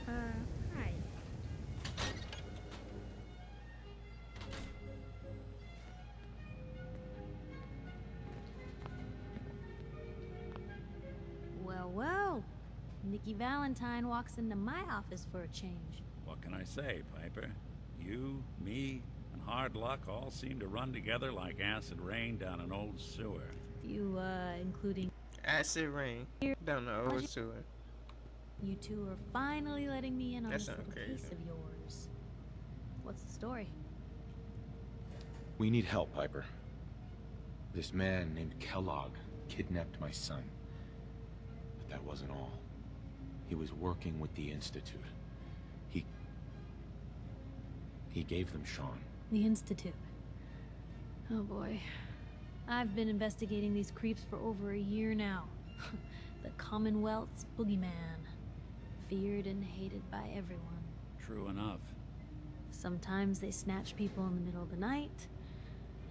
Hi. Well. Nikki Valentine walks into my office for a change. What can I say, Piper? You, me, and hard luck all seem to run together like acid rain down an old sewer. You, including Acid rain. Don't know old sewer. you two are finally letting me in on That this sounds little crazy. case of yours. What's the story? We need help, Piper. This man named Kellogg kidnapped my son. But that wasn't all. He was working with the Institute. He gave them Sean. The Institute. Oh boy. I've been investigating these creeps for over a year now. The Commonwealth's boogeyman. Feared and hated by everyone. True enough. Sometimes they snatch people in the middle of the night,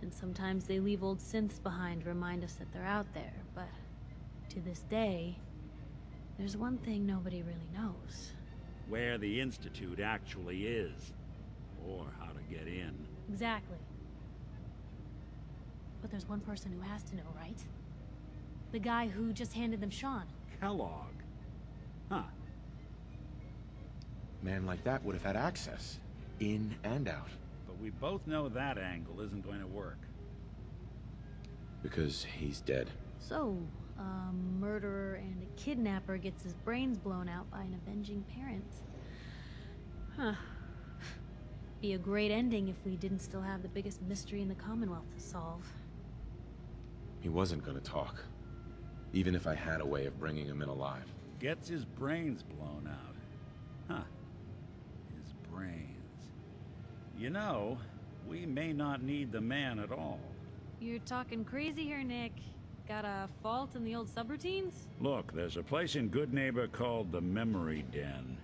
and sometimes they leave old synths behind to remind us that they're out there, but to this day, there's one thing nobody really knows. Where the Institute actually is. Or how to get in. Exactly. But there's one person who has to know, right? The guy who just handed them Sean. Kellogg. Huh. Man like that would have had access. In and out. But we both know that angle isn't going to work. Because he's dead. So, a murderer and a kidnapper gets his brains blown out by an avenging parent. Huh. Be a great ending if we didn't still have the biggest mystery in the Commonwealth to solve. He wasn't gonna talk. Even if I had a way of bringing him in alive. Gets his brains blown out. Huh. His brains. You know, we may not need the man at all. You're talking crazy here, Nick. Got a fault in the old subroutines? Look, there's a place in Good Neighbor called the Memory Den.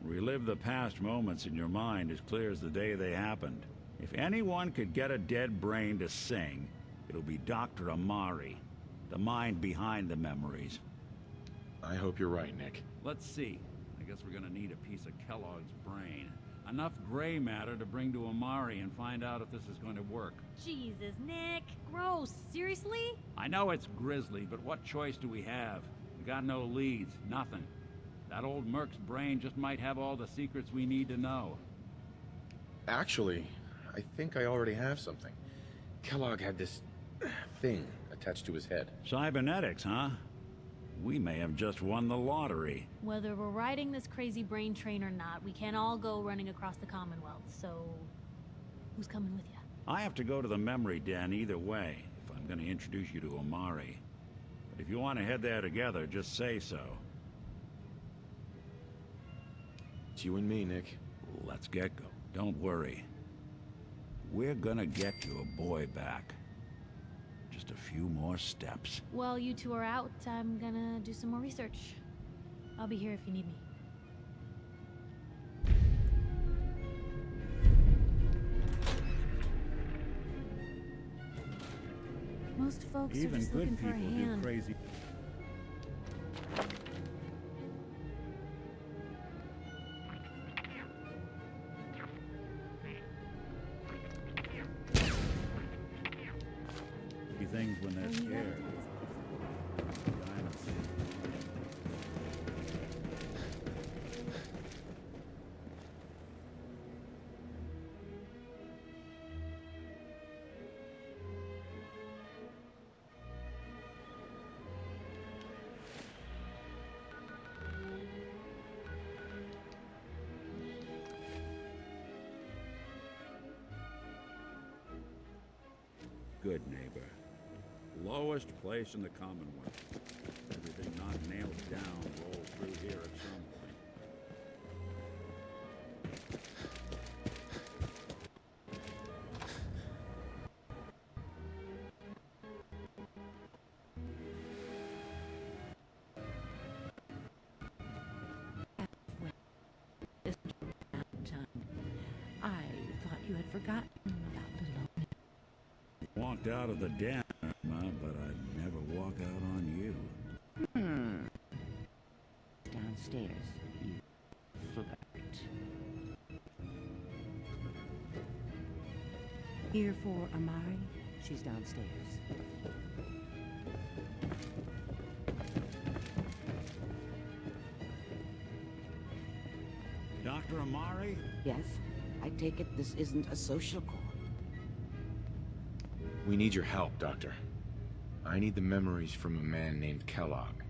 Relive the past moments in your mind as clear as the day they happened. If anyone could get a dead brain to sing, it'll be Dr. Amari, the mind behind the memories. I hope you're right, Nick. Let's see. I guess we're gonna need a piece of Kellogg's brain. Enough gray matter to bring to Amari and find out if this is going to work. Jesus, Nick. Gross. Seriously? I know it's grisly, but what choice do we have? We got no leads, nothing. That old Merc's brain just might have all the secrets we need to know. Actually, I think I already have something. Kellogg had this thing attached to his head. Cybernetics, huh? We may have just won the lottery. Whether we're riding this crazy brain train or not, we can't all go running across the Commonwealth, so... who's coming with you? I have to go to the Memory Den either way, if I'm gonna introduce you to Amari. But if you want to head there together, just say so. It's you and me, Nick. Let's get go. Don't worry. We're gonna get your boy back. Just a few more steps. While you two are out, I'm gonna do some more research. I'll be here if you need me. Most folks are Even just good looking for a people do hand. crazy. Things when they're scared. Good Neighbor. Lowest place in the Commonwealth. Everything not nailed down rolls through here at some point. I thought you had forgotten about little. Walked out of the den, Irma, but I'd never walk out on you. Downstairs, you flirt. Here for Amari. She's downstairs. Dr. Amari? Yes, I take it this isn't a social call. We need your help, Doctor. I need the memories from a man named Kellogg.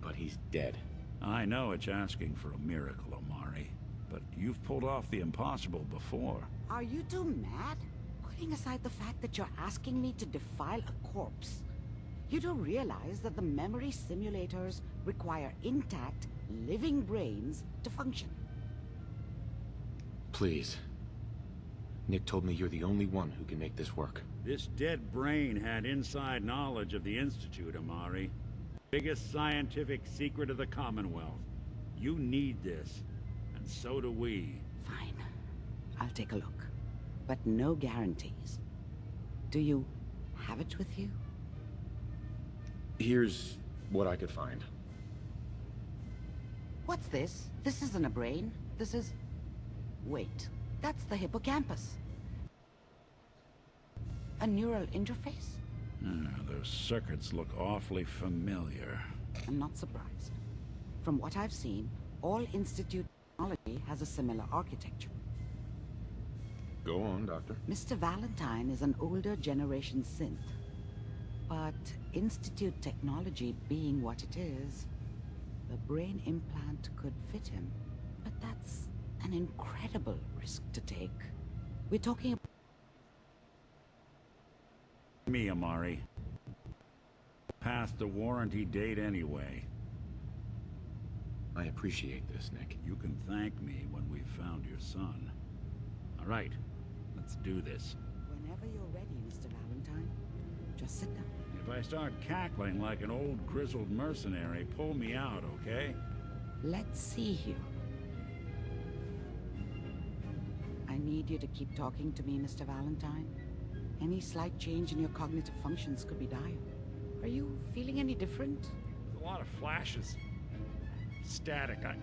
But he's dead. I know it's asking for a miracle, Amari, but you've pulled off the impossible before. Are you two mad? Putting aside the fact that you're asking me to defile a corpse, you do realize that the memory simulators require intact, living brains to function. Please. Nick told me you're the only one who can make this work. This dead brain had inside knowledge of the Institute, Amari. Biggest scientific secret of the Commonwealth. You need this, and so do we. Fine. I'll take a look. But no guarantees. Do you have it with you? Here's what I could find. What's this? This isn't a brain. This is... Wait. That's the hippocampus. A neural interface? Those circuits look awfully familiar. I'm not surprised. From what I've seen, all Institute technology has a similar architecture. Go on, Doctor. Mr. Valentine is an older generation synth. But Institute technology being what it is, the brain implant could fit him. But that's an incredible risk to take. We're talking about Me, Amari. Past the warranty date anyway. I appreciate this, Nick. You can thank me when we've found your son. All right, let's do this. whenever you're ready, Mr. Valentine. Just sit down. If I start cackling like an old grizzled mercenary, pull me out, okay? Let's see here. I need you to keep talking to me, Mr. Valentine. Any slight change in your cognitive functions could be dire. Are you feeling any different? There's a lot of flashes. Static. I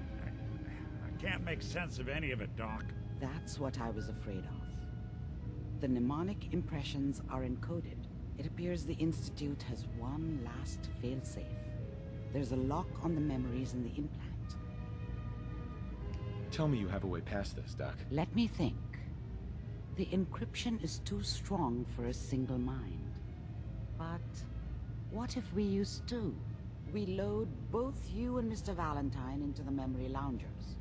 can't make sense of any of it, Doc. That's what I was afraid of. The mnemonic impressions are encoded. It appears the Institute has one last failsafe. There's a lock on the memories in the implant. Tell me you have a way past this, Doc. Let me think. The encryption is too strong for a single mind. But what if we use two? We load both you and Mr. Valentine into the memory loungers.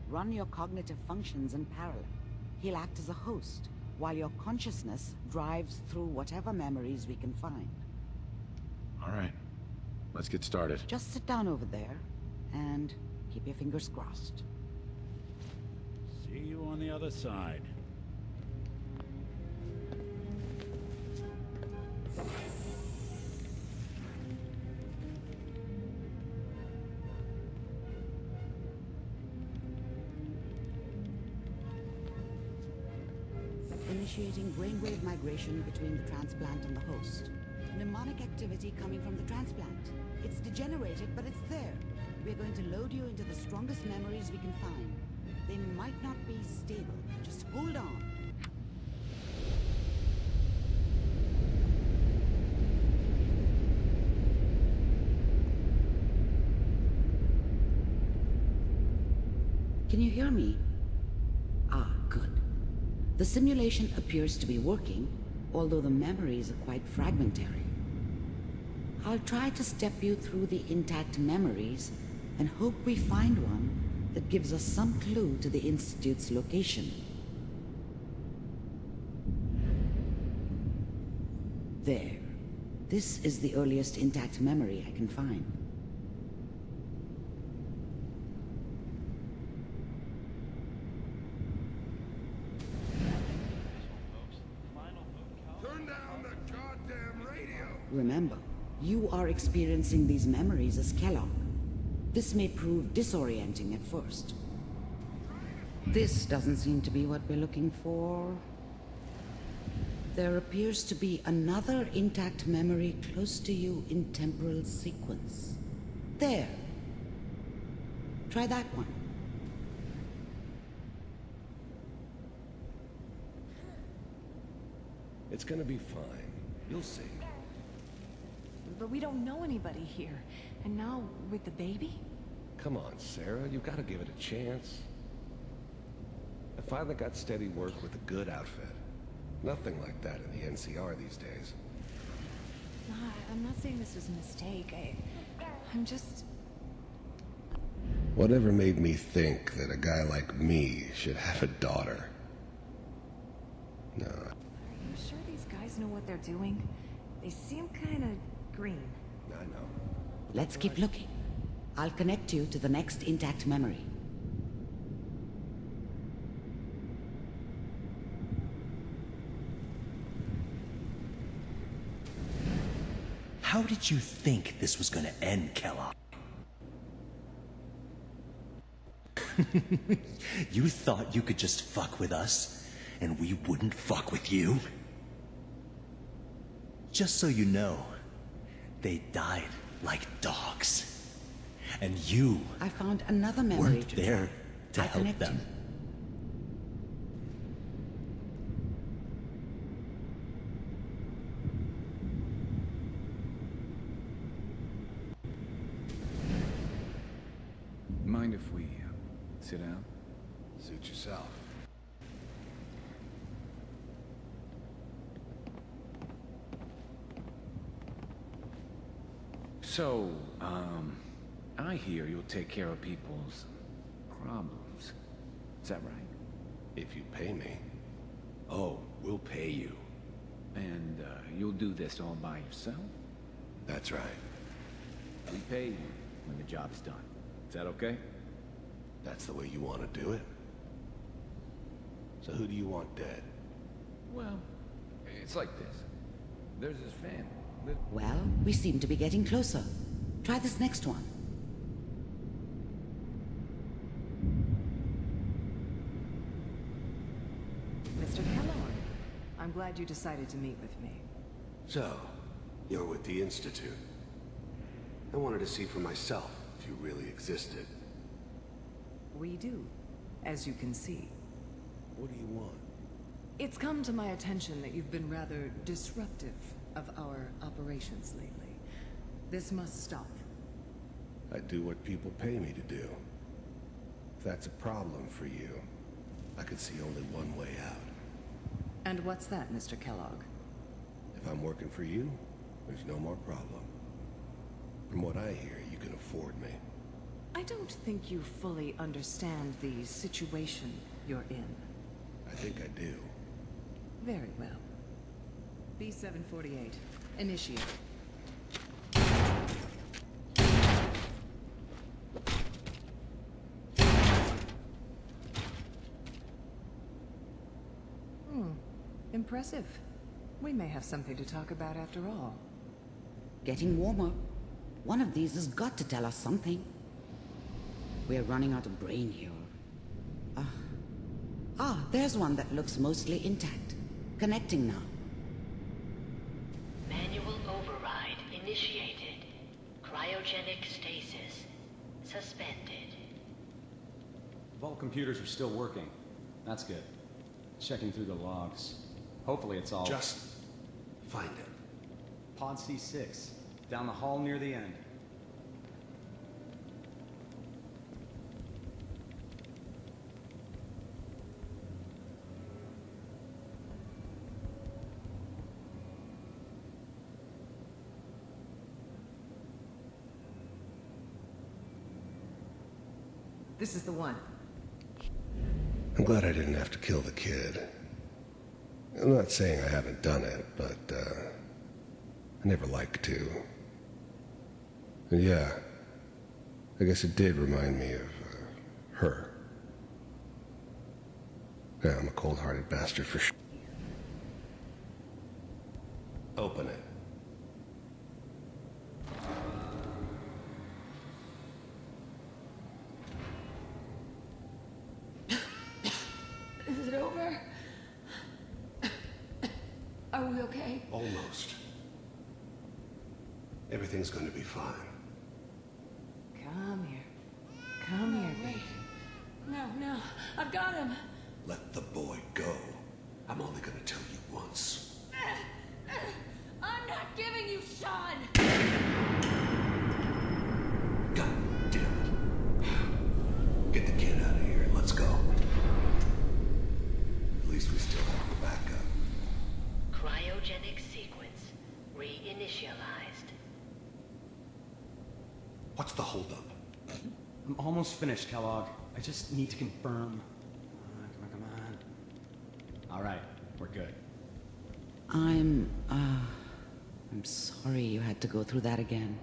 Run your cognitive functions in parallel. He'll act as a host, while your consciousness drives through whatever memories we can find. All right. Let's get started. Just sit down over there, and keep your fingers crossed. See you on the other side. Initiating brainwave migration between the transplant and the host. Mnemonic activity coming from the transplant. It's degenerated, but it's there. We're going to load you into the strongest memories we can find. They might not be stable. Just hold on. Can you hear me? Ah, good. The simulation appears to be working, although the memories are quite fragmentary. I'll try to step you through the intact memories and hope we find one that gives us some clue to the Institute's location. There. This is the earliest intact memory I can find. Turn down the goddamn radio! Remember, you are experiencing these memories as Kellogg. This may prove disorienting at first. This doesn't seem to be what we're looking for. There appears to be another intact memory close to you in temporal sequence. There. Try that one. It's gonna be fine. You'll see. But we don't know anybody here. And now, with the baby? Come on, Sarah. You gotta give it a chance. I finally got steady work with a good outfit. Nothing like that in the NCR these days. No, I'm not saying this was a mistake. I'm just... Whatever made me think that a guy like me should have a daughter? No. Are you sure these guys know what they're doing? They seem kind of green. I know. Let's keep looking. I'll connect you to the next intact memory. How did you think this was gonna end, Kellogg? You thought you could just fuck with us, and we wouldn't fuck with you? Just so you know, they died like dogs. And you I found another memory weren't to there try. to I'll help connect them. you. Mind if we sit down? Suit yourself. So, I hear you'll take care of people's problems. Is that right? If you pay me. Oh, we'll pay you. And, you'll do this all by yourself? That's right. We pay you when the job's done. Is that okay? That's the way you want to do it. So who do you want dead? Well, it's like this. There's his family. Well, we seem to be getting closer. Try this next one. Mr. Kellogg, I'm glad you decided to meet with me. So, you're with the Institute. I wanted to see for myself if you really existed. We do, as you can see. What do you want? It's come to my attention that you've been rather disruptive of our operations lately. This must stop. I do what people pay me to do. If that's a problem for you, I could see only one way out. And what's that, Mr. Kellogg? If I'm working for you, there's no more problem. From what I hear, you can afford me. I don't think you fully understand the situation you're in. I think I do. Very well. B-748. Initiate. Impressive. We may have something to talk about after all. Getting warmer. One of these has got to tell us something. We're running out of brain here. There's one that looks mostly intact. Connecting now. Manual override initiated. Cryogenic stasis suspended. Vault computers are still working. That's good. Checking through the logs. Hopefully it's all... Just find it. Pod C6. Down the hall near the end. This is the one. I'm glad I didn't have to kill the kid. I'm not saying I haven't done it, but, I never liked to. And yeah, I guess it did remind me of her. Yeah, I'm a cold-hearted bastard for sure. Open it. Is it over? Are we okay? Almost. Everything's going to be fine. Come here. Come here, baby. No, I've got him. Let the boy go. I'm only going to tell you once. I'm not giving you Sean! God damn it. Get the kid out of here and let's go. At least we still have the backup. Cryogenic sequence reinitialized. What's the holdup? I'm almost finished, Kellogg. I just need to confirm. Come on. All right, we're good. I'm sorry you had to go through that again.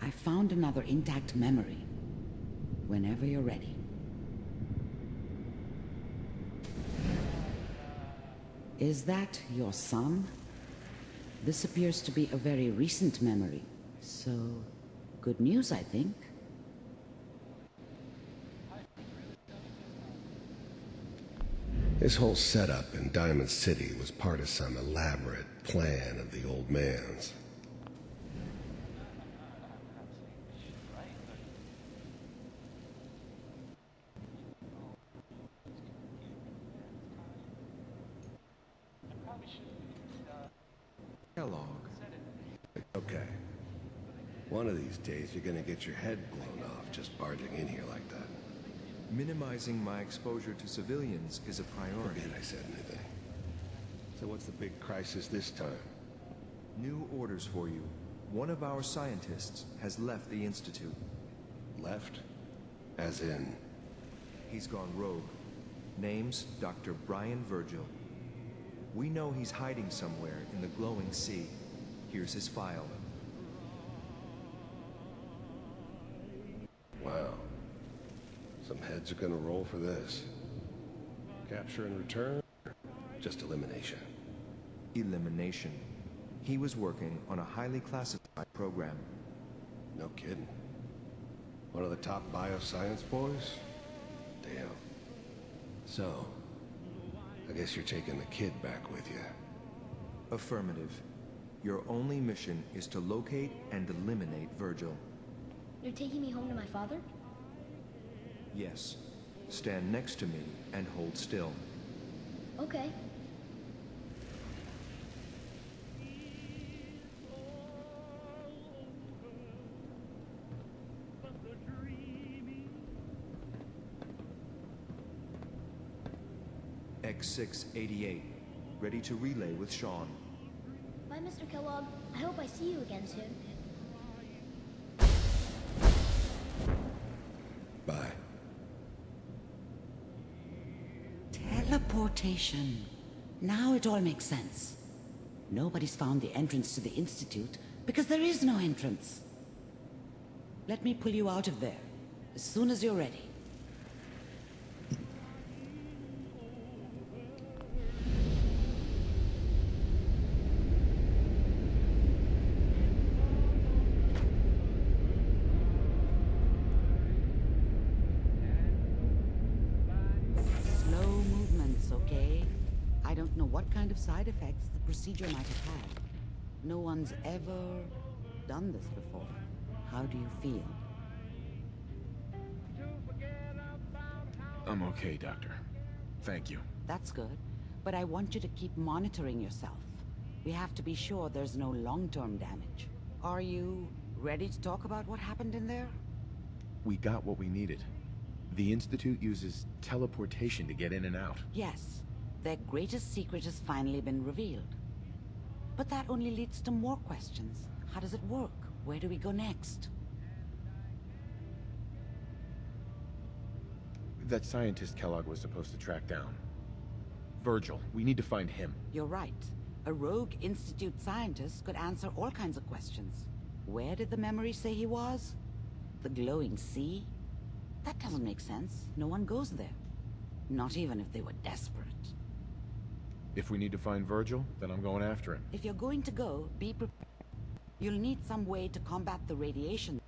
I found another intact memory. Whenever you're ready. Is that your son? This appears to be a very recent memory, so good news, I think. This whole setup in Diamond City was part of some elaborate plan of the old man's. Kellogg. Okay. One of these days you're gonna get your head blown off just barging in here like that. Minimizing my exposure to civilians is a priority. Forget I said anything. So what's the big crisis this time? New orders for you. One of our scientists has left the Institute. Left? As in? He's gone rogue. Name's Dr. Brian Virgil. We know he's hiding somewhere in the glowing sea. Here's his file. Wow. Some heads are gonna roll for this. Capture and return? Or just elimination? Elimination. He was working on a highly classified program. No kidding. One of the top bioscience boys? Damn. So, I guess you're taking the kid back with you. Affirmative. Your only mission is to locate and eliminate Virgil. You're taking me home to my father? Yes. Stand next to me and hold still. Okay. X688. Ready to relay with Sean. Bye, Mr. Kellogg. I hope I see you again soon. Bye. Teleportation. Now it all makes sense. Nobody's found the entrance to the Institute because there is no entrance. Let me pull you out of there as soon as you're ready. Slow movements, okay? I don't know what kind of side effects the procedure might have had. No one's ever done this before. How do you feel? I'm okay, Doctor. Thank you. That's good, but I want you to keep monitoring yourself. We have to be sure there's no long-term damage. Are you ready to talk about what happened in there? We got what we needed. The Institute uses teleportation to get in and out. Yes, their greatest secret has finally been revealed. But that only leads to more questions. How does it work? Where do we go next? That scientist Kellogg was supposed to track down. Virgil, we need to find him. You're right. A rogue Institute scientist could answer all kinds of questions. Where did the memory say he was? The glowing sea? That doesn't make sense. No one goes there. Not even if they were desperate. If we need to find Virgil, then I'm going after him. If you're going to go, be prepared. You'll need some way to combat the radiation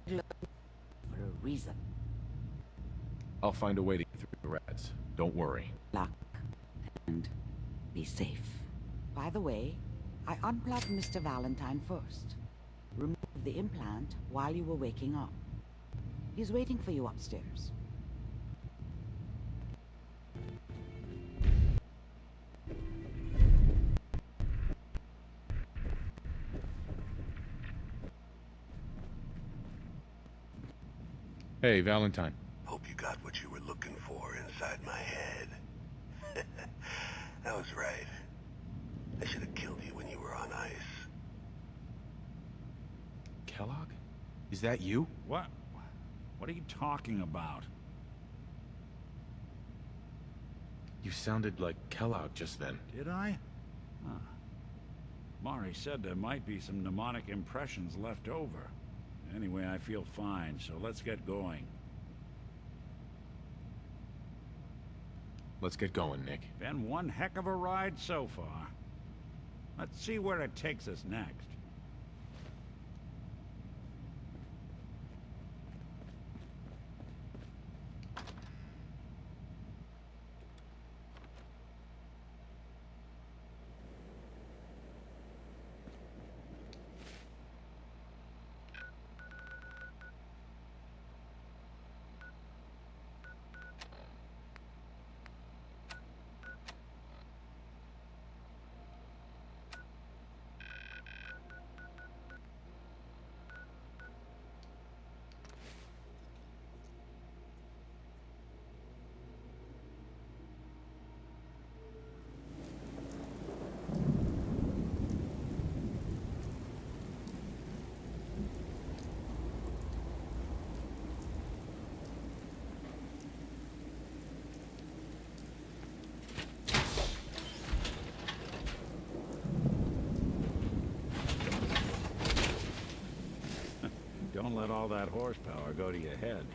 for a reason. I'll find a way to get through the rats. Don't worry. Luck. And be safe. By the way, I unplugged Mr. Valentine first. Removed the implant while you were waking up. He's waiting for you upstairs. Hey, Valentine. Hope you got what you were looking for inside my head. That was right. I should have killed you when you were on ice. Kellogg? Is that you? What? What are you talking about? You sounded like Kellogg just then. Did I? Huh. Mari said there might be some mnemonic impressions left over. Anyway, I feel fine, so let's get going. Let's get going, Nick. Been one heck of a ride so far. Let's see where it takes us next. Don't let all that horsepower go to your head.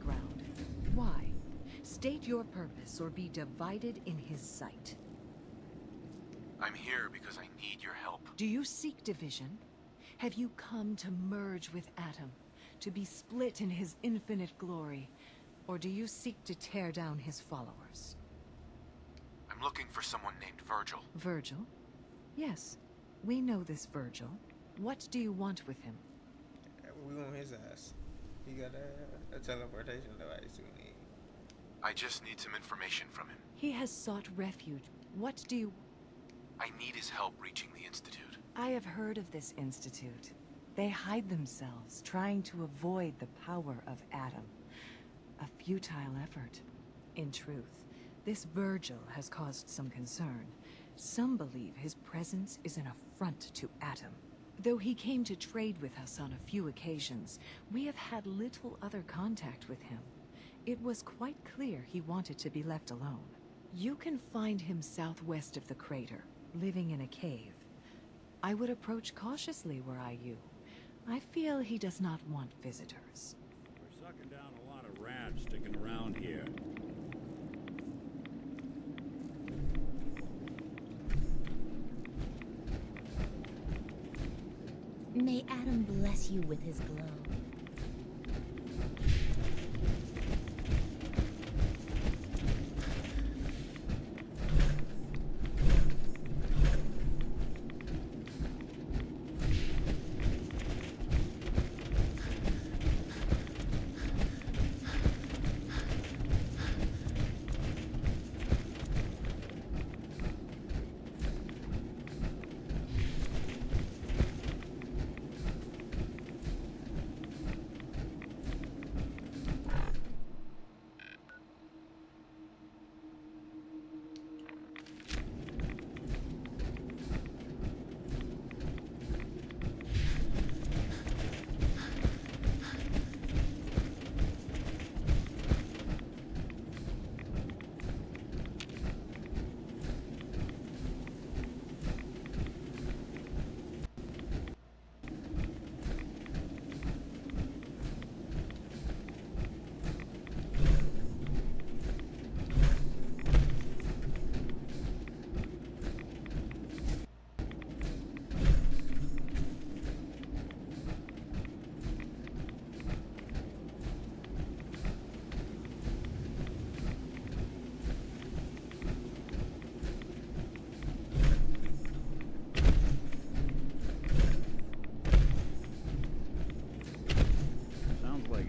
ground. Why? State your purpose or be divided in his sight. I'm here because I need your help. Do you seek division? Have you come to merge with Atom, to be split in his infinite glory? Or do you seek to tear down his followers? I'm looking for someone named Virgil. Virgil? Yes, we know this Virgil. What do you want with him? We want his ass. He got a teleportation device we need. I just need some information from him. He has sought refuge. What do you... I need his help reaching the Institute. I have heard of this institute. They hide themselves, trying to avoid the power of Atom. A futile effort. In truth, this Virgil has caused some concern. Some believe his presence is an affront to Atom. Though he came to trade with us on a few occasions, we have had little other contact with him. It was quite clear he wanted to be left alone. You can find him southwest of the crater, living in a cave. I would approach cautiously were I you. I feel he does not want visitors. We're sucking down a lot of rats sticking around here. May Adam bless you with his glow.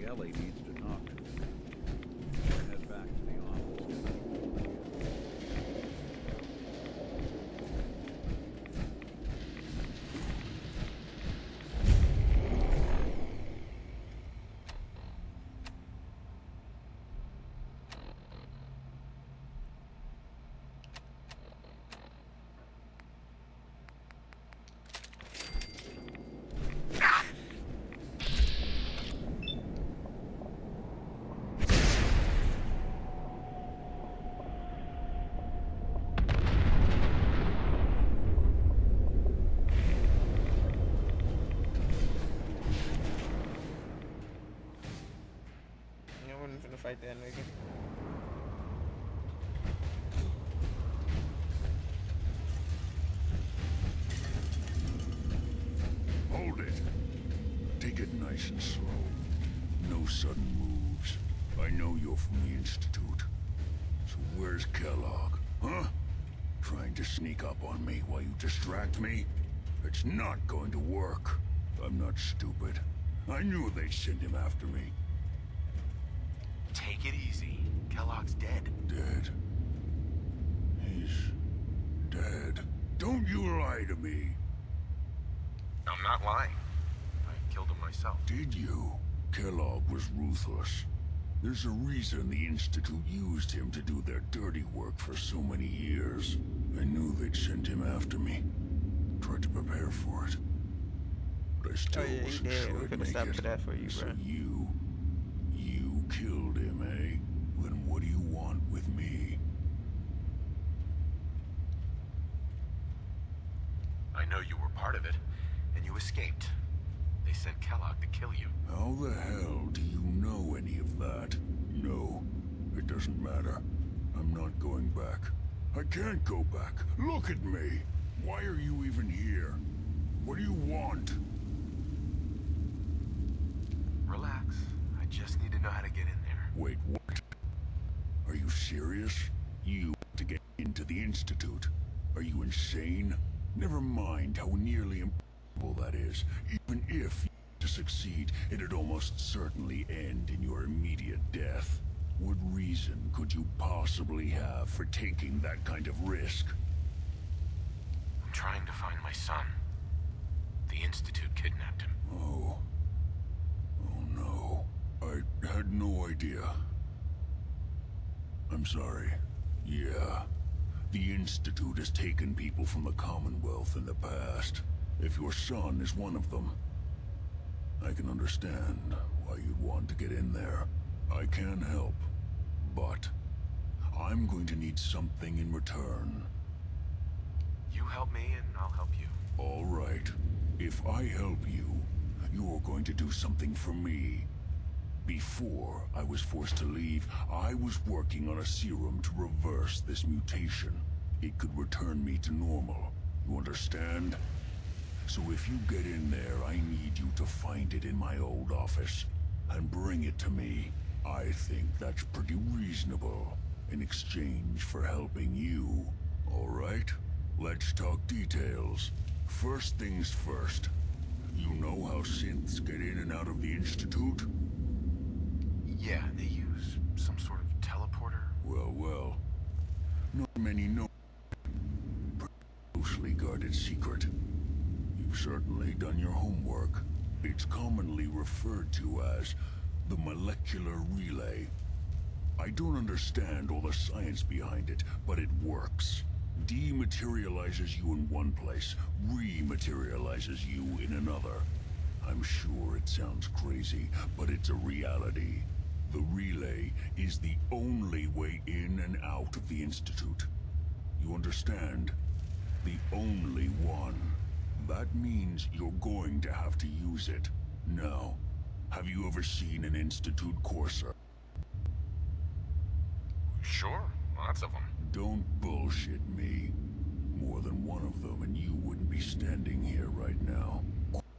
Ellie needs to talk to him. Head back to the office. Finna fight that nigga. Hold it. Take it nice and slow. No sudden moves. I know you're from the Institute. So where's Kellogg? Huh? Trying to sneak up on me while you distract me? It's not going to work. I'm not stupid. I knew they'd send him after me. Take it easy. Kellogg's dead. Dead? He's dead. Don't you lie to me. I'm not lying. I killed him myself. Did you? Kellogg was ruthless. There's a reason the Institute used him to do their dirty work for so many years. I knew they'd send him after me. Tried to prepare for it. But I still wasn't sure I'd make it. That for you, so bro. you killed him, eh? Then what do you want with me? I know you were part of it, and you escaped. They sent Kellogg to kill you. How the hell do you know any of that? No, it doesn't matter. I'm not going back. I can't go back. Look at me. Why are you even here? What do you want? Relax. I just need to know how to get in there. Wait, what? Are you serious? You want to get into the Institute? Are you insane? Never mind how nearly impossible that is. Even if you were to succeed, it'd almost certainly end in your immediate death. What reason could you possibly have for taking that kind of risk? I'm trying to find my son. The Institute kidnapped him. Oh. Oh no. I had no idea. I'm sorry. Yeah. The Institute has taken people from the Commonwealth in the past. If your son is one of them, I can understand why you'd want to get in there. I can help, but I'm going to need something in return. You help me and I'll help you. All right. If I help you, you're going to do something for me. Before I was forced to leave, I was working on a serum to reverse this mutation. It could return me to normal. You understand? So if you get in there, I need you to find it in my old office and bring it to me. I think that's pretty reasonable in exchange for helping you. All right? Let's talk details. First things first. You know how synths get in and out of the Institute? Yeah, they use some sort of teleporter. Well. Not many know. Pretty closely guarded secret. You've certainly done your homework. It's commonly referred to as the molecular relay. I don't understand all the science behind it, but it works. Dematerializes you in one place, rematerializes you in another. I'm sure it sounds crazy, but it's a reality. The relay is the only way in and out of the Institute. You understand? The only one. That means you're going to have to use it. Now, have you ever seen an Institute Courser? Sure, lots of them. Don't bullshit me. More than one of them, and you wouldn't be standing here right now.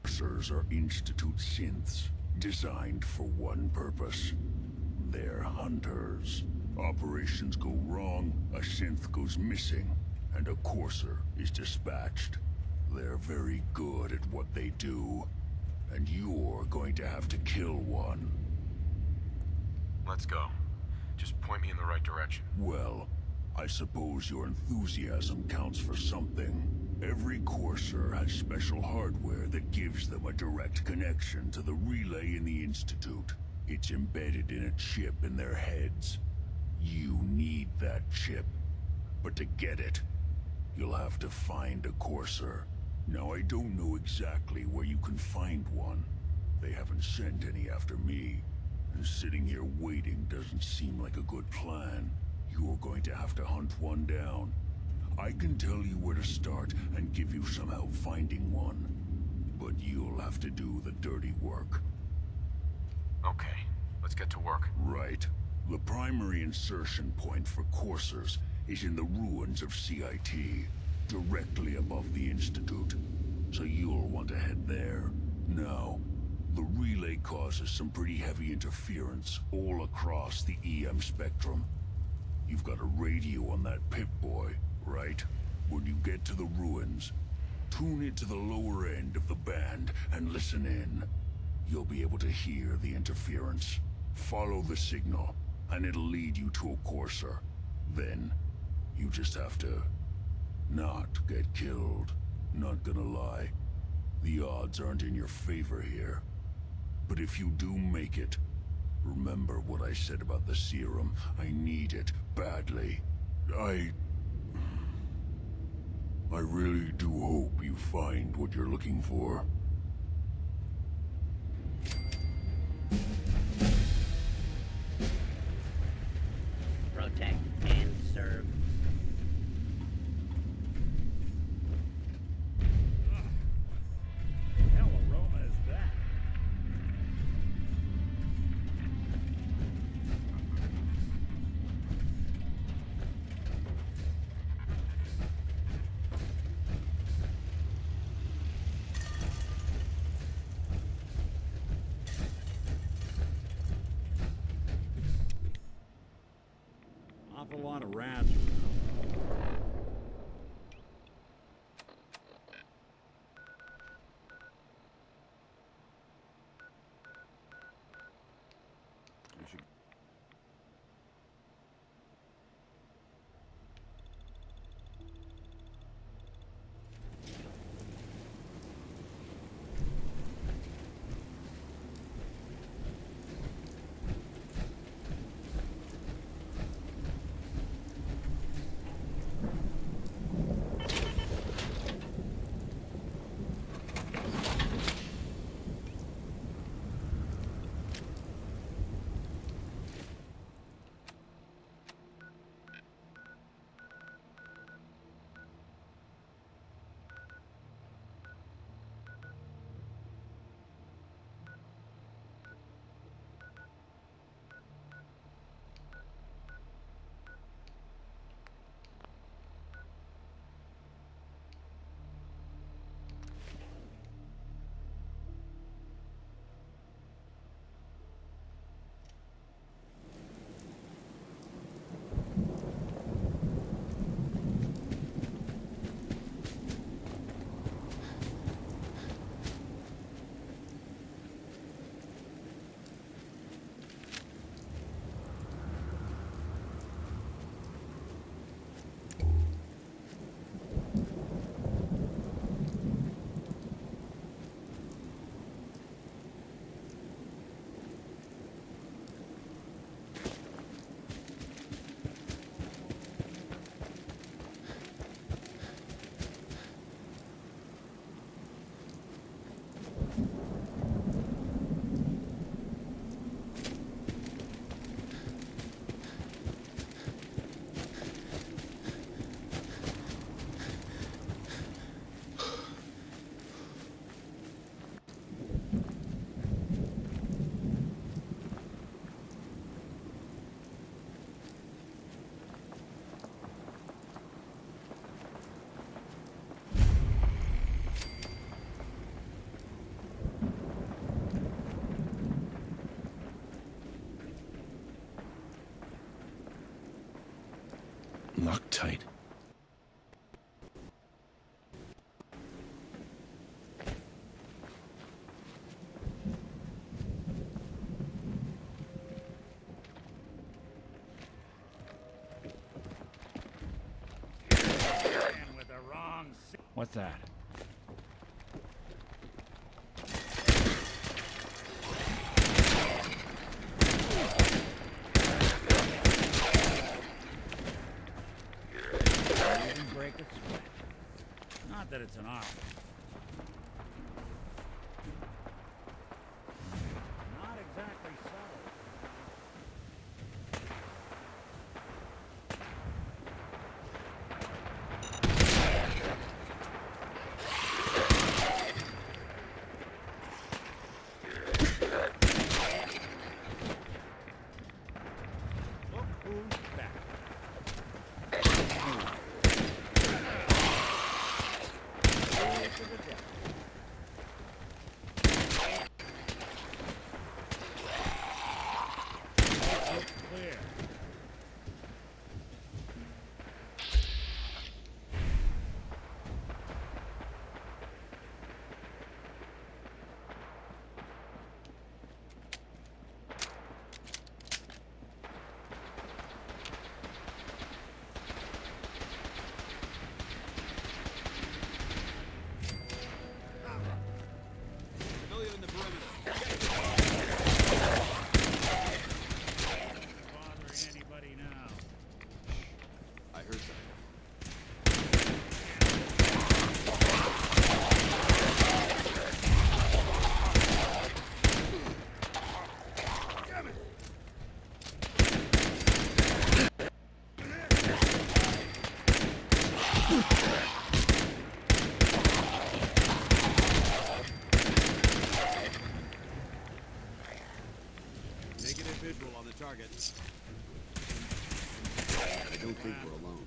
Coursers are Institute synths, designed for one purpose. They're hunters. Operations go wrong, a synth goes missing, and a Courser is dispatched. They're very good at what they do, and you're going to have to kill one. Let's go. Just point me in the right direction. Well, I suppose your enthusiasm counts for something. Every Courser has special hardware that gives them a direct connection to the relay in the Institute. It's embedded in a chip in their heads. You need that chip. But to get it, you'll have to find a Courser. Now, I don't know exactly where you can find one. They haven't sent any after me. And sitting here waiting doesn't seem like a good plan. You're going to have to hunt one down. I can tell you where to start and give you some help finding one. But you'll have to do the dirty work. Okay, let's get to work. Right. The primary insertion point for Coursers is in the ruins of CIT, directly above the Institute. So you'll want to head there. Now, the relay causes some pretty heavy interference all across the EM spectrum. You've got a radio on that Pip-Boy, right? When you get to the ruins, tune it to the lower end of the band and listen in. You'll be able to hear the interference. Follow the signal, and it'll lead you to a Courser. Then, you just have to not get killed. Not gonna lie, the odds aren't in your favor here. But if you do make it, remember what I said about the serum. I need it badly. I really do hope you find what you're looking for. Protect and serve. What hell aroma is that? awful lot of rats around. We should... Loctite. What's that? Even break its sweat. Not that it's an arm. Not exactly subtle. visual on the target. I don't think we're alone.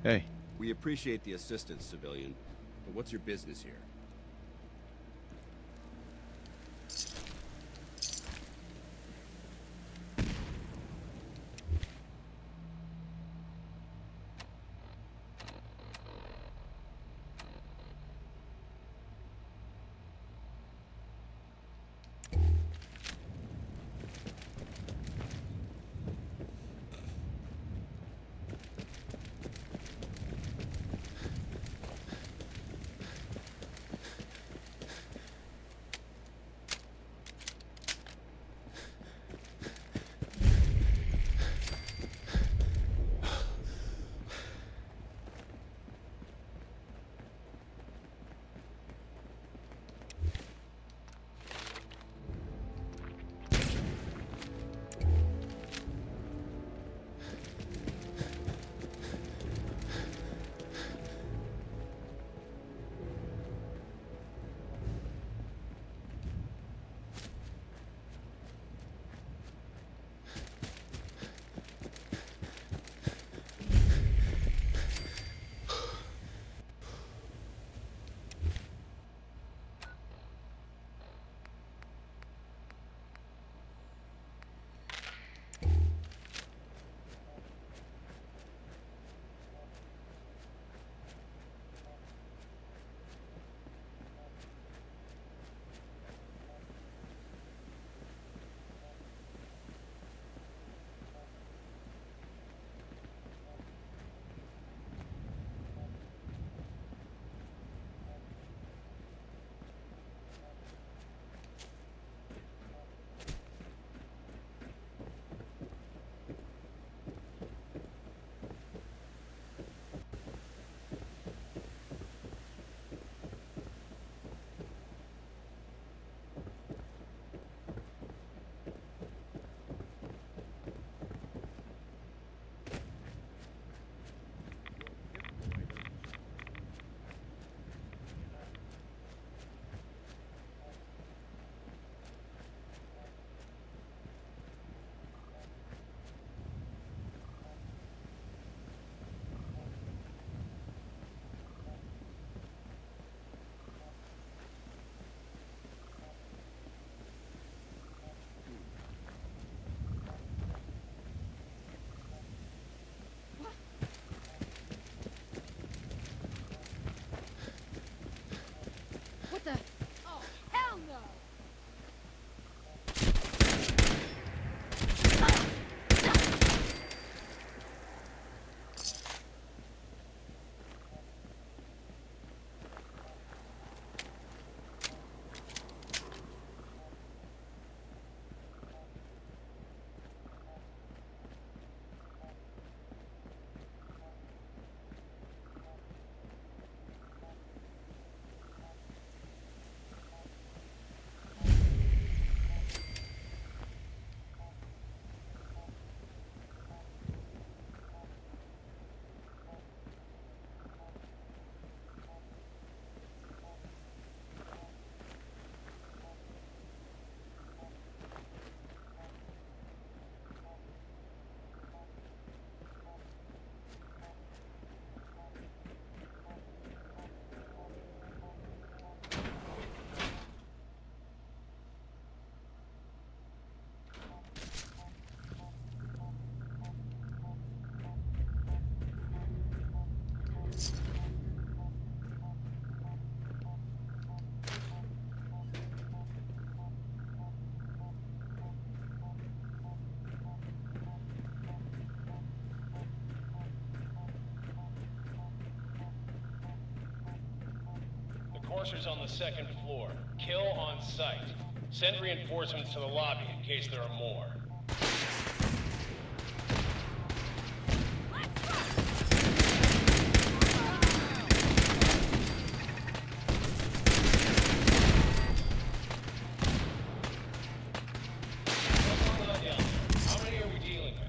Hey. We appreciate the assistance, civilian. But what's your business here? What the? Oh, hell no! Coursers on the second floor. Kill on sight. Send reinforcements to the lobby in case there are more. How many are we dealing with?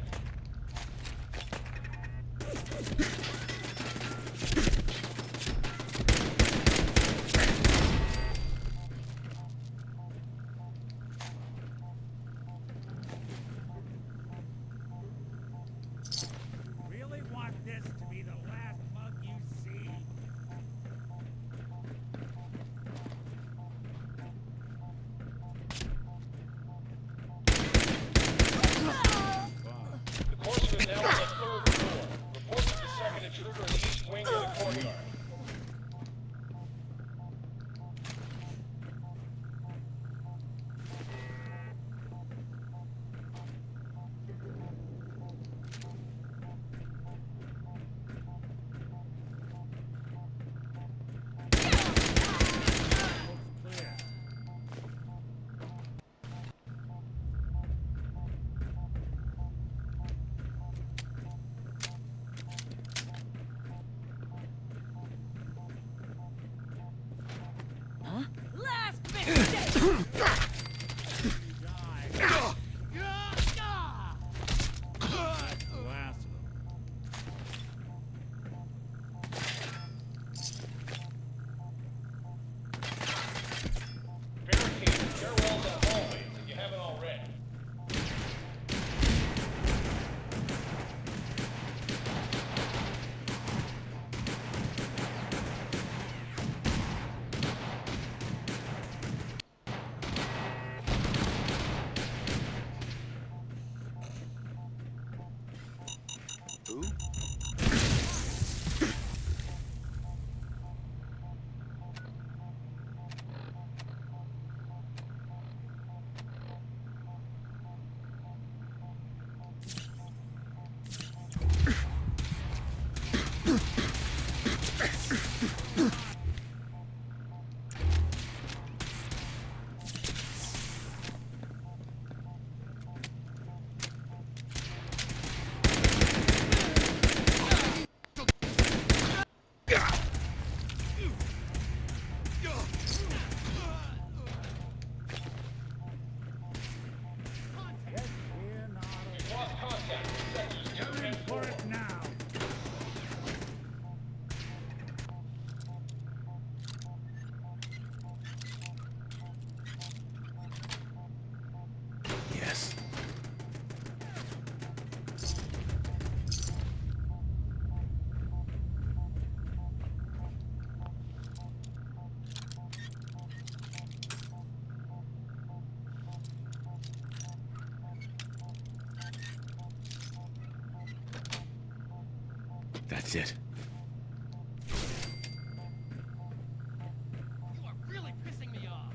Barricade the stairwells and hallways if you haven't already. We've lost contact with sectors 2 and 4. Yes. That's it. You are really pissing me off.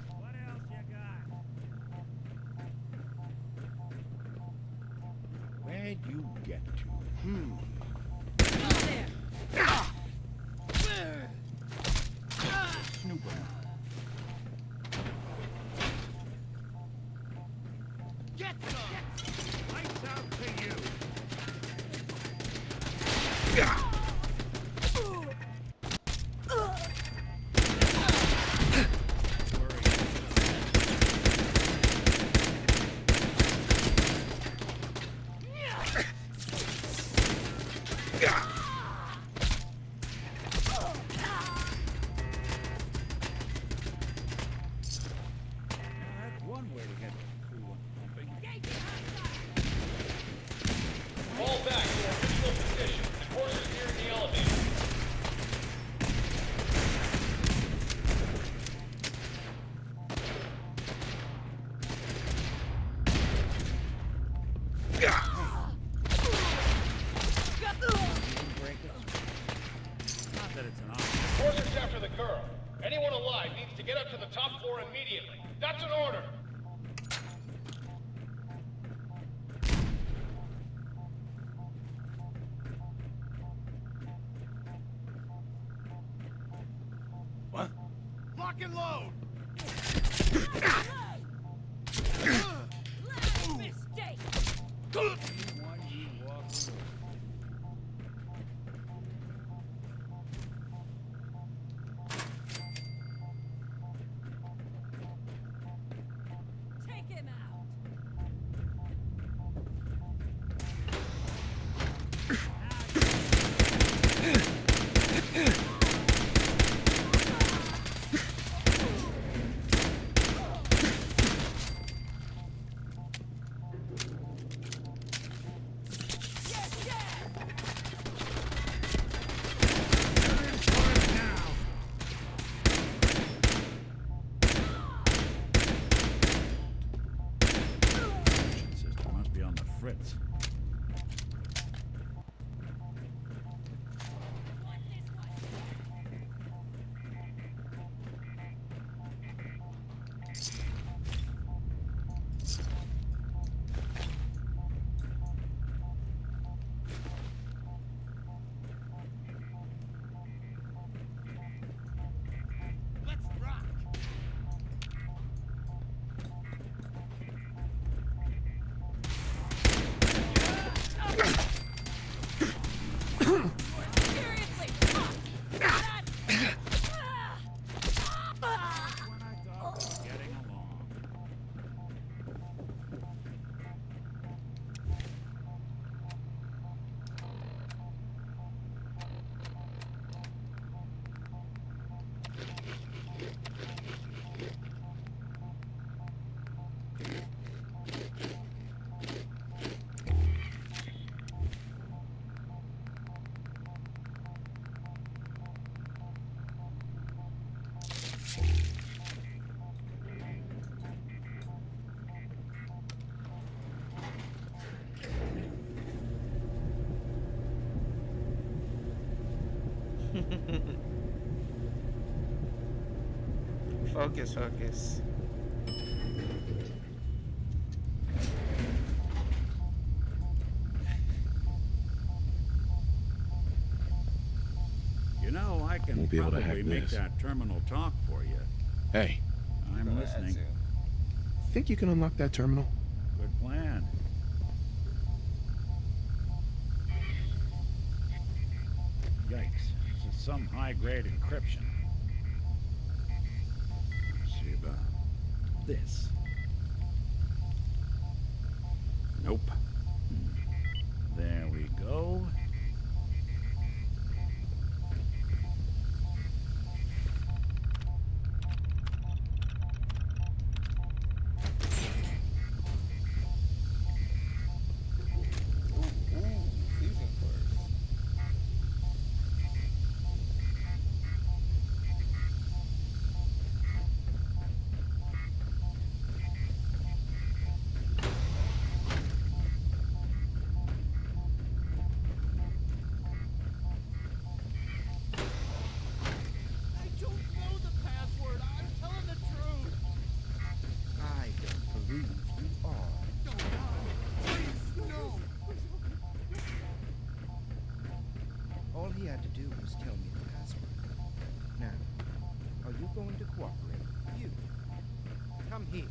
What else you got? Where'd you get to? Snoop around. Get some! Lights out to you. That's one way to get the cool one pumping. Fall back to your original position. The course is near the elevator. Not that it's an option. The course is after the girl. Anyone alive needs to get up to the top floor immediately. That's an order. What? Lock and load! Mistake! Anyone you walk through. Take him out! Focus, focus. You know, I can Won't be able to probably hack make this. that terminal talk for you. Hey, I'm listening. think you can unlock that terminal? Good plan. Yikes. This is some high-grade encryption. Let's see about this. Nope. There we go. Fusion cores. I don't know the password. I'm telling the truth. I don't believe you are. No, please, no. All he had to do was tell me the password. Now, are you going to cooperate? You. Come here.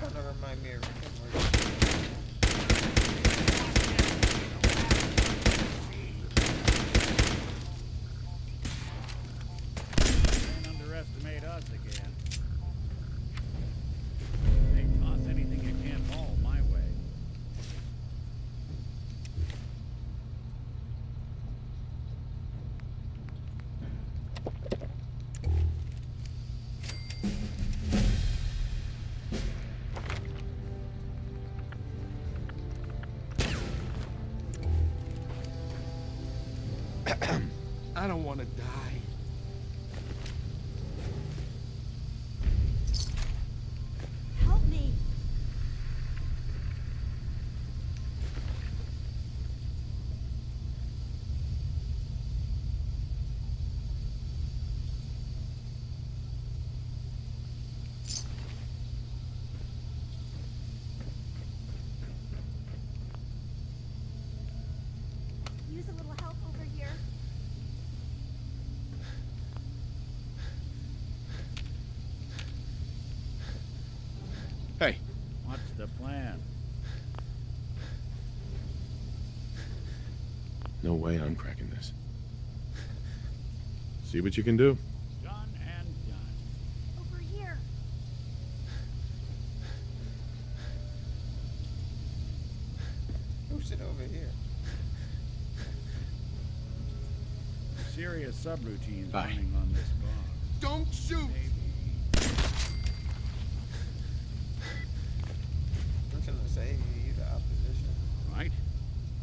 Kind of remind me of Rick and Morty. Don't underestimate us again. Hey, toss anything you can't haul my way. I don't want to die. Help me. Use a little help over here. Hey, What's the plan? no way I'm cracking this. See what you can do. Done and done. Over here. Who's it over here? Serious subroutines Aye. running on this bomb. Don't shoot. I'm gonna say you the opposition. Right?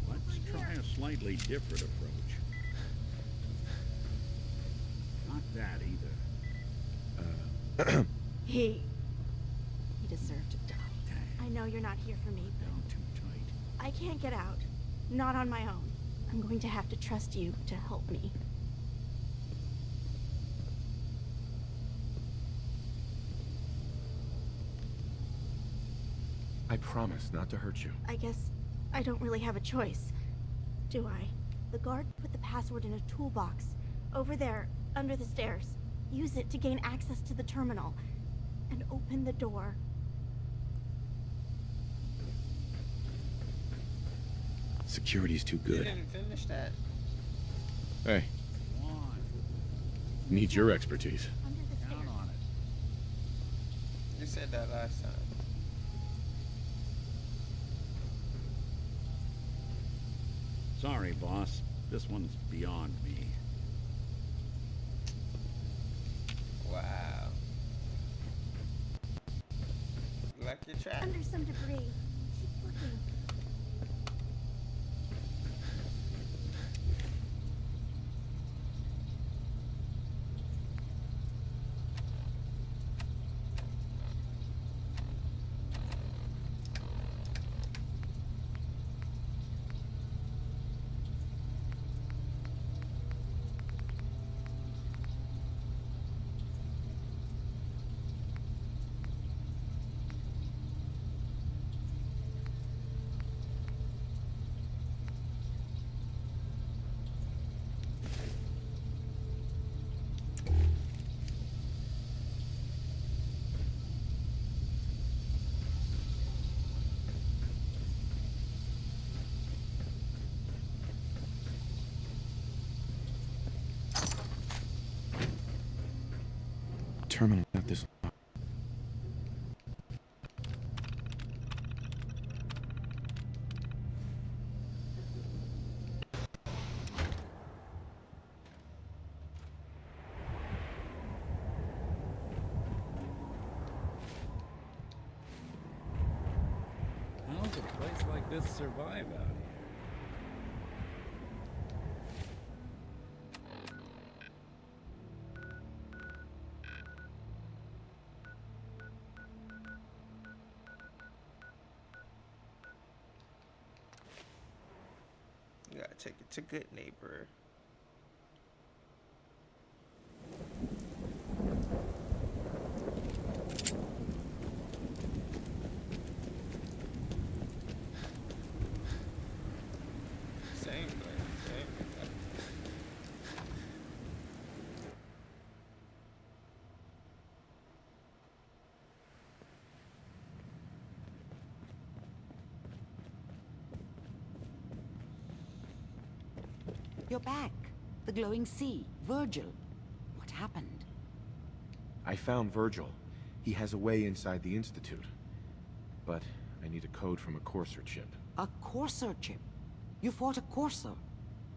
Let's try a slightly different approach. Not that either. He deserved to die. I know you're not here for me, but Down too tight. I can't get out. Not on my own. I'm going to have to trust you to help me. I promise not to hurt you. I guess I don't really have a choice, do I? The guard put the password in a toolbox. Over there, under the stairs. Use it to gain access to the terminal. And open the door. Security's too You good. didn't finish that. Hey, Come on. need your expertise. Under the Count stairs. on it. You said that last time. Sorry, boss. This one's beyond me. trapped. Under some debris. Keep looking. Terminal at this. How does a place like this survive out here? You gotta take it to Good Neighbor. Same place, same. You're back. The glowing sea. Virgil. What happened? I found Virgil. He has a way inside the Institute. But I need a code from a Courser chip. A Courser chip? You fought a Courser?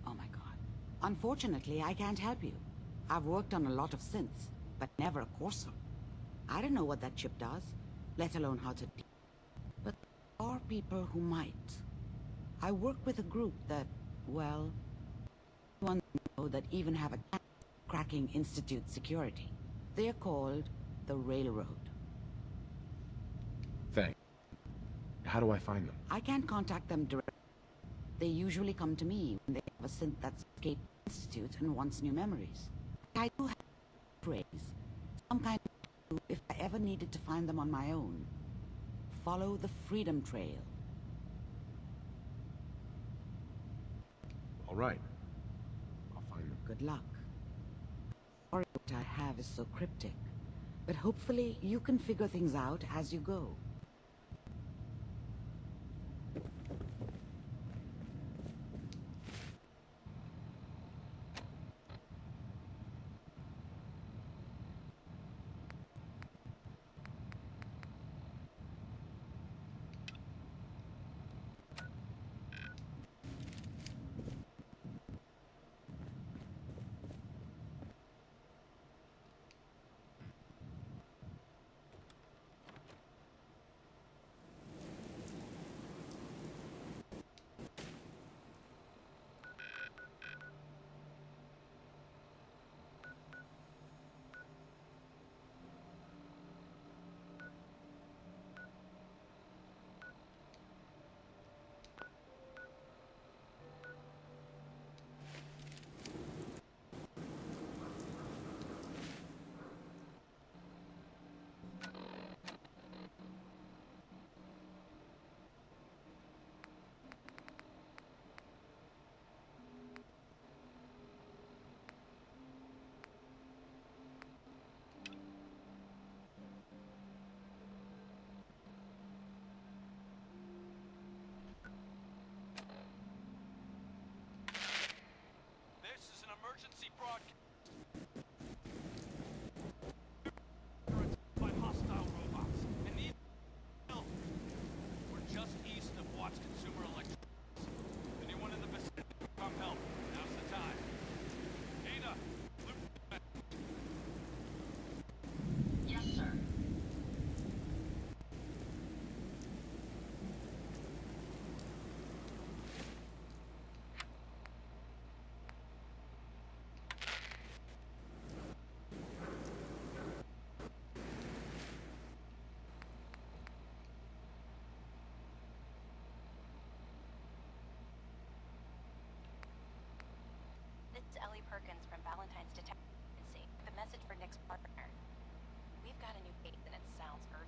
Oh my god. Unfortunately, I can't help you. I've worked on a lot of synths, but never a Courser. I don't know what that chip does, let alone how to... But there are people who might. I work with a group that, well... one know that even have a chance of cracking Institute security. They're called the Railroad. Thanks. How do I find them? I can't contact them directly. They usually come to me when they have a synth that's escaped the Institute and wants new memories. I do have a phrase, some kind of clue if I ever needed to find them on my own. Follow the Freedom Trail. All right. I'll find them. Good luck. Sorry what I have is so cryptic, but hopefully you can figure things out as you go.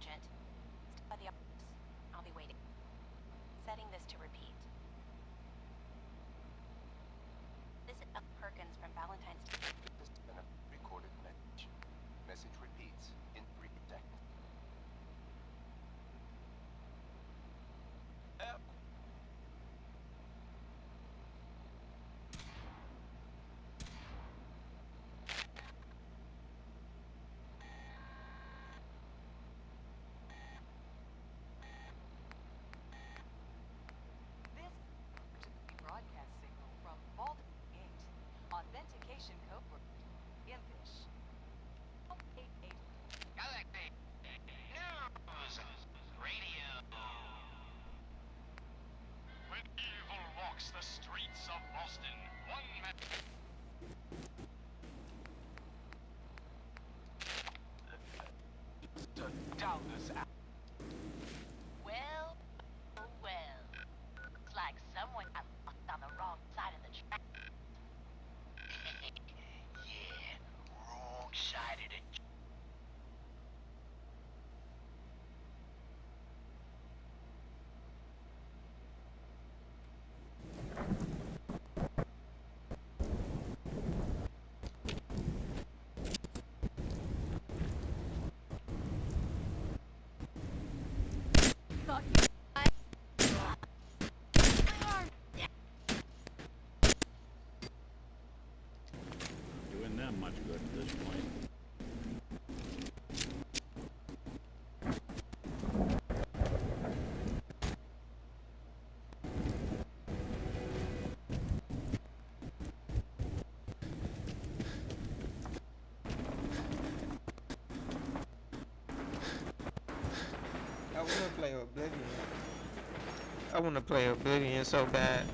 Agent. Stay by the office. I'll be waiting. Setting this to repeat. This is Perkins from Valentine's Day. This has been a recorded message. Message repeats in 3 seconds. Broadcast signal from Vault 8. Authentication code word. Impish. 88. Galaxy News Radio. When evil walks the streets of Boston, one man. Down this out. Well, well. Looks like someone got lost on the wrong side of the track. Yeah, wrong side of the track. Thought Doing them much good at this point. I wanna play Oblivion. I wanna play Oblivion so bad.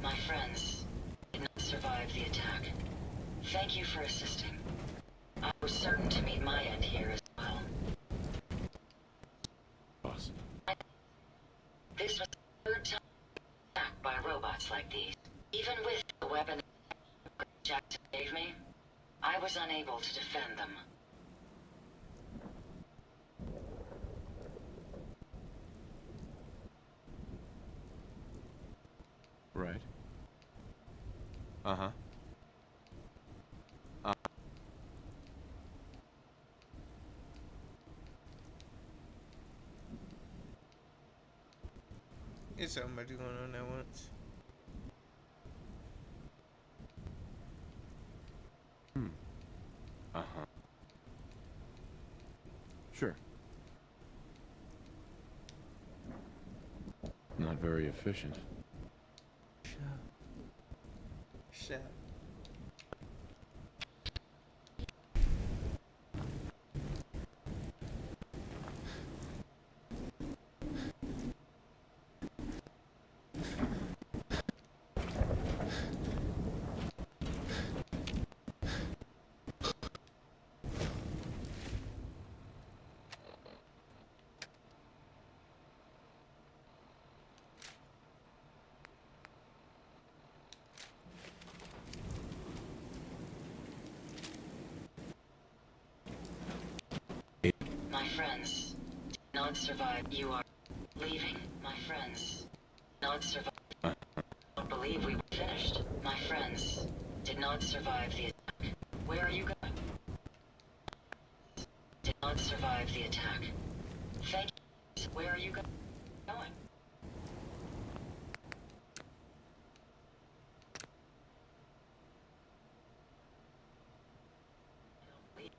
My friends did not survive the attack. Thank you for assisting. I was certain to meet my end here as well. like these. Even with the weapon Jackson gave me, I was unable to defend them. Right. Uh-huh. It's so much going on at once. Uh-huh. Sure. Not very efficient. Shut up. My friends did not survive. You are leaving. My friends did not survive. I don't believe we were finished. My friends did not survive the attack. Where are you going? Did not survive the attack. Thank you. Where are you going?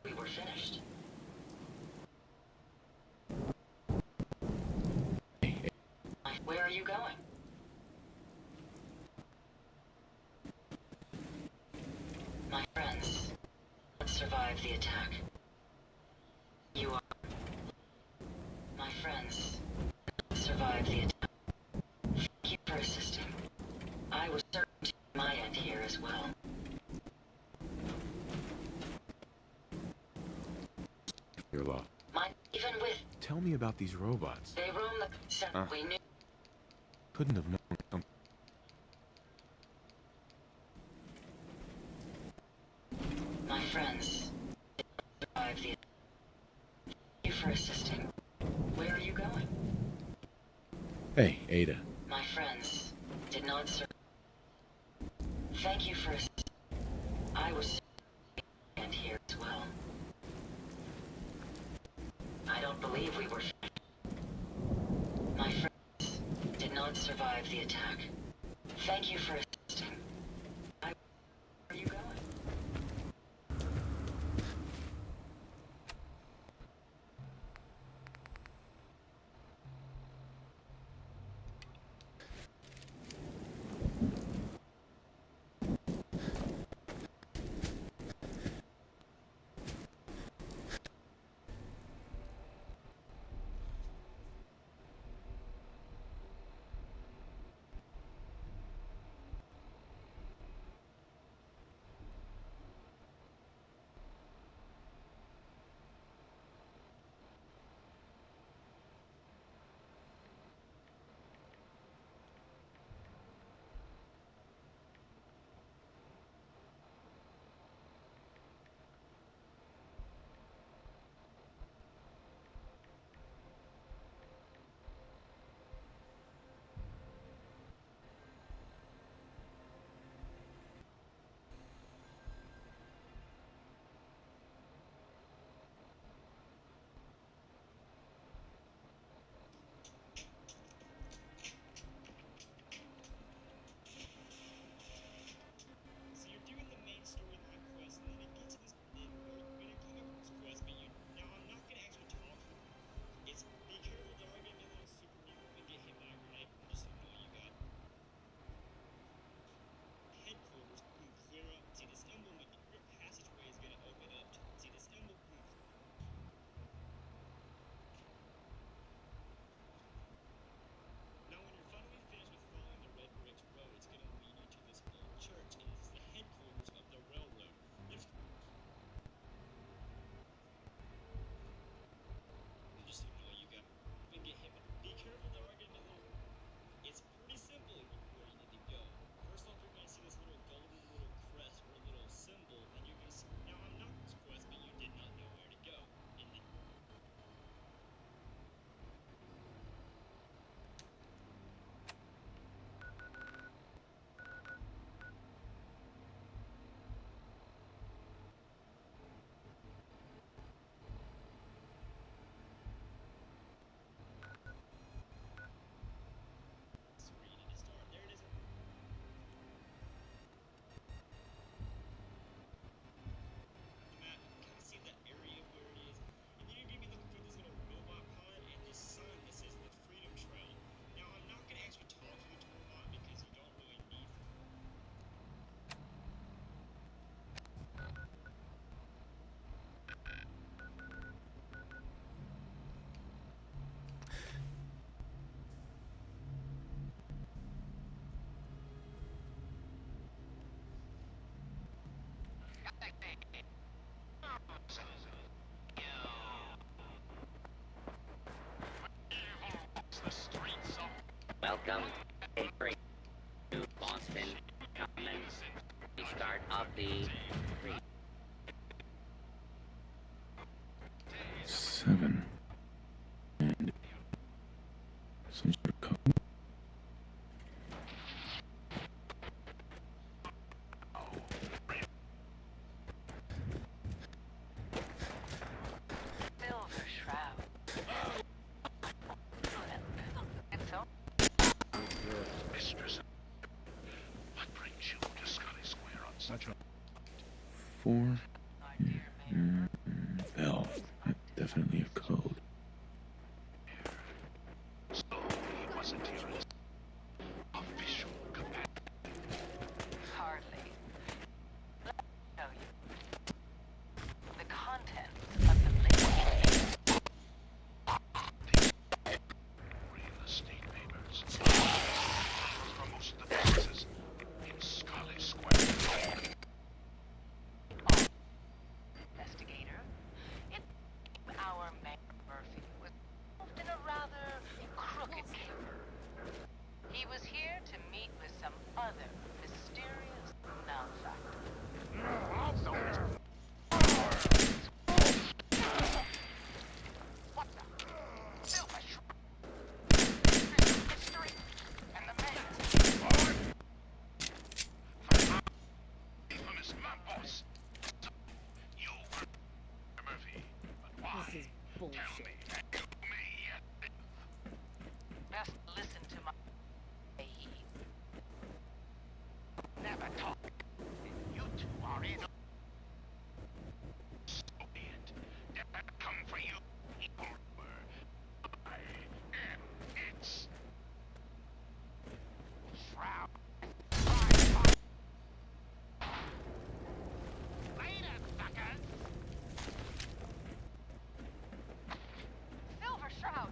We were finished. Where are you going? My friends did not survive the attack. You are... My friends did not survive the attack. Thank you for assisting. I was certain to my end here as well. Your law. Even with... Tell me about these robots. They roam the... We knew... Couldn't have known. My friends did not survive the... Thank you for assisting. Where are you going? Hey, Ada. My friends did not survive. Thank you for assisting. I was and here as well. I don't believe we were finished. My friends did not survive the attack. Thank you for assisting. Where are you going? Welcome to Boston Commons. The start of the 7. And some sort of code. Silver Shroud. Mistress, what brings you to Scully Square on such a... 4. Valve. Definitely a code. So he wasn't here as official companion. Hardly. Let me show you. The contents of the latest Real estate papers. For most of the businesses in Scully Square. investigator. Our man Murphy was involved in a rather crooked case. He was here to meet with some other mysterious malefactor. What the? Silver History and the man. Infamous man boss. You were Murphy. But why? This is bullshit. Best listen to my never talk. You two are in. So be it. Did that come for you? I am its shroud. Later, suckers. Silver Shroud,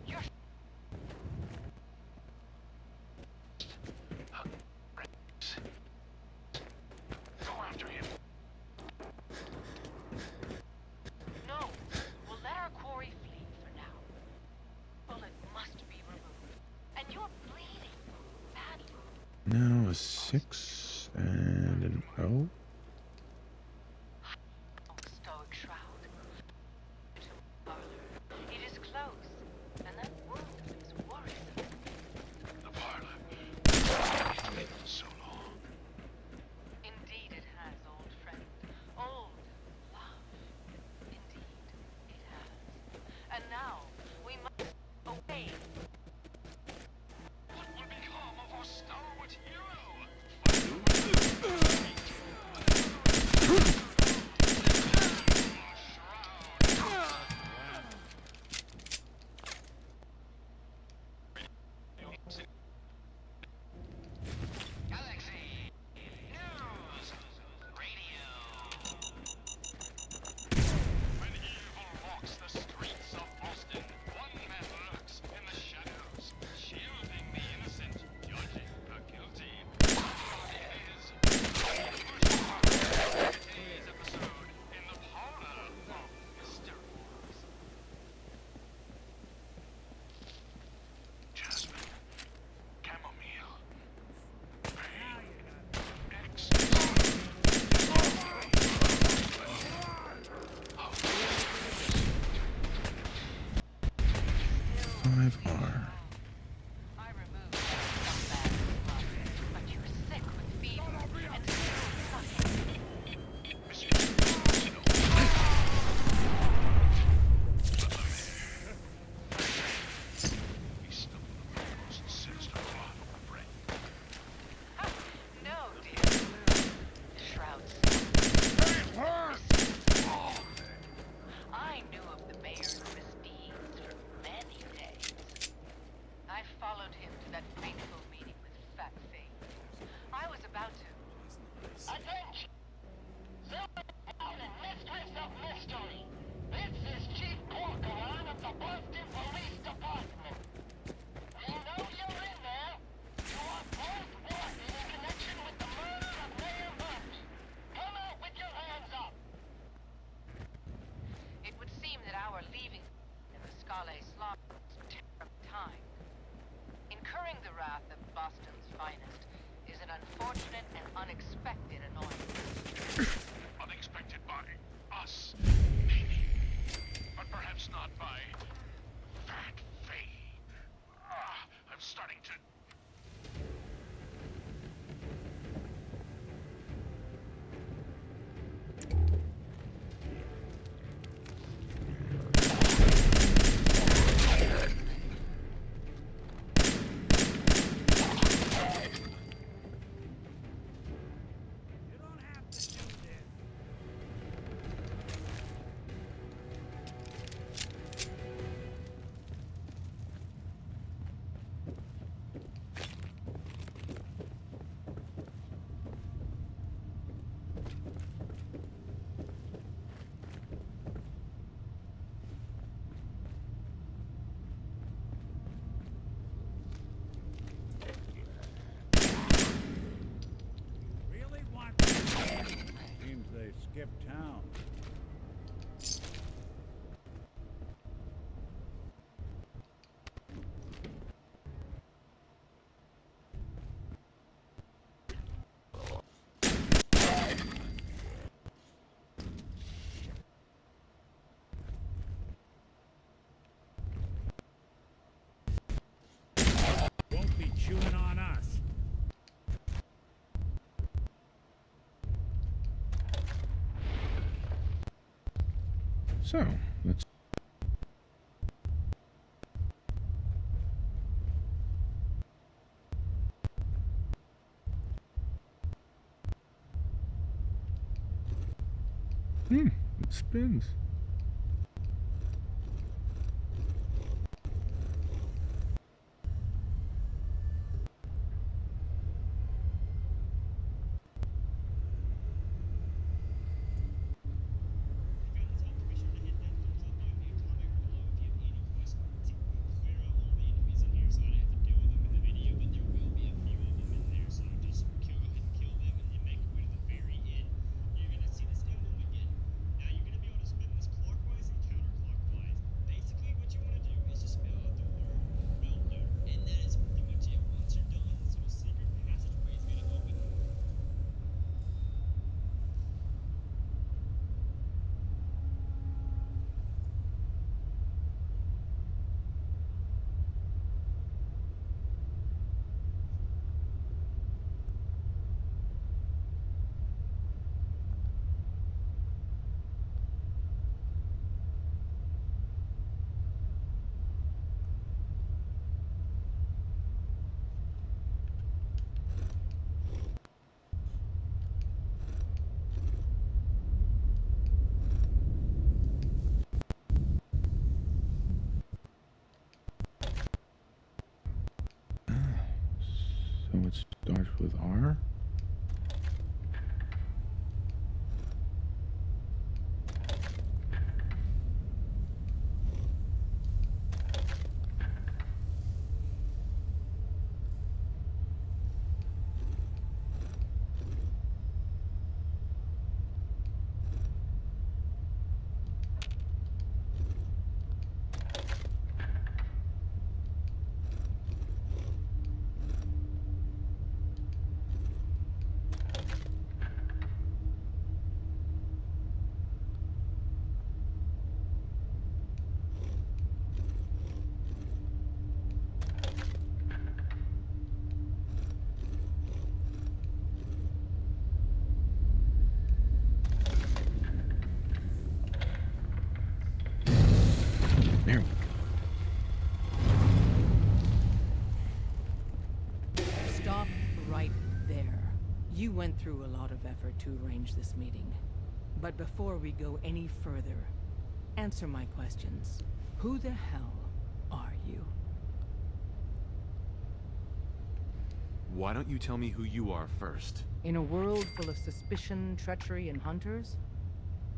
you're Go after him. no. We'll let our quarry flee for now. Bullet must be removed, and you're bleeding badly. Now a 6 and an O. Stoic Shroud. To parlor. It is close, and that wound is worrisome. The parlor. It's been so long. Indeed it has, old friend. Old love. Indeed it has. And now we must away. What will become of our stalwart hero? wrath of Boston's finest is an unfortunate and unexpected annoyance. Unexpected by us, maybe. But perhaps not by Fat Fade. I'm starting to... Seems they skipped town. Won't be chewing on us. So, let's... it spins. So it starts with R? Stop right there. You went through a lot of effort to arrange this meeting. But before we go any further, answer my questions. Who the hell are you? Why don't you tell me who you are first? In a world full of suspicion, treachery, and hunters,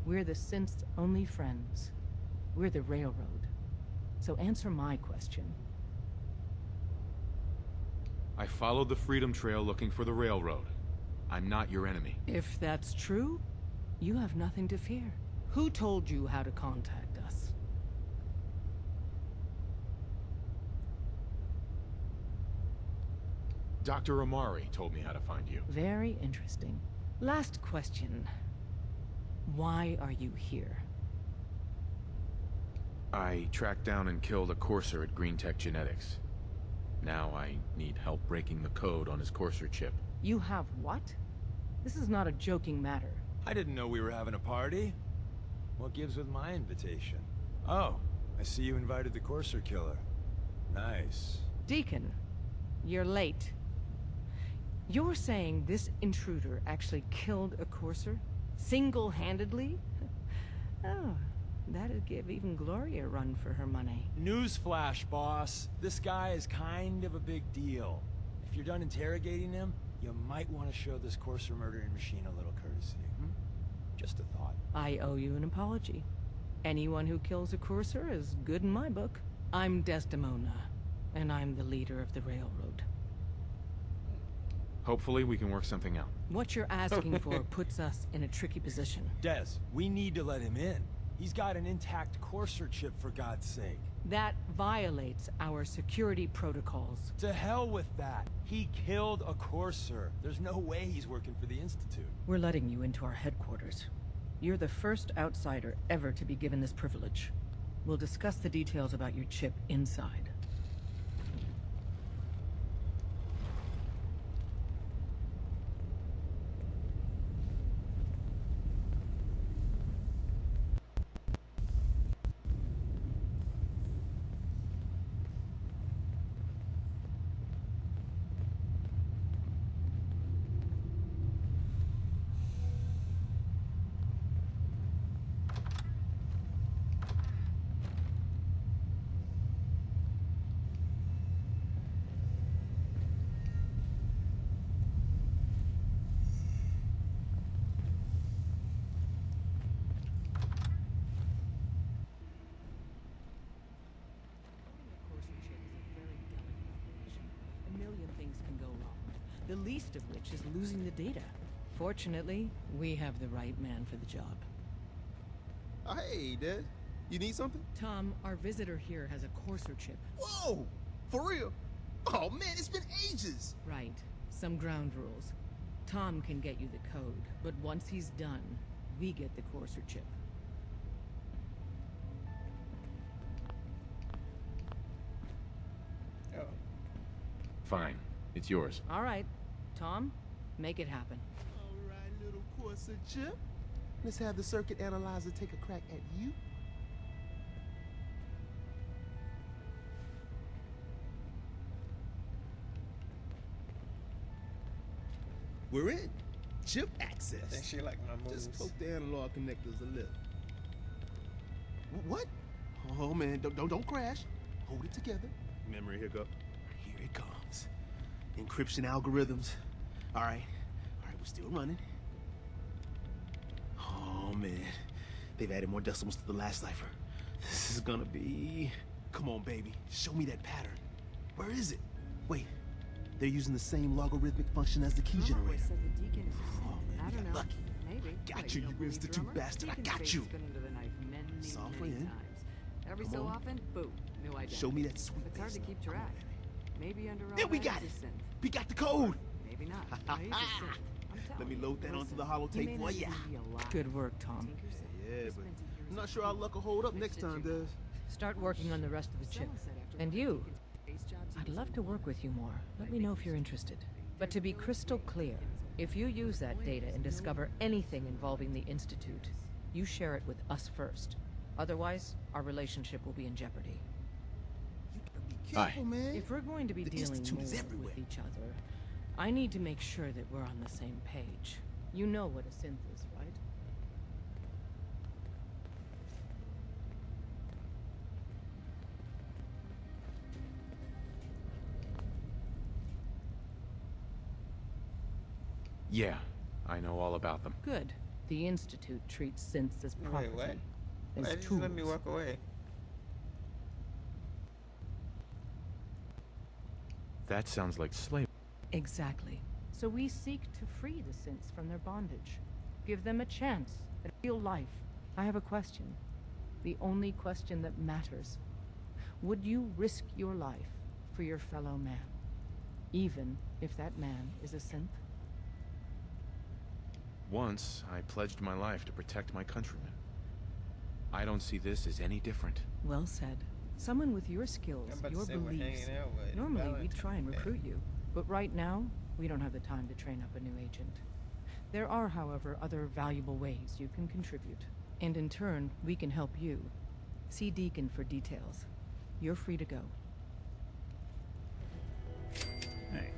we're the synth's only friends. We're the Railroad. So answer my question. I followed the Freedom Trail looking for the Railroad. I'm not your enemy. If that's true, you have nothing to fear. Who told you how to contact us? Dr. Amari told me how to find you. Very interesting. Last question. Why are you here? I tracked down and killed a courser at Green Tech Genetics. Now I need help breaking the code on his courser chip. You have what? This is not a joking matter. I didn't know we were having a party. What gives with my invitation? Oh, I see you invited the Courser killer. Nice. Deacon, you're late. You're saying this intruder actually killed a courser? Single-handedly? Oh, that'd give even Gloria a run for her money. Newsflash, boss. This guy is kind of a big deal. If you're done interrogating him, you might want to show this Courser murdering machine a little courtesy. Just a thought. I owe you an apology. Anyone who kills a courser is good in my book. I'm Desdemona, and I'm the leader of the railroad. Hopefully we can work something out. What you're asking for puts us in a tricky position. Des, we need to let him in. He's got an intact Courser chip, for God's sake. That violates our security protocols. To hell with that. He killed a Courser. There's no way he's working for the Institute. We're letting you into our headquarters. You're the first outsider ever to be given this privilege. We'll discuss the details about your chip inside. The least of which is losing the data. Fortunately, we have the right man for the job. Hey, Dad. You need something? Tom, our visitor here has a courser chip. Whoa! For real? Oh man, it's been ages! Right. Some ground rules. Tom can get you the code, but once he's done, we get the courser chip. Fine. It's yours. All right. Tom, make it happen. All right, little Courser chip. Let's have the circuit analyzer take a crack at you. We're in. Chip access. I think she like my moves. Just poke the analog connectors a little. What? Oh man, don't crash. Hold it together. Memory hiccup. Here it comes. Encryption algorithms. All right, we're still running. Oh man, they've added more decimals to the last cipher. This is gonna be... Come on, baby, show me that pattern. Where is it? Wait, they're using the same logarithmic function as the key generator. Oh man, you got lucky. Maybe. Got you, you institute bastard. I got you. It's all for you. Every Come so on. often, boom, new identity. Show me that sweet It's hard to baseline. keep track. Maybe under There we got it. We got the code. Maybe not. No, he's a synth. I'm telling Let me you. load that onto the holotape He may for not ya. even be alive. Good work, Tom. Yeah, but I'm not sure our luck will hold up next time, Des. Start working on the rest of the chip. And you. I'd love to work with you more. Let me know if you're interested. But to be crystal clear, if you use that data and discover anything involving the Institute, you share it with us first. Otherwise, our relationship will be in jeopardy. Careful, man. If we're going to be The dealing Institute more is everywhere. with each other, I need to make sure that we're on the same page. You know what a synth is, right? Yeah, I know all about them. Good. The Institute treats synths as property. Wait, what? As Why did you tools. let me walk away? That sounds like slavery. Exactly. So we seek to free the synths from their bondage. Give them a chance at real life. I have a question. The only question that matters. Would you risk your life for your fellow man? even if that man is a synth? Once, I pledged my life to protect my countrymen. I don't see this as any different. Well said. Someone with your skills, I'm about to your say we're beliefs. hanging out with Normally, we'd Valentine try and Day. recruit you. But right now, we don't have the time to train up a new agent. There are, however, other valuable ways you can contribute. And in turn, we can help you. See Deacon for details. You're free to go. Hey,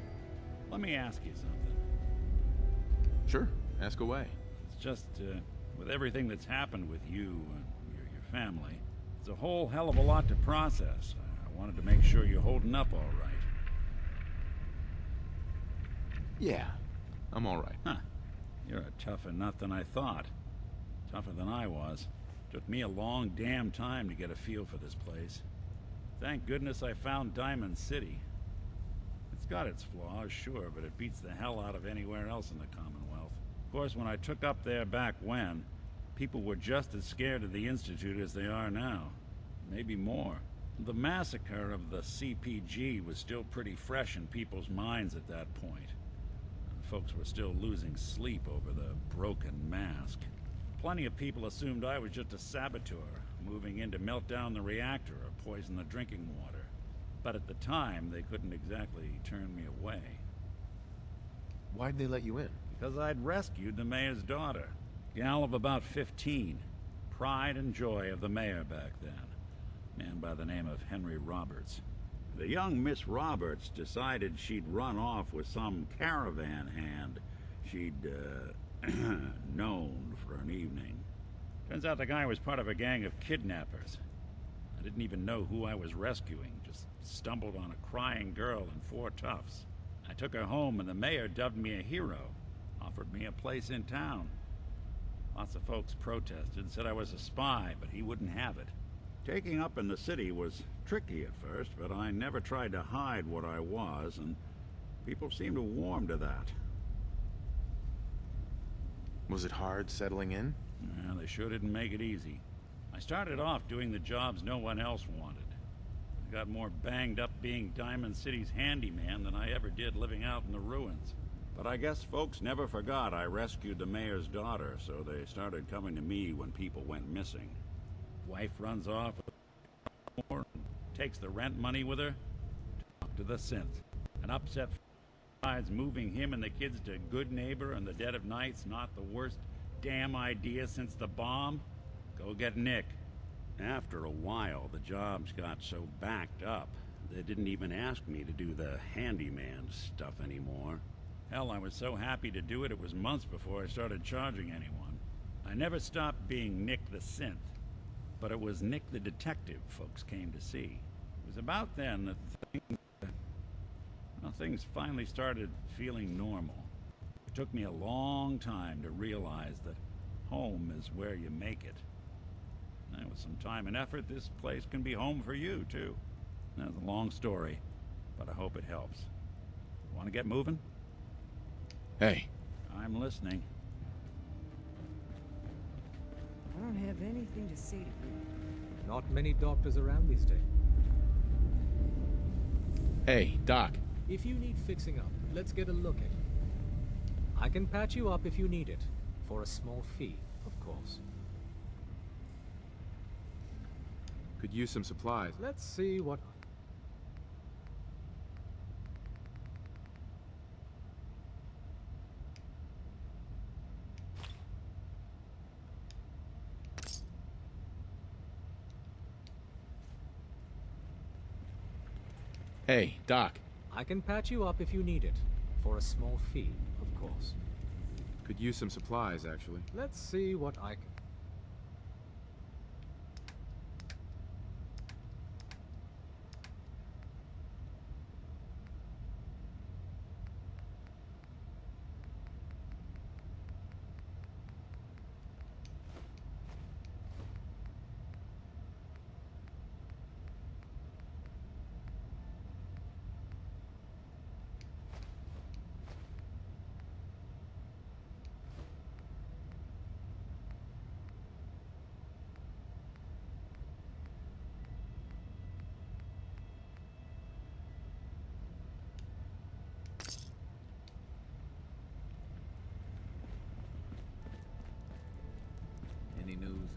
let me ask you something. Sure, ask away. It's just, with everything that's happened with you and your family, it's a whole hell of a lot to process. I wanted to make sure you're holding up all right. Yeah, I'm all right. Huh. You're a tougher nut than I thought. Tougher than I was. Took me a long damn time to get a feel for this place. Thank goodness I found Diamond City. It's got its flaws, sure, but it beats the hell out of anywhere else in the Commonwealth. Of course, when I took up there back when, people were just as scared of the Institute as they are now. Maybe more. The massacre of the CPG was still pretty fresh in people's minds at that point. Folks were still losing sleep over the broken mask. Plenty of people assumed I was just a saboteur, moving in to melt down the reactor or poison the drinking water. But at the time, they couldn't exactly turn me away. Why'd they let you in? Because I'd rescued the mayor's daughter. Gal of about 15. Pride and joy of the mayor back then. Man by the name of Henry Roberts. The young Miss Roberts decided she'd run off with some caravan hand she'd, known for an evening. Turns out the guy was part of a gang of kidnappers. I didn't even know who I was rescuing, just stumbled on a crying girl and 4 toughs. I took her home and the mayor dubbed me a hero, offered me a place in town. Lots of folks protested, said I was a spy, but he wouldn't have it. Taking up in the city was tricky at first, but I never tried to hide what I was, and people seemed to warm to that. Was it hard settling in? Yeah, they sure didn't make it easy. I started off doing the jobs no one else wanted. I got more banged up being Diamond City's handyman than I ever did living out in the ruins. But I guess folks never forgot I rescued the mayor's daughter, so they started coming to me when people went missing. Wife runs off with more and takes the rent money with her. Talk to the synth. An upset decides moving him and the kids to Good Neighbor in the dead of night's not the worst damn idea since the bomb. Go get Nick. After a while, the jobs got so backed up, they didn't even ask me to do the handyman stuff anymore. Hell, I was so happy to do it, it was months before I started charging anyone. I never stopped being Nick the Synth, but it was Nick the Detective folks came to see. It was about then that things finally started feeling normal. It took me a long time to realize that home is where you make it. And with some time and effort, this place can be home for you, too. That's a long story, but I hope it helps. Want to get moving? Hey. I'm listening. I don't have anything to say to you. Not many doctors around these days. Hey, Doc. If you need fixing up, let's get a look at it. I can patch you up if you need it. For a small fee, of course. Could use some supplies. Let's see what... Hey, Doc. I can patch you up if you need it. For a small fee, of course. Could use some supplies, actually. Let's see what I can...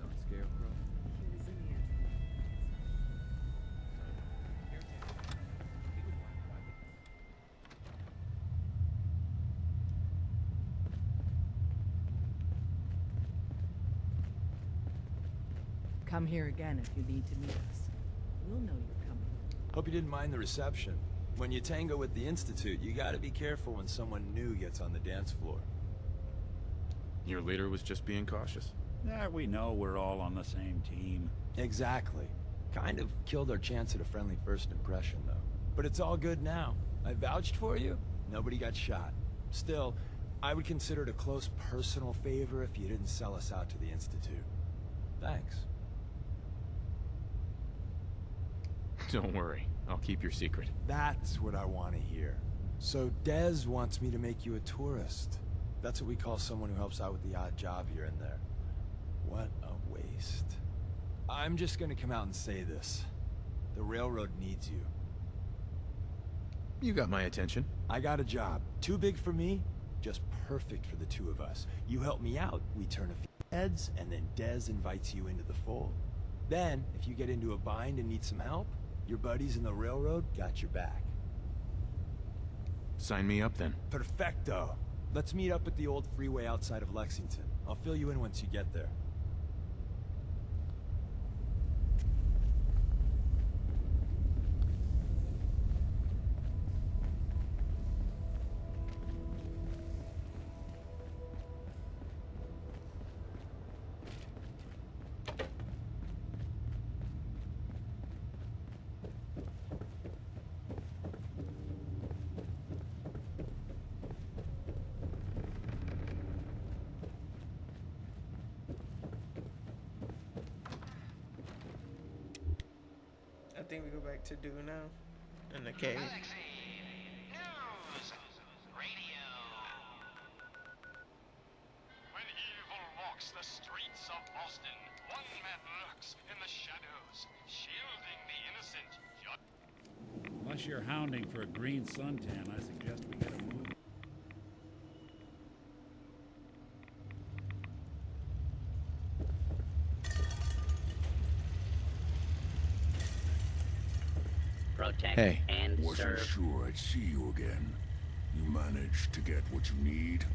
on Scarecrow? He was in the Come here again if you need to meet us. We'll know you're coming. Hope you didn't mind the reception. When you tango with the Institute, you gotta be careful when someone new gets on the dance floor. Your leader was just being cautious. Yeah, we know we're all on the same team. Exactly. Kind of killed our chance at a friendly first impression, though. But it's all good now. I vouched for you. Nobody got shot. Still, I would consider it a close personal favor if you didn't sell us out to the Institute. Thanks. Don't worry, I'll keep your secret. That's what I want to hear. So Dez wants me to make you a tourist. That's what we call someone who helps out with the odd job here and there. What a waste. I'm just gonna come out and say this. The railroad needs you. You got my attention. I got a job. Too big for me, just perfect for the two of us. You help me out, we turn a few heads, and then Dez invites you into the fold. Then, if you get into a bind and need some help, your buddies in the railroad got your back. Sign me up then. Perfecto. Let's meet up at the old freeway outside of Lexington. I'll fill you in once you get there. I think we go back to do now. In the cave. When evil walks the streets of Boston, one man lurks in the shadows, shielding the innocent. Unless you're hounding for a green suntan, I suggest we get a move. Protect Hey. and Wasn't serve. sure I'd see you again. You managed to get what you need?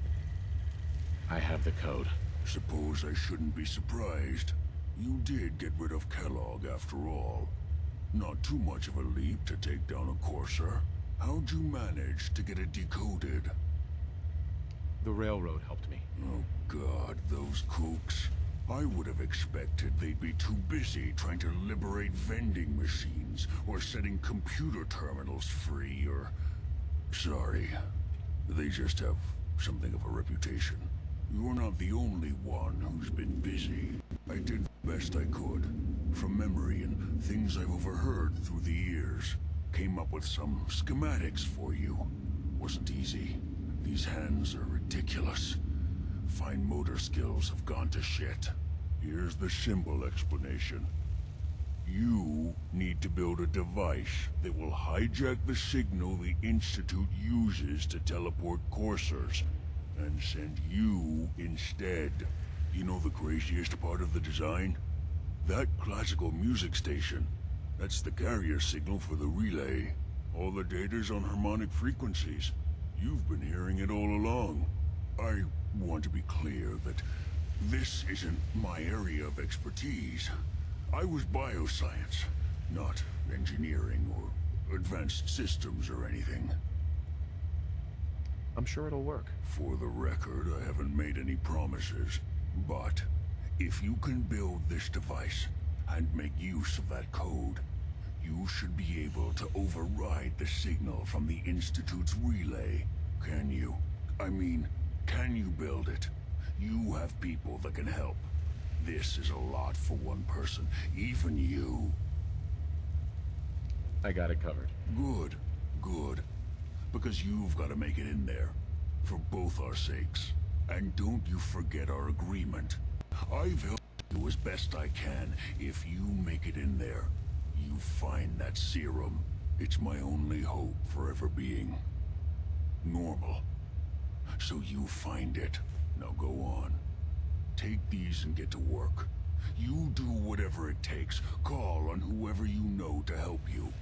I have the code. Suppose I shouldn't be surprised. You did get rid of Kellogg after all. Not too much of a leap to take down a Courser. How'd you manage to get it decoded? The railroad helped me. Oh God, those kooks. I would have expected they'd be too busy trying to liberate vending machines or setting computer terminals free or... Sorry. They just have something of a reputation. You're not the only one who's been busy. I did the best I could. From memory and things I've overheard through the years. Came up with some schematics for you. Wasn't easy. These hands are ridiculous. Fine motor skills have gone to shit. Here's the simple explanation. You need to build a device that will hijack the signal the Institute uses to teleport coursers, and send you instead. You know the craziest part of the design? That classical music station. That's the carrier signal for the relay. All the data's on harmonic frequencies. You've been hearing it all along. I want to be clear that this isn't my area of expertise. I was bioscience, not engineering or advanced systems or anything. I'm sure it'll work. For the record, I haven't made any promises, but if you can build this device and make use of that code, you should be able to override the signal from the Institute's relay. Can you? I mean, can you build it? You have people that can help. This is a lot for one person, even you. I got it covered. Good, good. Because you've got to make it in there. For both our sakes. And don't you forget our agreement. I've helped you as best I can. If you make it in there, you find that serum. It's my only hope for ever being normal. So you find it. Now go on. Take these and get to work. You do whatever it takes. Call on whoever you know to help you.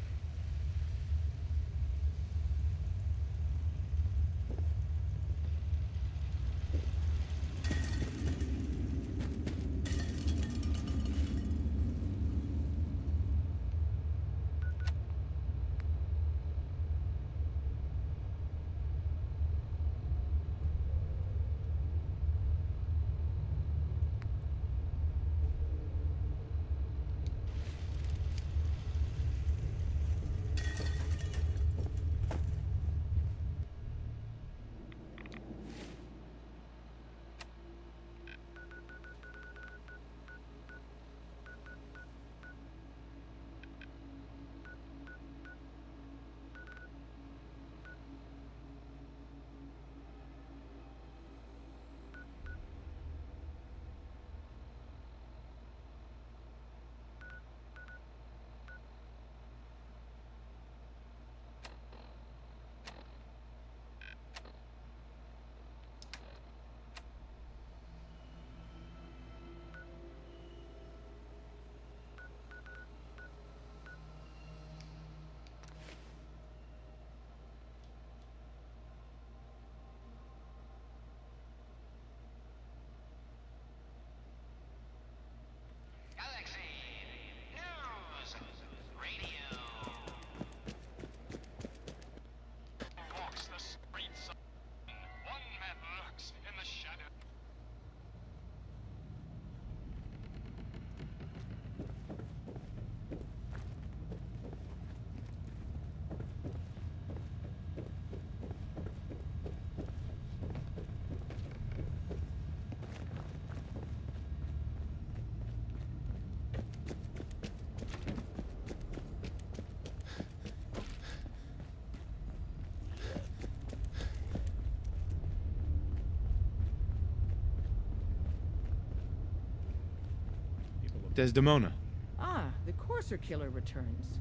Desdemona. Ah, the Courser Killer returns.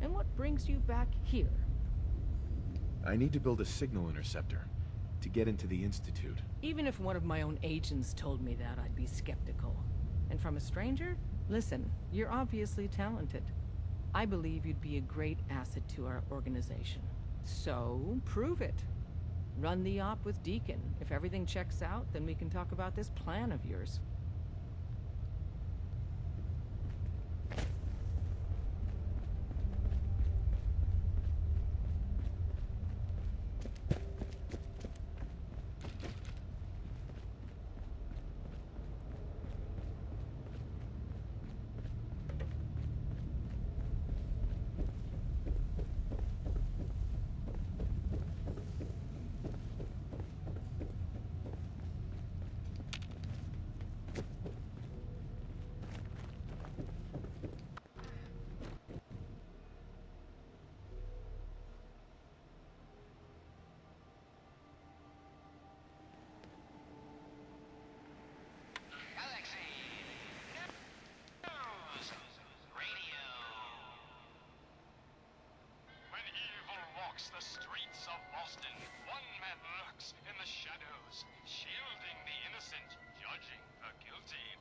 And what brings you back here? I need to build a signal interceptor to get into the Institute. Even if one of my own agents told me that, I'd be skeptical. And from a stranger? Listen, you're obviously talented. I believe you'd be a great asset to our organization. So, prove it. Run the op with Deacon. If everything checks out, then we can talk about this plan of yours. The streets of Boston. One man lurks in the shadows, shielding the innocent, judging the guilty.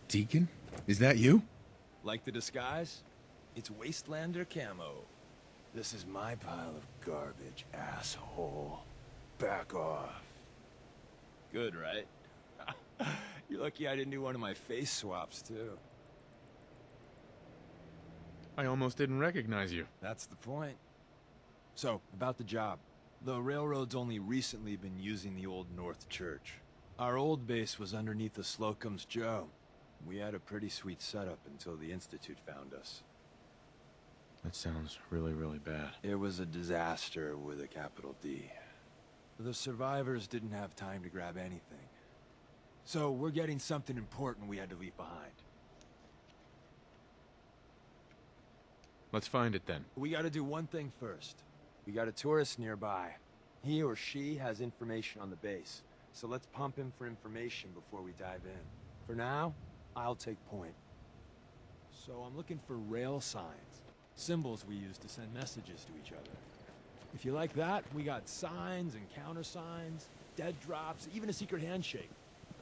Deacon? Is that you? Like the disguise? It's Wastelander camo. This is my pile of garbage, asshole. Back off. Good, right? You're lucky I didn't do one of my face swaps, too. I almost didn't recognize you. That's the point. So, about the job. The railroad's only recently been using the Old North Church. Our old base was underneath the Slocum's Joe. We had a pretty sweet setup until the Institute found us. That sounds really, really bad. It was a disaster with a capital D. The survivors didn't have time to grab anything. So we're getting something important we had to leave behind. Let's find it then. We gotta do one thing first. We got a tourist nearby. He or she has information on the base. So let's pump him for information before we dive in. For now, I'll take point. So I'm looking for rail signs. Symbols we use to send messages to each other. If you like that, we got signs and countersigns, dead drops, even a secret handshake.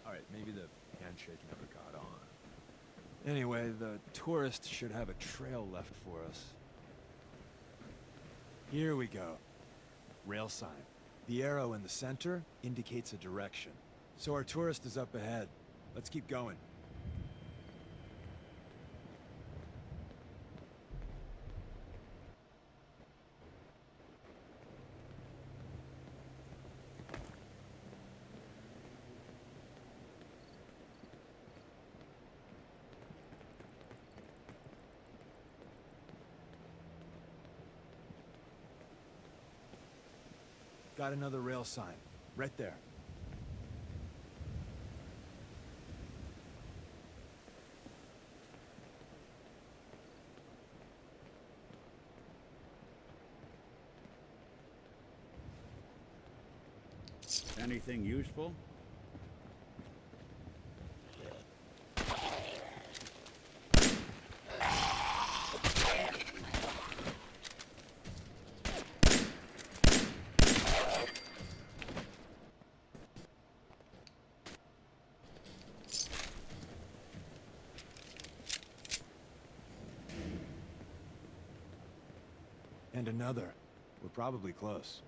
Alright, maybe the handshake never got on. Anyway, the tourist should have a trail left for us. Here we go. Rail sign. The arrow in the center indicates a direction. So our tourist is up ahead. Let's keep going. Got another rail sign. Right there. Anything useful? And another. We're probably close.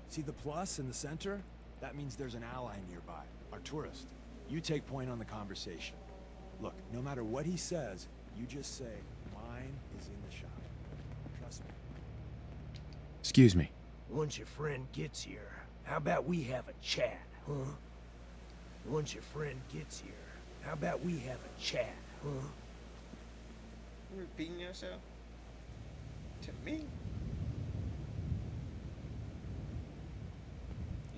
See the plus in the center? That means there's an ally nearby, our tourist. You take point on the conversation. Look, no matter what he says, you just say, mine is in the shop. Trust me. Excuse me. Once your friend gets here, how about we have a chat, huh? Once your friend gets here, how about we have a chat, huh? You repeating yourself? To me?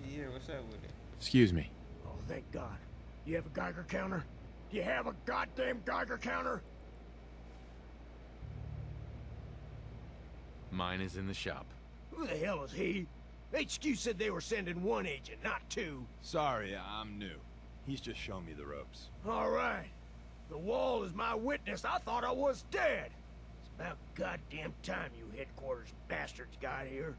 Yeah, what's up with it? Excuse me. Oh, thank God. You have a Geiger counter? You have a goddamn Geiger counter? Mine is in the shop. Who the hell is he? HQ said they were sending one agent, not two. Sorry, I'm new. He's just showing me the ropes. All right. The wall is my witness. I thought I was dead. It's about goddamn time you headquarters bastards got here.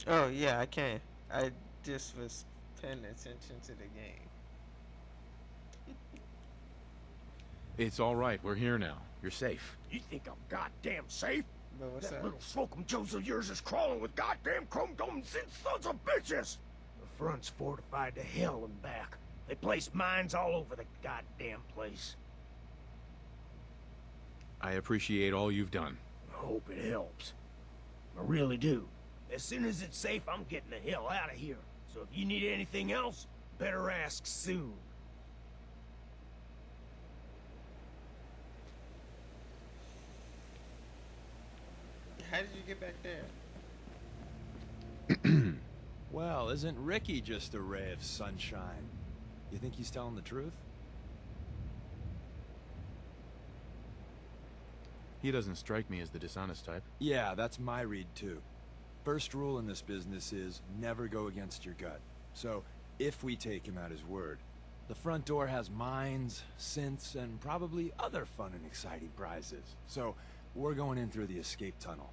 Oh, yeah, I can. I just was paying attention to the game. It's all right. We're here now. You're safe. You think I'm goddamn safe? But what's That up? little Slocum Joes of yours is crawling with goddamn chrome dome sons of bitches! The front's fortified to hell and back. They placed mines all over the goddamn place. I appreciate all you've done. I hope it helps. I really do. As soon as it's safe, I'm getting the hell out of here. So if you need anything else, better ask soon. How did you get back there? Well, isn't Ricky just a ray of sunshine? You think he's telling the truth? He doesn't strike me as the dishonest type. Yeah, that's my read too. First rule in this business is never go against your gut. So, if we take him at his word, the front door has mines, synths, and probably other fun and exciting prizes. So, we're going in through the escape tunnel.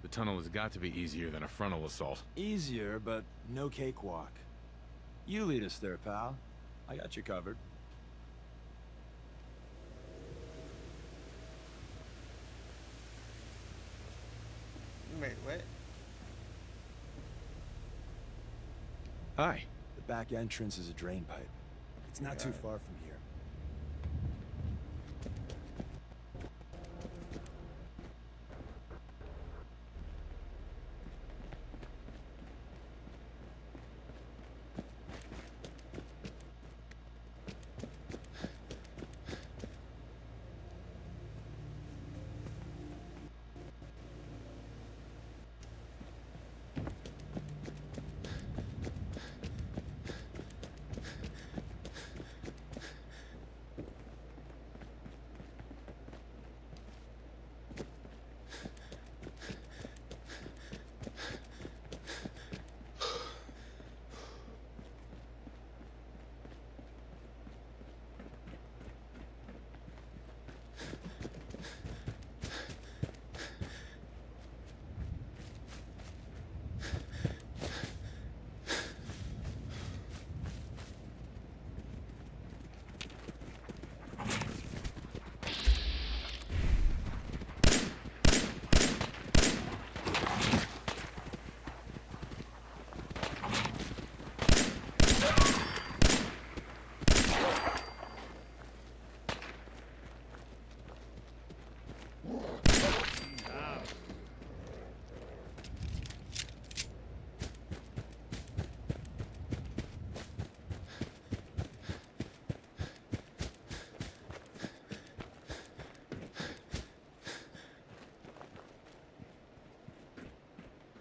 The tunnel has got to be easier than a frontal assault. Easier, but no cakewalk. You lead us there, pal. I got you covered. Wait, what? Hi. The back entrance is a drain pipe. It's not too far from here.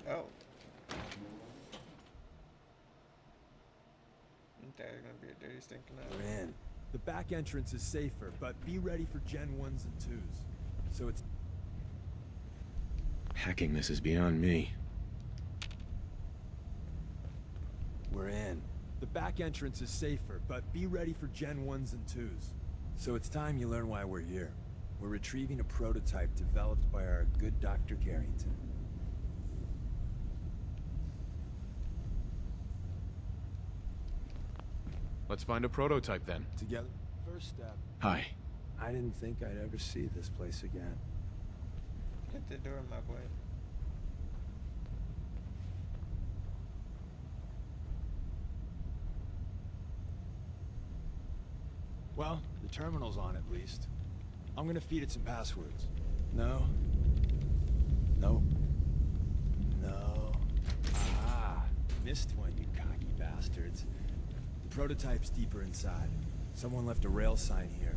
Oh. There's gonna be a dirty stinking out. We're in. The back entrance is safer, but be ready for Gen 1s and 2s. So it's... Hacking this is beyond me. We're in. The back entrance is safer, but be ready for Gen 1s and 2s. So it's time you learn why we're here. We're retrieving a prototype developed by our good Dr. Carrington. Let's find a prototype then. Together. First step. Hi. I didn't think I'd ever see this place again. Hit the door, my boy. Well, the terminal's on at least. I'm gonna feed it some passwords. No. No. No. Ah, missed one, you cocky bastards. The prototype's deeper inside. Someone left a rail sign here.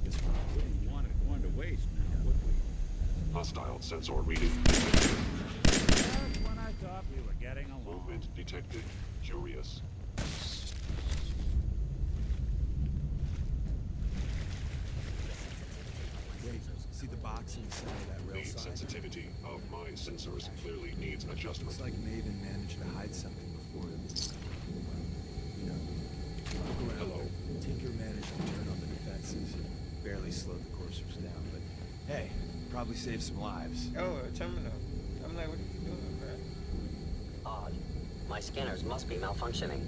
This one. Wouldn't want it going to waste now, would we? Hostile sensor reading. Just when I thought we were getting along. Movement detected. Curious. Wait, see the box in the center of that rail The sign? sensitivity of my sensors clearly needs adjustment. Looks like Maven managed to hide something before him. You know, look around. Hello. Tinker managed to turn on the defenses. Barely slowed the coursers down, but hey, probably saved some lives. Oh, a terminal. I'm like, what are you doing, bro? Odd. My scanners must be malfunctioning.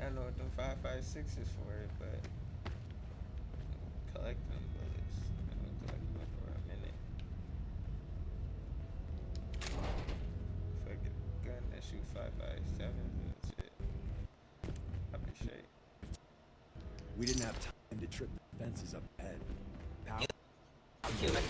I know what them 5.56 is for it, but collecting bullets. I'm gonna collect them for a minute. If I get a gun that shoot 5.57 and shit, I'll be straight. We didn't have time to trip the fences up ahead. Power. Human.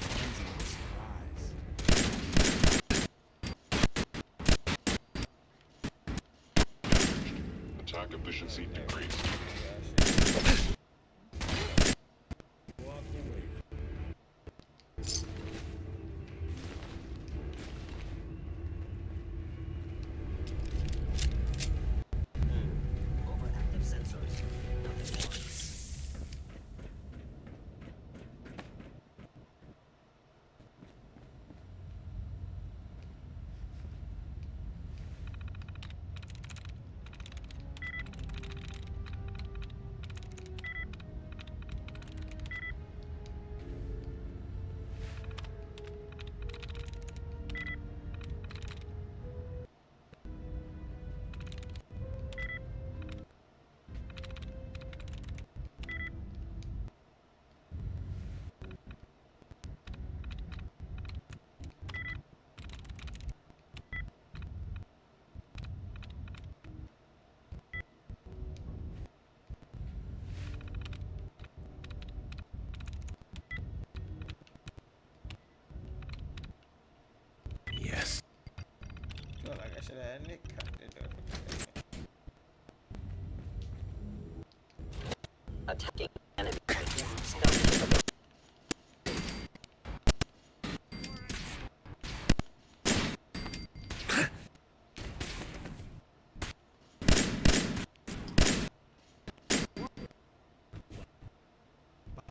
Attack efficiency decreased. Overactive sensors. Nothing more. Yes. Feel like I should have had Nick cut it up. Attacking enemy.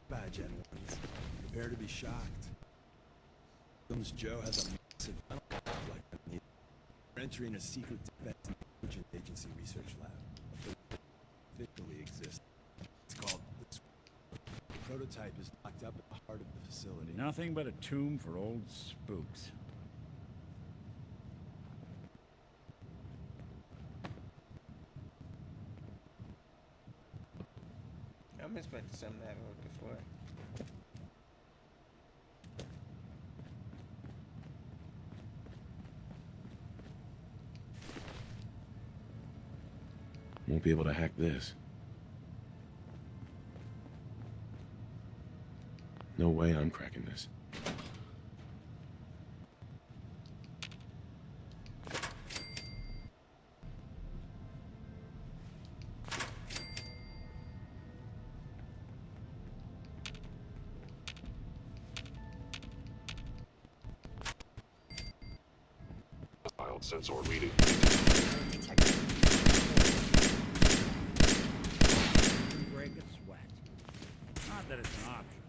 Bad Gen 1s. Prepare to be shocked. Comes Joe has a massive tunnel like me. We're entering a secret defense intelligence agency research lab. Officially exists. It's called the prototype is locked up at the heart of the facility. Nothing but a tomb for old spooks. I'm expecting something to happen with the floor. Won't be able to hack this. No way I'm cracking this. Ground sensor reading. Break a sweat. Not that it's an option.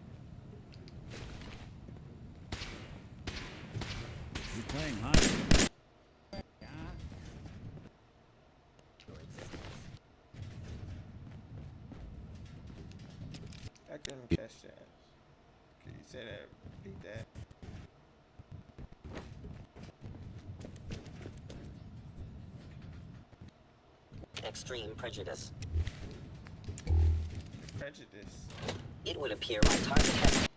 You playing hide? Yeah. I couldn't catch that. Could you say that? Repeat that. Extreme prejudice. Prejudice. It would appear my target has...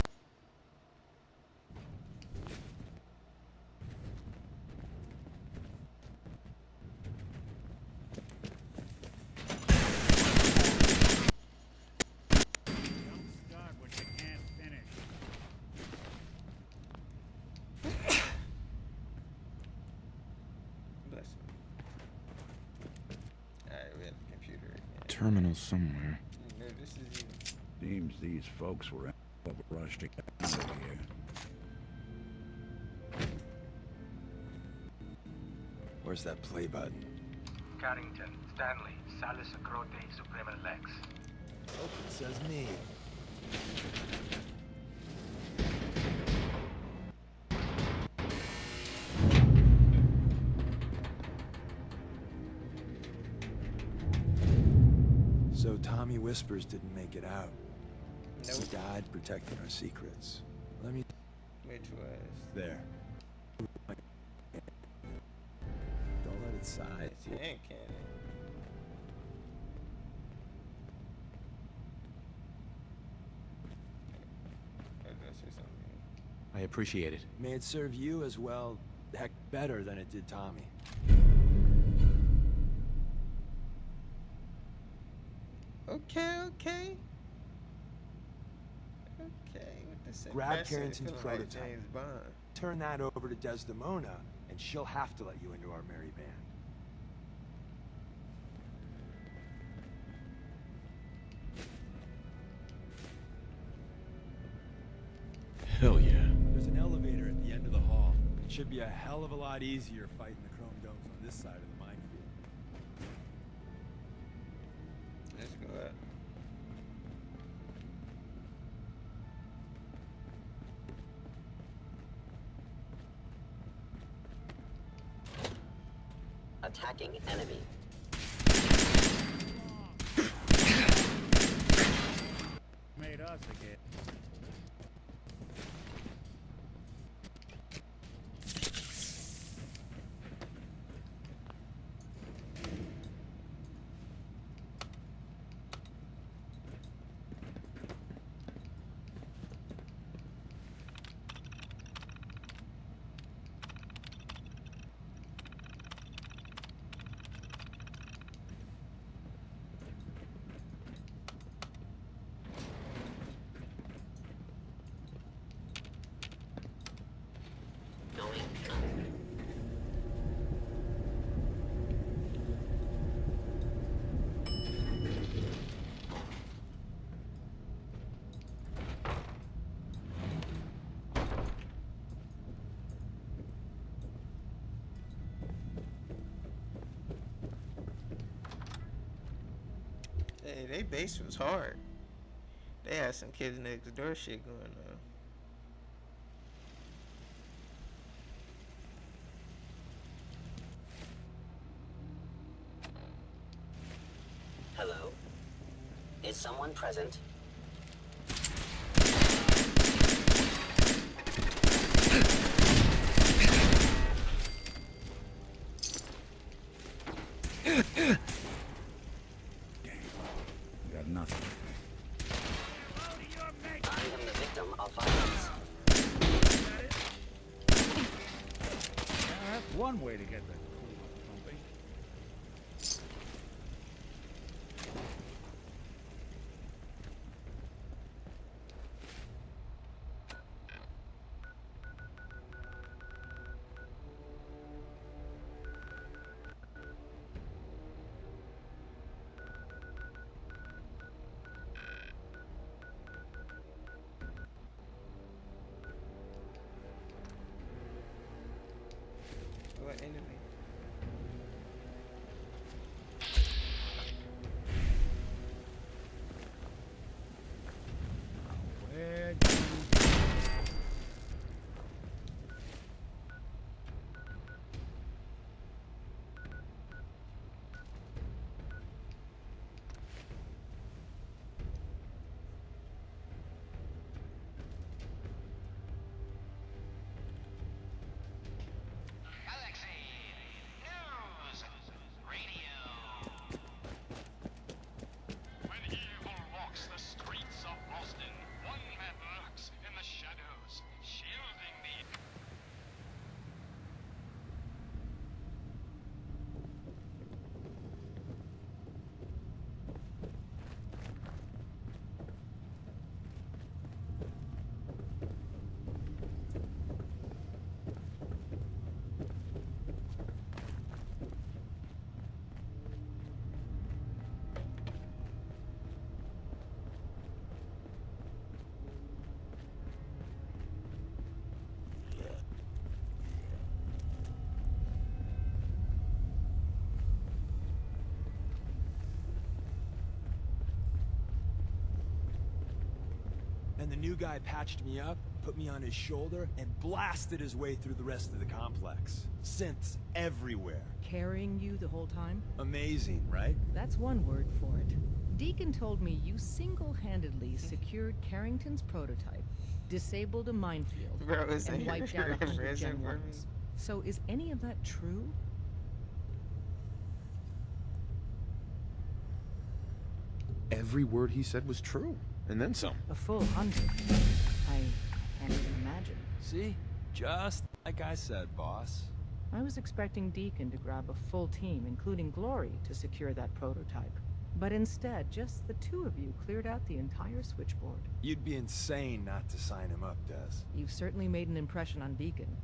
Start what you can't finish. Bless me. Alright, we're at the computer again. Terminal somewhere. You know, this is even... Seems these folks were rushed to get out of here. Where's that play button? Carrington, Stanley, Salus Acrote, Suprema Lex. Oh, it says me. So Tommy Whispers didn't make it out. Nope. He died protecting our secrets. Let me... Which was... There. Don't let it sigh. It's hand cannon. Oh, did I say something? I appreciate it. May it serve you as well, heck, better than it did Tommy. Okay, okay. Okay, with this Grab impressive, Carrington's feeling like prototype. James Bond. Turn that over to Desdemona, and she'll have to let you into our merry band. Hell yeah. There's an elevator at the end of the hall. It should be a hell of a lot easier fighting the chrome domes on this side of the minefield. Let's go up. Attacking enemy. Made us again. Hey, they base was hard. They had some kids next door shit going on. Hello? Is someone present? Got nothing. I am the victim of violence. That's one way to get the cool pumping. What enemy? And the new guy patched me up, put me on his shoulder, and blasted his way through the rest of the complex. Synths everywhere. Carrying you the whole time? Amazing, right? That's one word for it. Deacon told me you single-handedly secured Carrington's prototype, disabled a minefield, Bro, is and it wiped out 100 referencing Gen for me? 1s. So is any of that true? Every word he said was true, and then some. A full 100. I can't even imagine. See? Just like I said, boss. I was expecting Deacon to grab a full team, including Glory, to secure that prototype. But instead, just the two of you cleared out the entire switchboard. You'd be insane not to sign him up, Des. You've certainly made an impression on Deacon.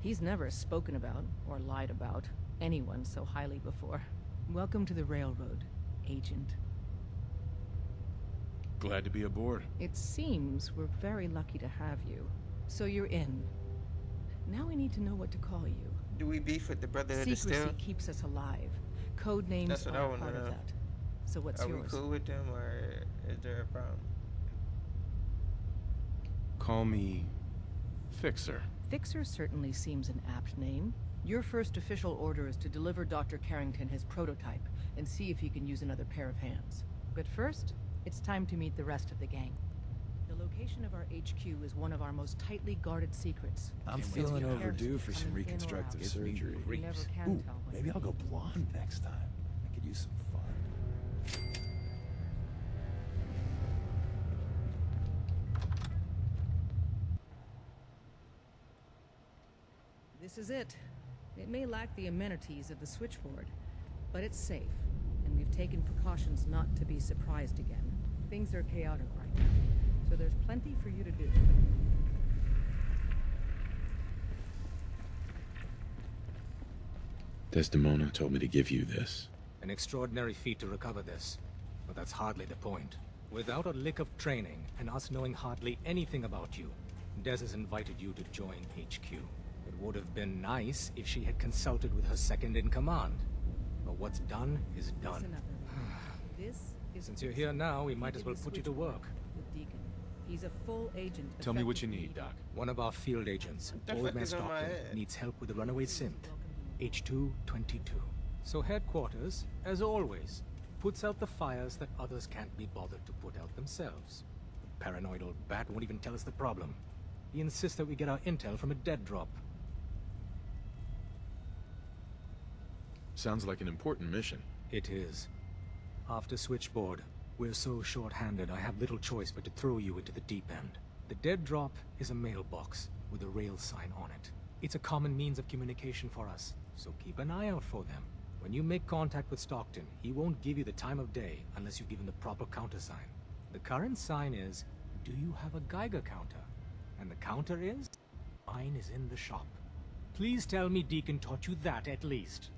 He's never spoken about, or lied about, anyone so highly before. Welcome to the Railroad, Agent. Glad to be aboard. It seems we're very lucky to have you. So you're in. Now we need to know what to call you. Do we beef with the Brotherhood of Secrecy Steel? keep us alive. Code names That's what I are wanna part of know. that. So what's Are yours? we cool with them, or is there a problem? Call me Fixer. Fixer certainly seems an apt name. Your first official order is to deliver Dr. Carrington his prototype and see if he can use another pair of hands. But first, it's time to meet the rest of the gang. The location of our HQ is one of our most tightly guarded secrets. I'm So feeling be careful overdue for some coming in or reconstructive out. surgery. You never can Ooh, tell when maybe I'll go it's blonde next time. I could use some fun. This is it. It may lack the amenities of the switchboard, but it's safe, and we've taken precautions not to be surprised again. Things are chaotic right now, so there's plenty for you to do. Desdemona told me to give you this. An extraordinary feat to recover this, but that's hardly the point. Without a lick of training, and us knowing hardly anything about you, Des has invited you to join HQ. It would have been nice if she had consulted with her second-in-command. But what's done is done. Listen up, everyone. This is Since you're here now, we might as well put you to work. with Deacon. He's a full agent. Tell me what you effectively need, Doc. One of our field agents, the Old fuck Man is on my Stockton, head? needs help with the runaway synth. H222. So headquarters, as always, puts out the fires that others can't be bothered to put out themselves. The paranoid old bat won't even tell us the problem. He insists that we get our intel from a dead drop. Sounds like an important mission. It is. After Switchboard, we're so short-handed I have little choice but to throw you into the deep end. The dead drop is a mailbox with a rail sign on it. It's a common means of communication for us, so keep an eye out for them. When you make contact with Stockton, he won't give you the time of day unless you give him the proper countersign. The current sign is, do you have a Geiger counter? And the counter is, mine is in the shop. Please tell me Deacon taught you that at least.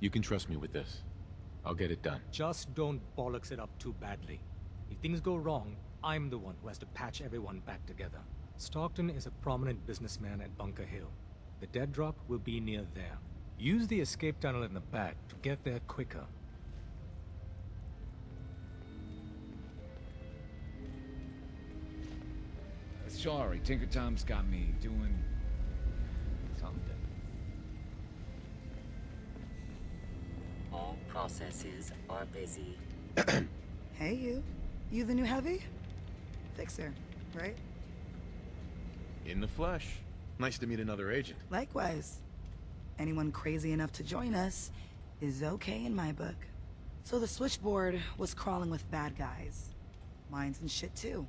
You can trust me with this. I'll get it done. Just don't bollocks it up too badly. If things go wrong, I'm the one who has to patch everyone back together. Stockton is a prominent businessman at Bunker Hill. The dead drop will be near there. Use the escape tunnel in the back to get there quicker. Sorry, Tinker Tom's got me doing something. All processes are busy. Hey, you. You the new heavy? Fixer, right? In the flesh. Nice to meet another agent. Likewise. Anyone crazy enough to join us is okay in my book. So the switchboard was crawling with bad guys. Mines and shit too.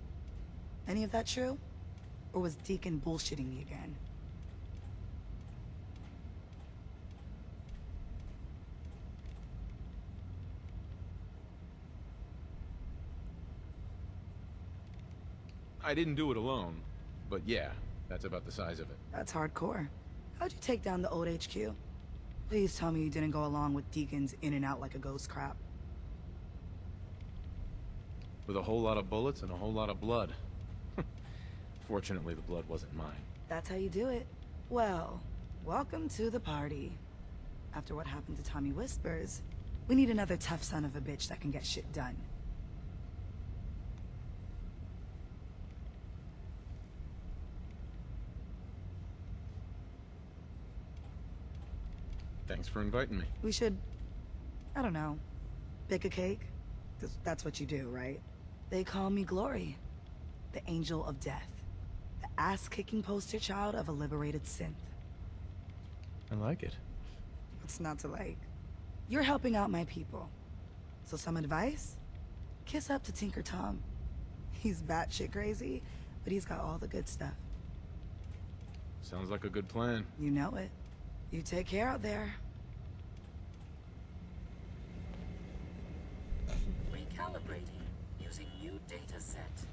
Any of that true? Or was Deacon bullshitting me again? I didn't do it alone, but yeah, that's about the size of it. That's hardcore. How'd you take down the old HQ? Please tell me you didn't go along with Deacon's in and out like a ghost crap. With a whole lot of bullets and a whole lot of blood. Fortunately, the blood wasn't mine. That's how you do it. Well, welcome to the party. After what happened to Tommy Whispers, we need another tough son of a bitch that can get shit done. Thanks for inviting me. We should, I don't know, bake a cake? 'Cause that's what you do, right? They call me Glory, the Angel of Death, the ass-kicking poster child of a liberated synth. I like it. What's not to like? You're helping out my people. So some advice? Kiss up to Tinker Tom. He's batshit crazy, but he's got all the good stuff. Sounds like a good plan. You know it. You take care out there. Recalibrating using new data set.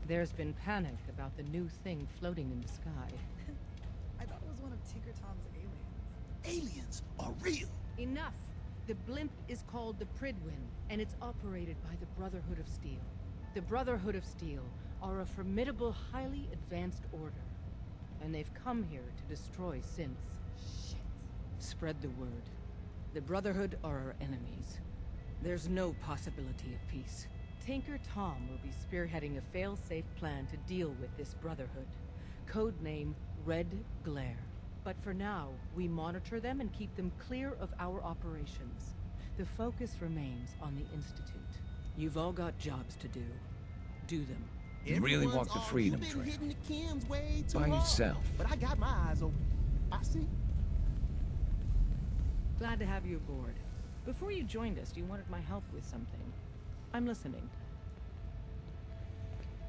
There's been panic about the new thing floating in the sky. I thought it was one of Tinker Tom's aliens. Aliens are real. Enough! The blimp is called the Pridwin, and it's operated by the Brotherhood of Steel. The Brotherhood of Steel are a formidable, highly advanced order. And they've come here to destroy synths. Shit. Spread the word. The Brotherhood are our enemies. There's no possibility of peace. Tinker Tom will be spearheading a fail-safe plan to deal with this Brotherhood. Codename Red Glare. But for now, we monitor them and keep them clear of our operations. The focus remains on the Institute. You've all got jobs to do. Do them. You really walk the freedom trail. By yourself. But I got my eyes open. I see. Glad to have you aboard. Before you joined us, you wanted my help with something. I'm listening.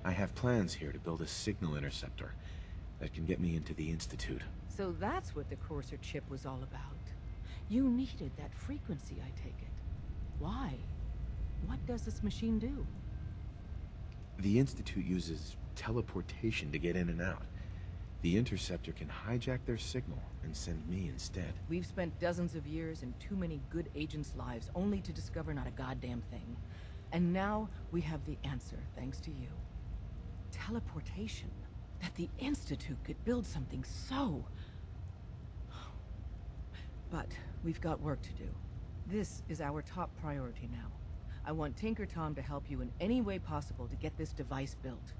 I have plans here to build a signal interceptor that can get me into the Institute. So that's what the Courser chip was all about. You needed that frequency, I take it. Why? What does this machine do? The Institute uses teleportation to get in and out. The interceptor can hijack their signal and send me instead. We've spent dozens of years and too many good agents' lives only to discover not a goddamn thing. And now we have the answer, thanks to you. Teleportation. That the Institute could build something so... But we've got work to do. This is our top priority now. I want Tinker Tom to help you in any way possible to get this device built.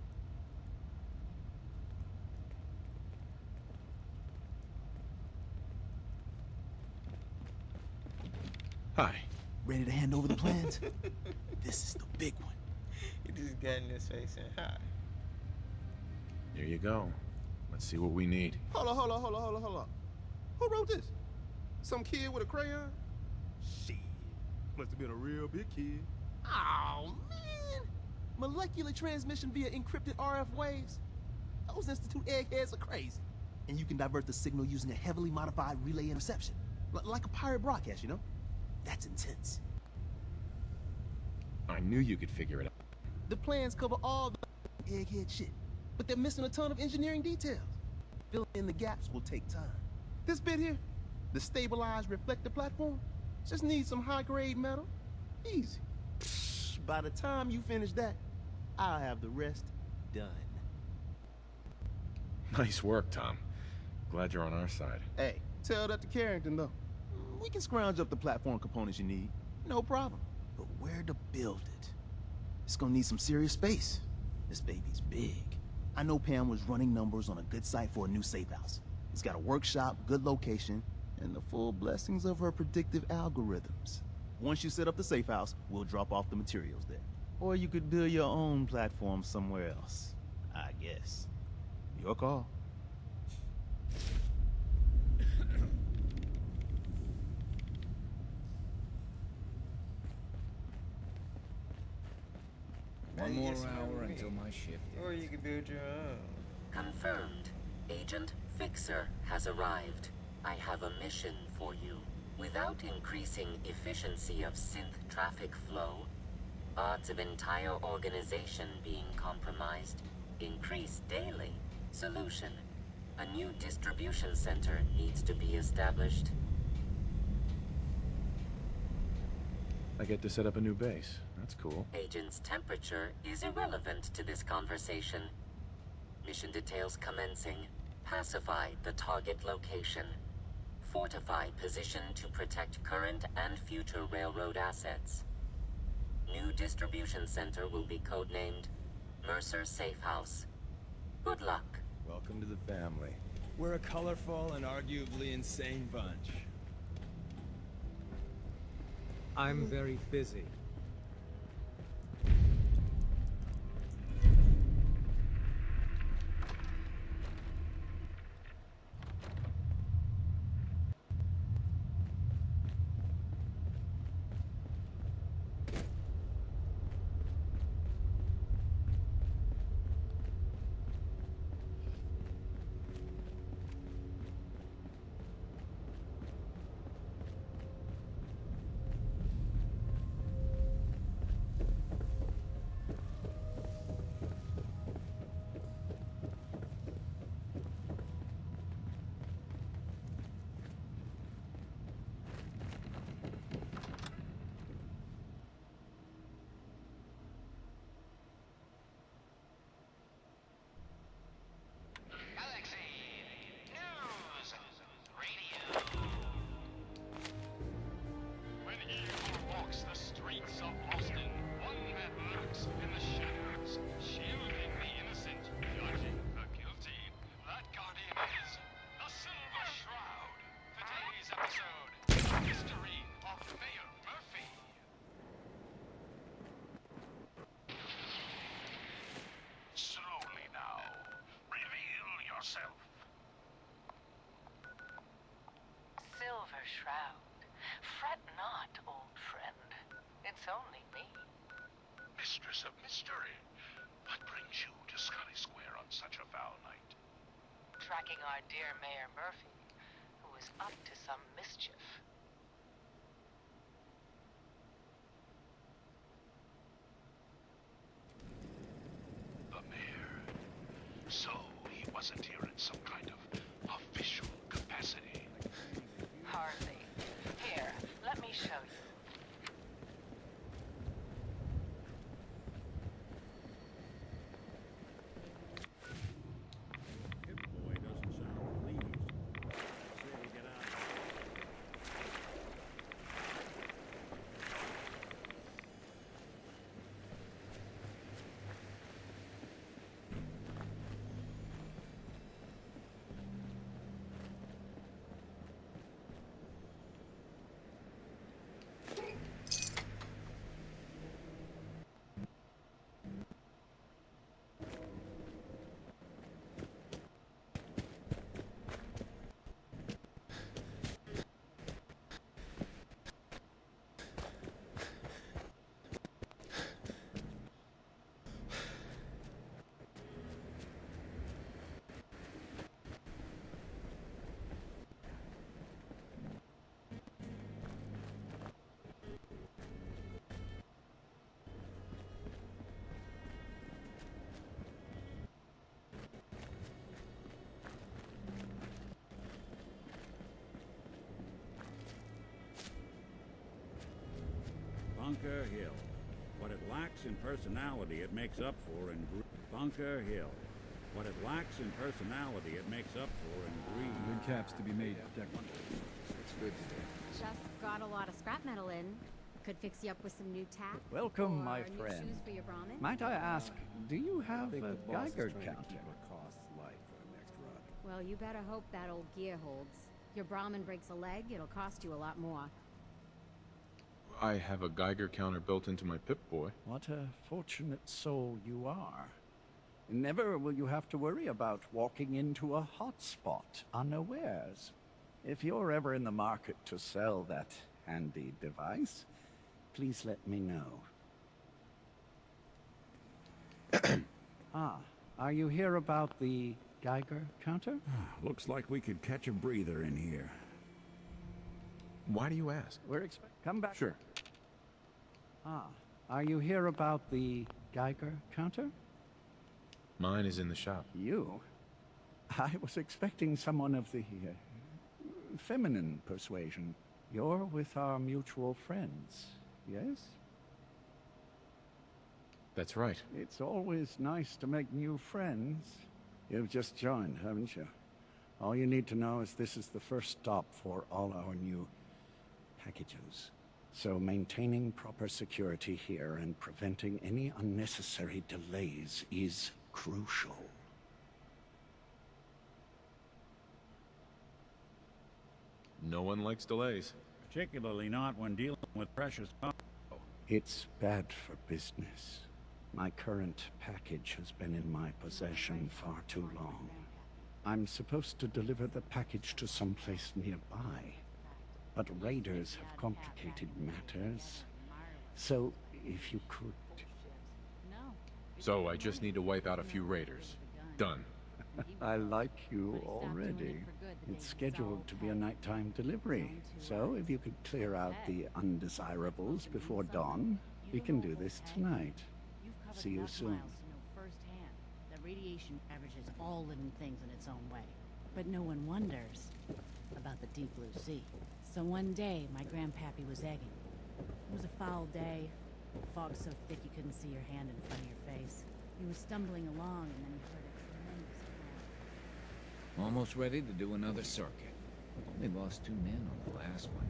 Hi. Ready to hand over the plans? This is the big one. He just got in his face and hi. Here you go. Let's see what we need. Hold on. Who wrote this? Some kid with a crayon? Shit. Must have been a real big kid. Oh, man. Molecular transmission via encrypted RF waves? Those Institute eggheads are crazy. And you can divert the signal using a heavily modified relay interception. Like a pirate broadcast, you know? That's intense. I knew you could figure it out. The plans cover all the... egghead shit. But they're missing a ton of engineering details. Filling in the gaps will take time. This bit here, the stabilized reflector platform, just needs some high-grade metal. Easy. Psh, by the time you finish that, I'll have the rest done. Nice work, Tom. Glad you're on our side. Hey, tell that to Carrington, though. We can scrounge up the platform components you need. No problem. But where to build it? It's gonna need some serious space. This baby's big. I know Pam was running numbers on a good site for a new safe house. It's got a workshop, good location, and the full blessings of her predictive algorithms. Once you set up the safe house, we'll drop off the materials there. Or you could build your own platform somewhere else, I guess. Your call. One more hour until my shift. Or you can build your own. Confirmed. Agent Fixer has arrived. I have a mission for you. Without increasing efficiency of synth traffic flow, odds of entire organization being compromised increase daily. Solution. A new distribution center needs to be established. I get to set up a new base. That's cool. Agent's temperature is irrelevant to this conversation. Mission details commencing. Pacify the target location. Fortify position to protect current and future railroad assets. New distribution center will be codenamed Mercer Safe House. Good luck. Welcome to the family. We're a colorful and arguably insane bunch. I'm very busy. When evil walks the streets of Austin, one man lurks in the shadows, shielding the innocent, judging the guilty. That guardian is the Silver Shroud. Today's episode, the history of Mayor Murphy. Slowly now. Reveal yourself. Silver Shroud. Fret not, old friend. It's only me. Mistress of mystery. What brings you to Scully Square on such a foul night? Tracking our dear Mayor Murphy, who is up to some mischief. The mayor. So he wasn't here in some kind of official capacity. Hardly. Here, let me show you. Boy doesn't sound pleased. Say we get out of here. Bunker Hill. What it lacks in personality, it makes up for in Bunker Hill. What it lacks in personality, it makes up for in greed. Good caps to be made, Declan. It's good today. Just got a lot of scrap metal in. Could fix you up with some new tack. Welcome, or my new friend. shoes for your Brahmin. Might I ask, do you have a Geiger counter? Well, you better hope that old gear holds. Your Brahmin breaks a leg, it'll cost you a lot more. I have a Geiger counter built into my Pip-Boy. What a fortunate soul you are. Never will you have to worry about walking into a hot spot unawares. If you're ever in the market to sell that handy device, please let me know. Are you here about the Geiger counter? Looks like we could catch a breather in here. Why do you ask? Come back. Sure. Are you here about the Geiger counter? Mine is in the shop. You? I was expecting someone of the feminine persuasion. You're with our mutual friends, yes? That's right. It's always nice to make new friends. You've just joined, haven't you? All you need to know is this is the first stop for all our new packages. So maintaining proper security here and preventing any unnecessary delays is crucial. No one likes delays. Particularly not when dealing with precious cargo. It's bad for business. My current package has been in my possession far too long. I'm supposed to deliver the package to someplace nearby, but raiders have complicated matters. So, if you could... So I just need to wipe out a few raiders. Done. I like you already. It's scheduled to be a nighttime delivery, so if you could clear out the undesirables before dawn, we can do this tonight. See you soon. Firsthand that radiation ravages all living things in its own way. But no one wonders about the deep blue sea. So one day, my grandpappy was egging. It was a foul day. Fog so thick you couldn't see your hand in front of your face. He was stumbling along and then he heard a tremendous crash. Almost ready to do another circuit. Only lost 2 men on the last one.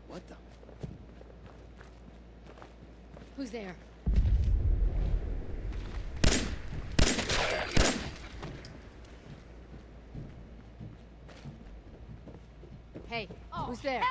What the? Who's there? Hey, who's there?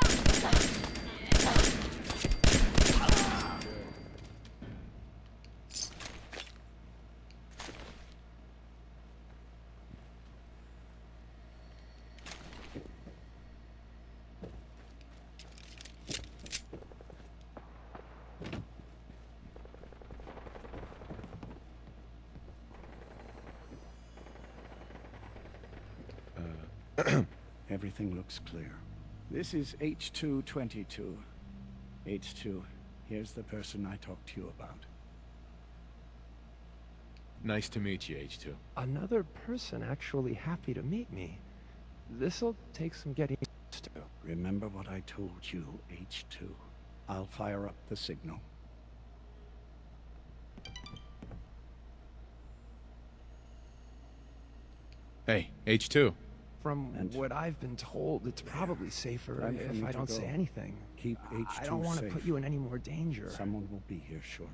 Everything looks clear. This is H222. H2, here's the person I talked to you about. Nice to meet you, H2. Another person actually happy to meet me. This'll take some getting used to. Remember what I told you, H2. I'll fire up the signal. Hey, H2. From what I've been told, it's probably safer Time for me if I to don't go. say anything. Keep H2 I don't want to safe. put you in any more danger. Someone will be here shortly.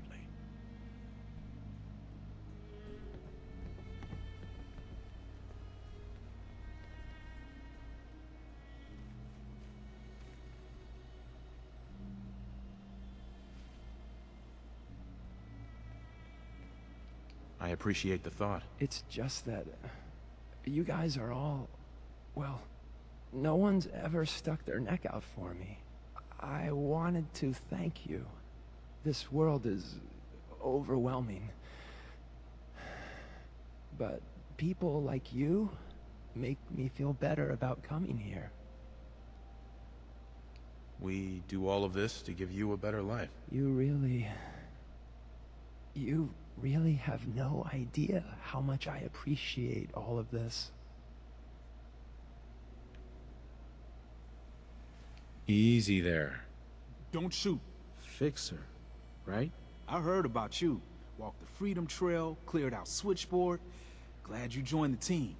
I appreciate the thought. It's just that you guys are all, well, no one's ever stuck their neck out for me. I wanted to thank you. This world is overwhelming. But people like you make me feel better about coming here. We do all of this to give you a better life. You really have no idea how much I appreciate all of this. Easy there. Don't shoot. Fixer, right? I heard about you. Walked the Freedom Trail, cleared out Switchboard. Glad you joined the team.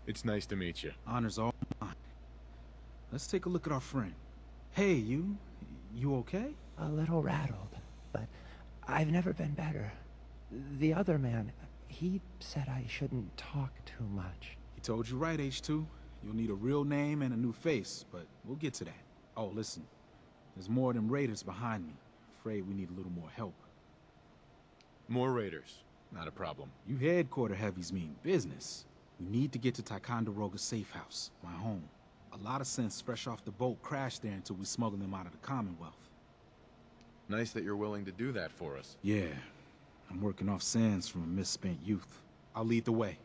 It's nice to meet you. Honor's all mine. Let's take a look at our friend. Hey, you okay? A little rattled, but I've never been better. The other man, he said I shouldn't talk too much. He told you right, H2. You'll need a real name and a new face, but we'll get to that. Oh, listen. There's more of them raiders behind me. Afraid we need a little more help. More raiders. Not a problem. You headquarter heavies mean business. We need to get to Ticonderoga's safe house, my home. A lot of synths fresh off the boat crashed there until we smuggled them out of the Commonwealth. Nice that you're willing to do that for us. Yeah. I'm working off sands from a misspent youth. I'll lead the way.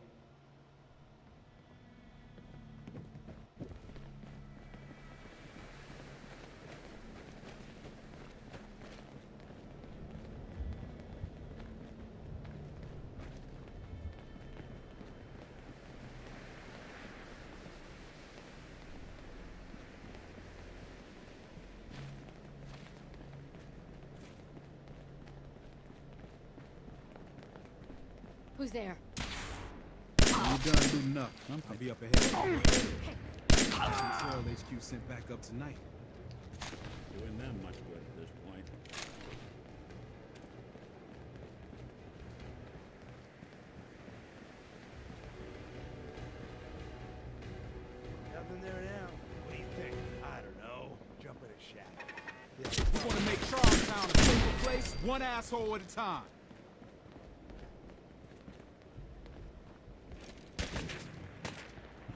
Who's there? You done looting up. I'll be up ahead. Control HQ sent back up tonight. Doing them much good at this point. Nothing there now. What do you think? I don't know. Jump in a shack. We want to make Charlestown a safer place, one asshole at a time.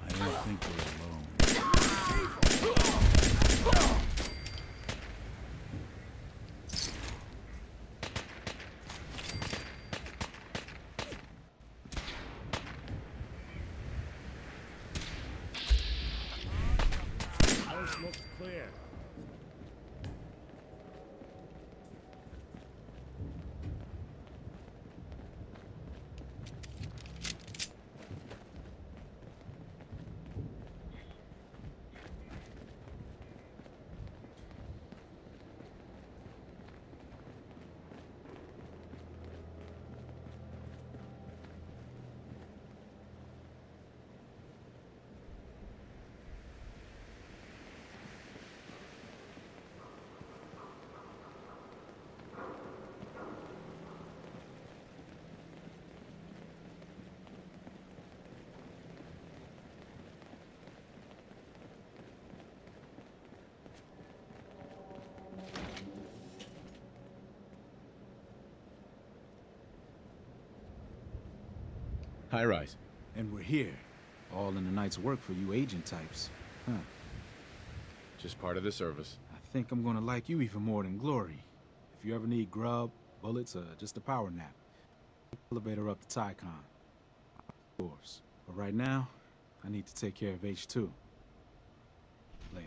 I don't think we're alone. House looks clear. High rise. And we're here. All in the night's work for you agent types. Huh. Just part of the service. I think I'm gonna like you even more than Glory. If you ever need grub, bullets, or just a power nap, elevator up to Tycon. Yours. But right now, I need to take care of H2. Later.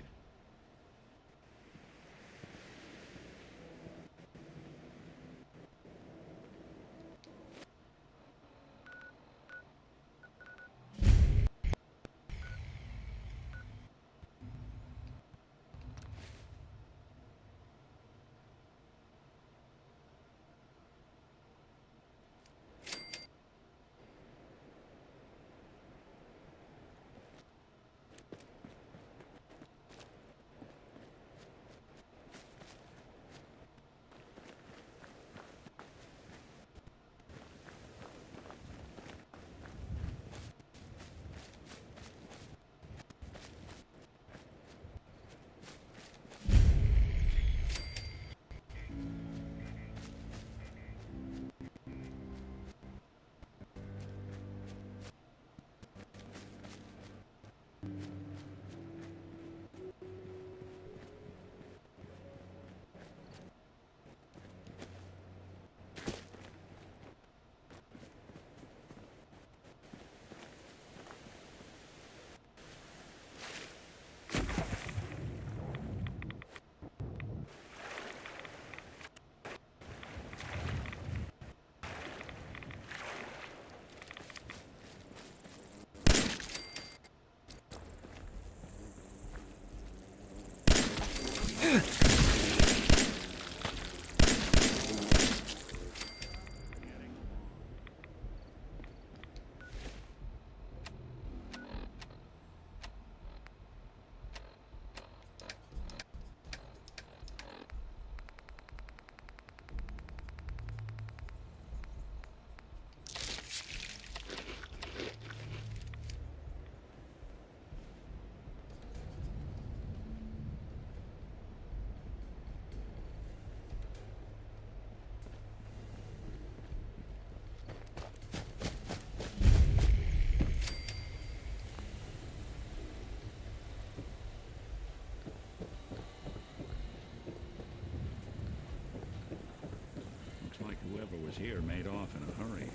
here made off in a hurry.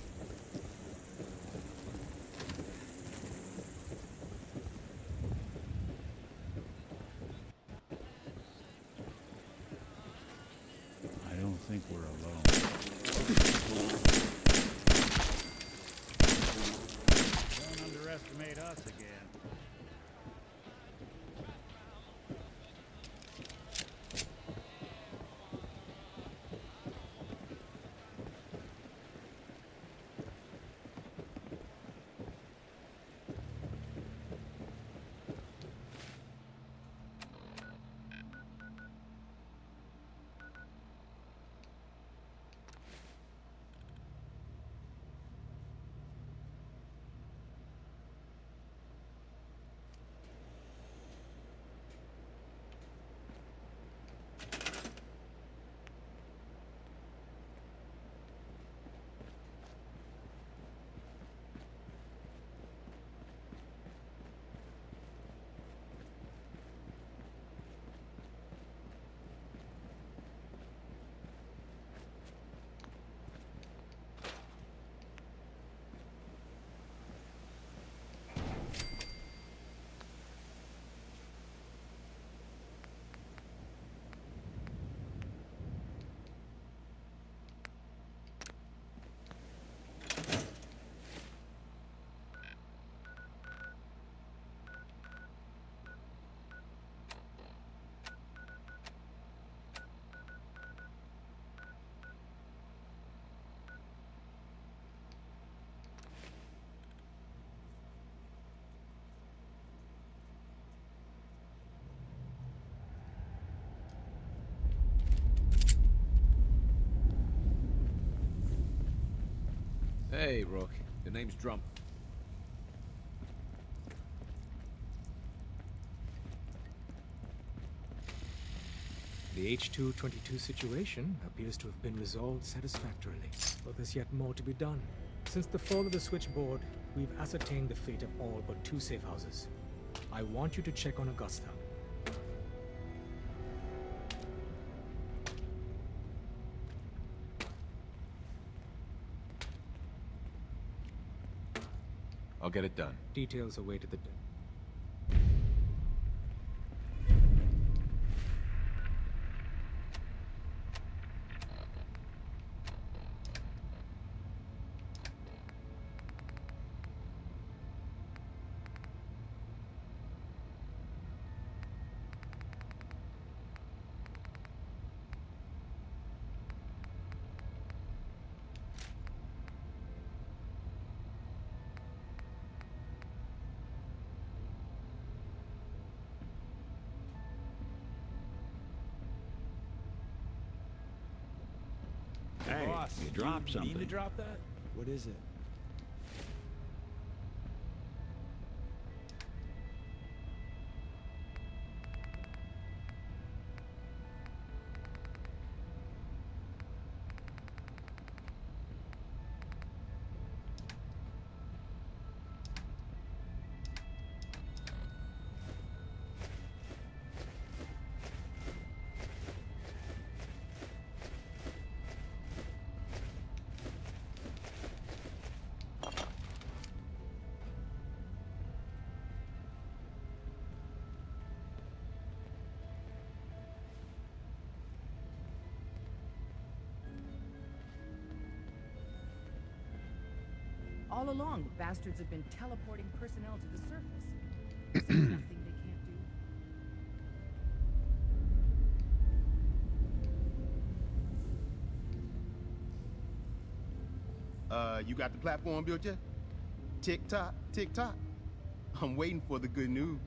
I don't think we're alone. Don't underestimate us again. Hey, Rook. The name's Drum. The H-222 situation appears to have been resolved satisfactorily, but there's yet more to be done. Since the fall of the switchboard, we've ascertained the fate of all but 2 safe houses. I want you to check on Augusta. I'll get it done. Details await at the... Hey, Boss, you dropped you mean something. to drop that? What is it? All along, the bastards have been teleporting personnel to the surface. Is there nothing they can't do? You got the platform built yet? Tick tock, tick tock. I'm waiting for the good news.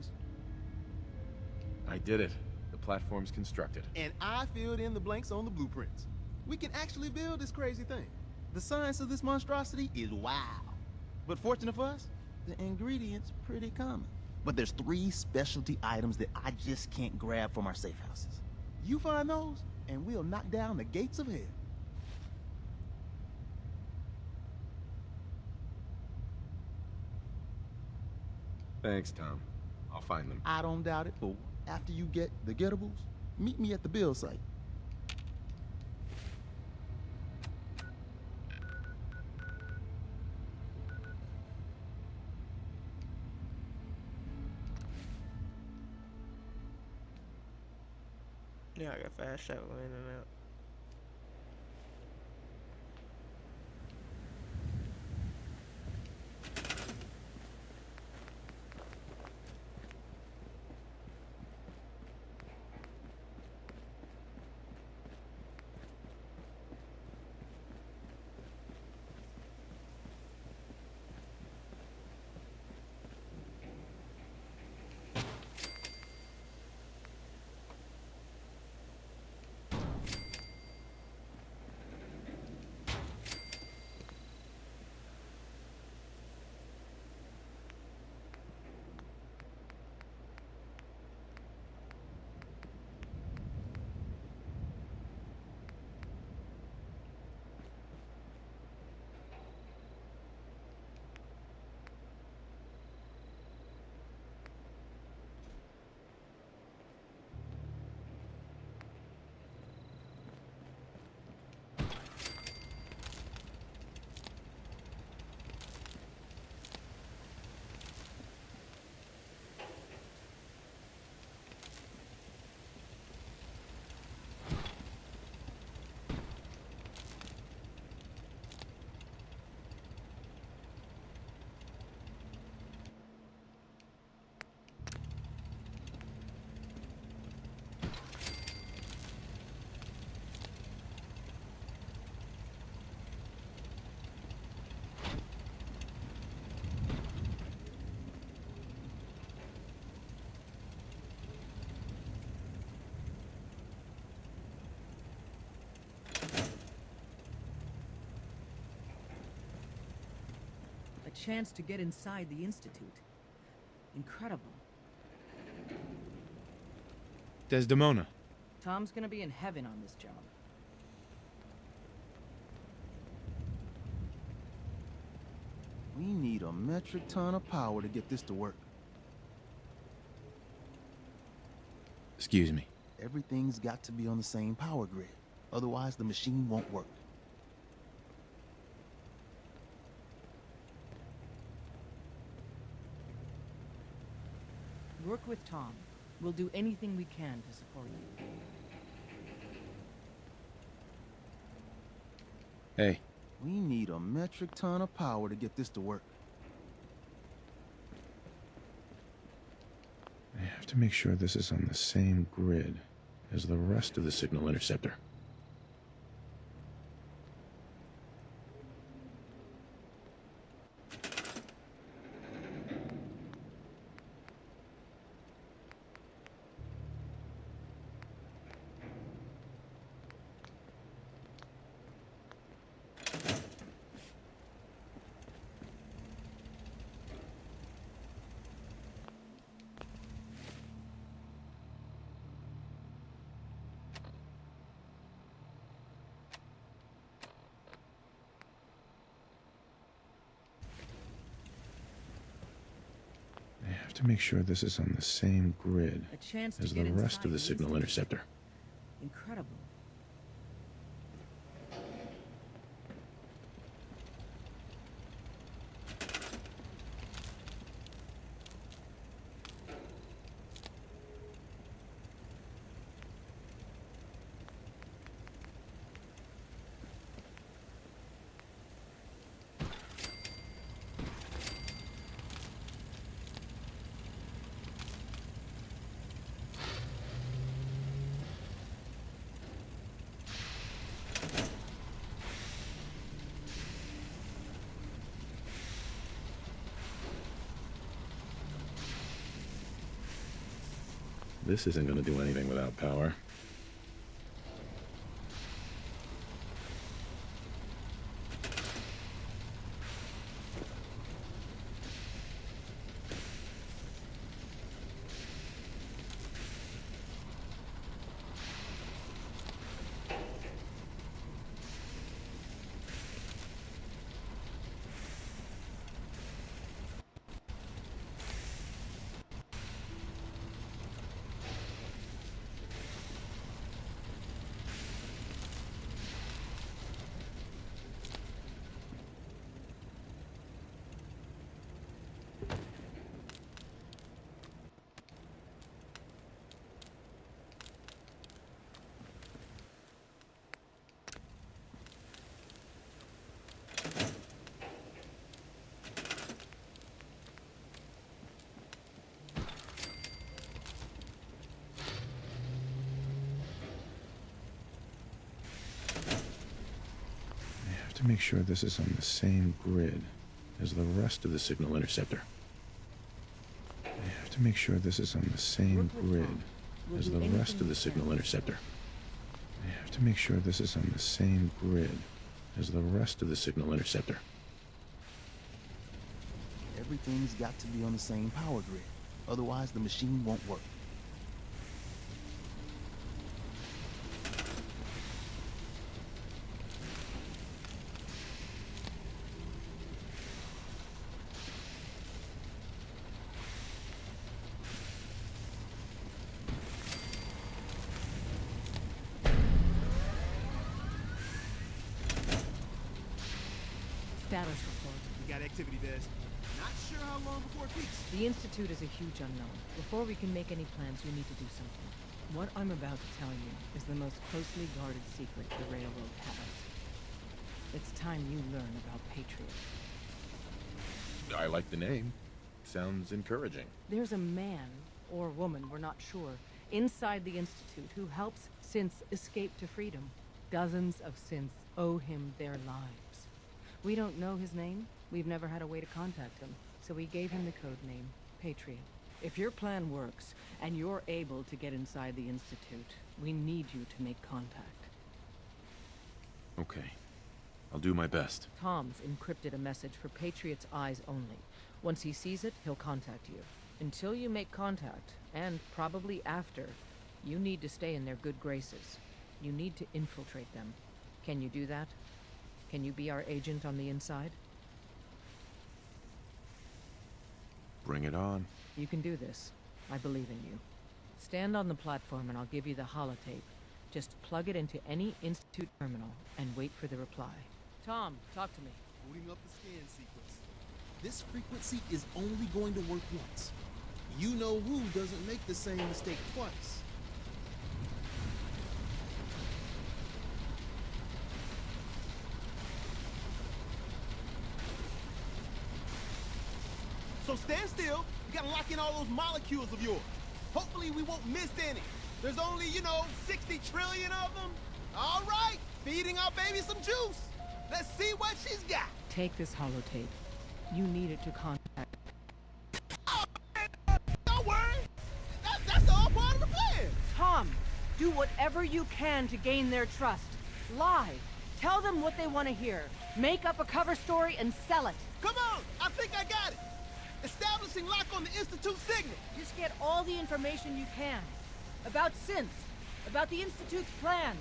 I did it. The platform's constructed. And I filled in the blanks on the blueprints. We can actually build this crazy thing. The science of this monstrosity is wow. But fortunate for us, the ingredients pretty common. But there's 3 specialty items that I just can't grab from our safe houses. You find those, and we'll knock down the gates of hell. Thanks, Tom. I'll find them. I don't doubt it, fool. After you get the gettables, meet me at the build site. Yeah, I got fast travel in and out. A chance to get inside the Institute. Incredible. Desdemona. Tom's gonna be in heaven on this job. We need a metric ton of power to get this to work. Excuse me. Everything's got to be on the same power grid. Otherwise, the machine won't work. Work with Tom. We'll do anything we can to support you. Hey. We need a metric ton of power to get this to work. I have to make sure this is on the same grid as the rest of the signal interceptor. To make sure this is on the same grid A chance to as get the rest inside of the the signal interceptor. Incredible. This isn't going to do anything without power. to make sure this is on the same grid as the rest of the signal interceptor. I have to make sure this is on the same grid as the rest of the signal interceptor. I have to make sure this is on the same grid as the rest of the signal interceptor. Everything's got to be on the same power grid. Otherwise, the machine won't work. Status report. We got activity, Des. Not sure how long before it peaks. The Institute is a huge unknown. Before we can make any plans, you need to do something. What I'm about to tell you is the most closely guarded secret the Railroad has. It's time you learn about Patriot. I like the name. Sounds encouraging. There's a man, or woman, we're not sure, inside the Institute who helps synths escape to freedom. Dozens of synths owe him their lives. We don't know his name. We've never had a way to contact him, so we gave him the code name, Patriot. If your plan works, and you're able to get inside the Institute, we need you to make contact. Okay. I'll do my best. Tom's encrypted a message for Patriot's eyes only. Once he sees it, he'll contact you. Until you make contact, and probably after, you need to stay in their good graces. You need to infiltrate them. Can you do that? Can you be our agent on the inside? Bring it on. You can do this. I believe in you. Stand on the platform and I'll give you the holotape. Just plug it into any Institute terminal and wait for the reply. Tom, talk to me. Booting up the scan sequence. This frequency is only going to work once. You know who doesn't make the same mistake twice. So stand still. We gotta lock in all those molecules of yours. Hopefully we won't miss any. There's only, 60 trillion of them. All right, feeding our baby some juice. Let's see what she's got. Take this holotape. You need it to contact. Oh, man, don't worry. That's all part of the plan. Tom, do whatever you can to gain their trust. Lie. Tell them what they want to hear. Make up a cover story and sell it. Come on, I think I got it. Establishing lock on the Institute signal. Just get all the information you can. About synths. About the Institute's plans.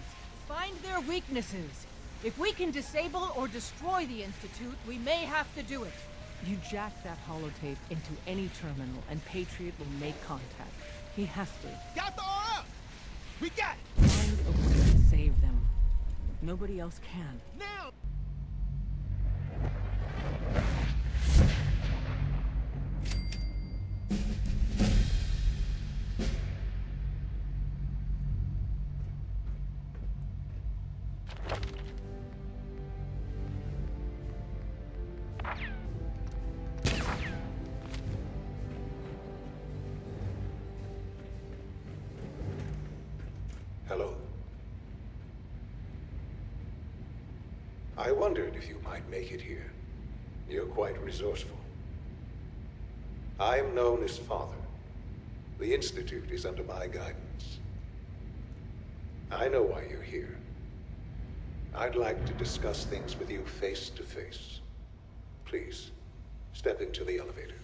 Find their weaknesses. If we can disable or destroy the Institute, we may have to do it. You jack that holotape into any terminal and Patriot will make contact. He has to. Got the RF! We got it! Find a way to save them. Nobody else can. Now! Hello. I wondered if you might make it here. You're quite resourceful. I'm known as Father. The Institute is under my guidance. I know why you're here. I'd like to discuss things with you face to face. Please, step into the elevator.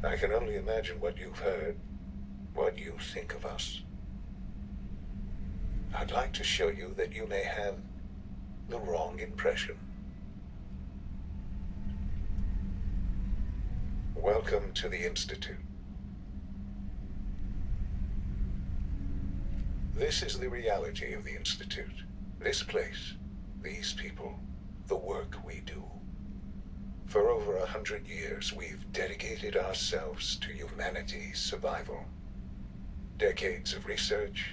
I can only imagine what you've heard, what you think of us. I'd like to show you that you may have the wrong impression. Welcome to the Institute. This is the reality of the Institute. This place, these people, the work we do. For over 100 years, we've dedicated ourselves to humanity's survival. Decades of research,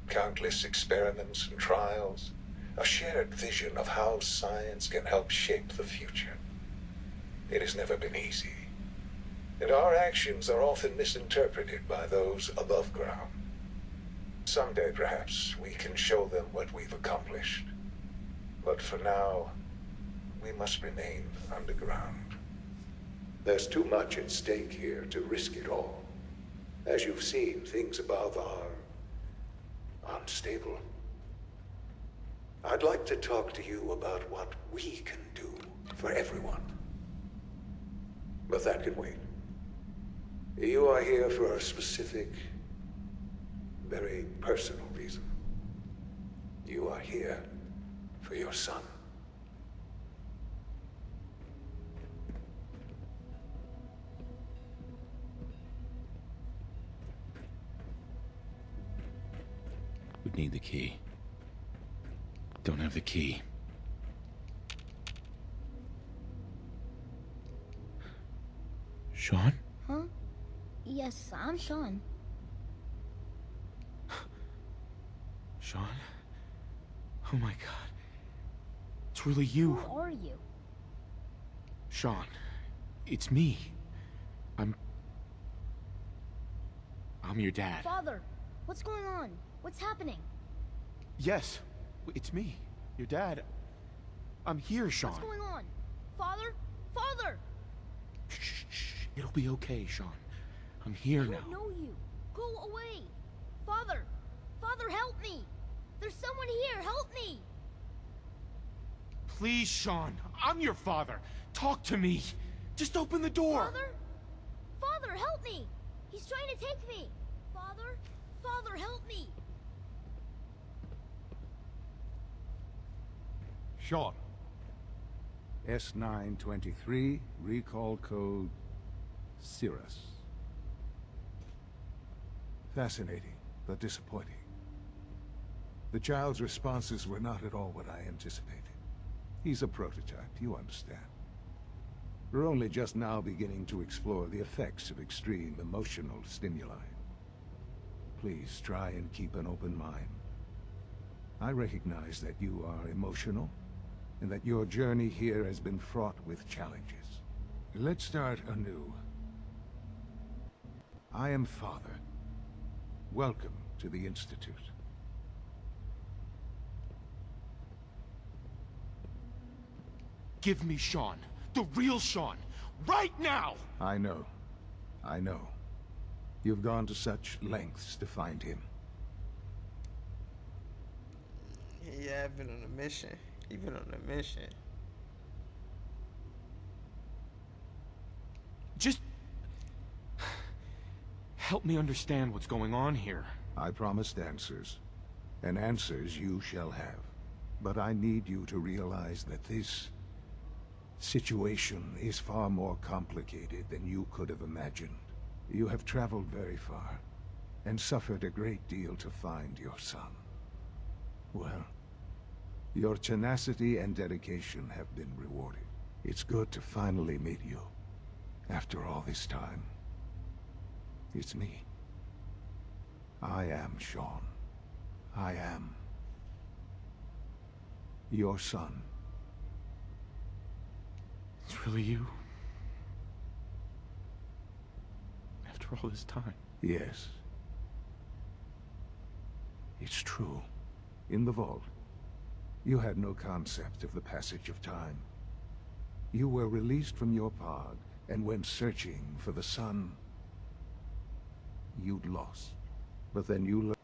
countless experiments and trials, a shared vision of how science can help shape the future. It has never been easy, and our actions are often misinterpreted by those above ground. Someday, perhaps, we can show them what we've accomplished. But for now, we must remain underground. There's too much at stake here to risk it all. As you've seen, things above are unstable. I'd like to talk to you about what we can do for everyone. But that can wait. You are here for a specific, very personal reason. You are here for your son. Would need the key. Don't have the key. Sean? Huh? Yes, I'm Sean. Sean? Oh my god. It's really you. Who are you? Sean, it's me. I'm your dad. Father, what's going on? What's happening? Yes, it's me, your dad. I'm here, Sean. What's going on? Father? Father! Shh, shh. It'll be okay, Sean. I'm here now. I don't know you. Go away. Father! Father, help me! There's someone here. Help me! Please, Sean. I'm your father. Talk to me. Just open the door. Father? Father, help me! He's trying to take me! Father? Father, help me! Sean. S923, recall code Cirrus. Fascinating, but disappointing. The child's responses were not at all what I anticipated. He's a prototype, you understand. We're only just now beginning to explore the effects of extreme emotional stimuli. Please try and keep an open mind. I recognize that you are emotional, and that your journey here has been fraught with challenges. Let's start anew. I am Father. Welcome to the Institute. Give me Sean. The real Sean. Right now! I know. I know. You've gone to such lengths to find him. Yeah, I've been on a mission. Even on a mission. Just help me understand what's going on here. I promised answers, and answers you shall have. But I need you to realize that this situation is far more complicated than you could have imagined. You have traveled very far, and suffered a great deal to find your son. Well, your tenacity and dedication have been rewarded. It's good to finally meet you, after all this time. It's me. I am Sean. I am your son. It's really you? After all this time? Yes. It's true. In the vault, you had no concept of the passage of time. You were released from your pod and went searching for the son you'd lost. But then you learned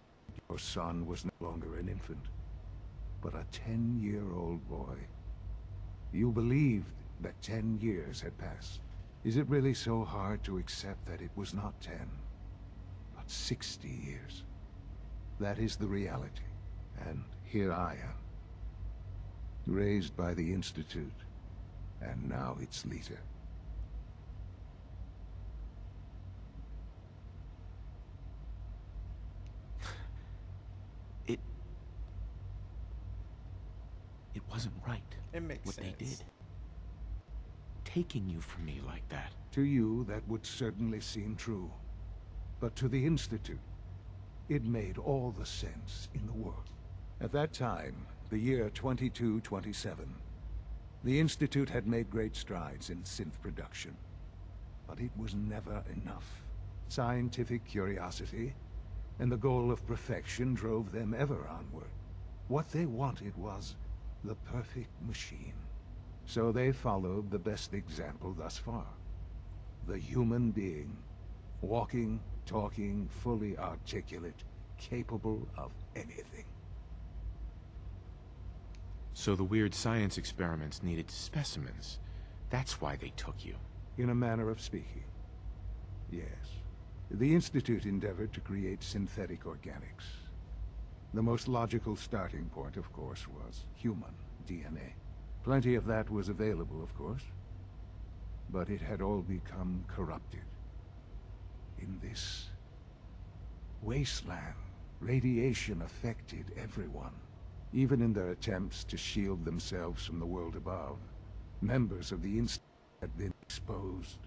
your son was no longer an infant, but a 10-year-old boy. You believed that 10 years had passed. Is it really so hard to accept that it was not 10, but 60 years? That is the reality, and here I am, raised by the Institute, and now its leader. It wasn't right. It makes what sense. they did. Taking you from me like that. To you, that would certainly seem true. But to the Institute, it made all the sense in the world. At that time, the year 2227. The Institute had made great strides in synth production, but it was never enough. Scientific curiosity and the goal of perfection drove them ever onward. What they wanted was the perfect machine. So they followed the best example thus far. The human being. Walking, talking, fully articulate, capable of anything. So the weird science experiments needed specimens. That's why they took you. In a manner of speaking. Yes. The Institute endeavored to create synthetic organics. The most logical starting point, of course, was human DNA. Plenty of that was available, of course. But it had all become corrupted. In this wasteland, radiation affected everyone. Even in their attempts to shield themselves from the world above, members of the Institute had been exposed.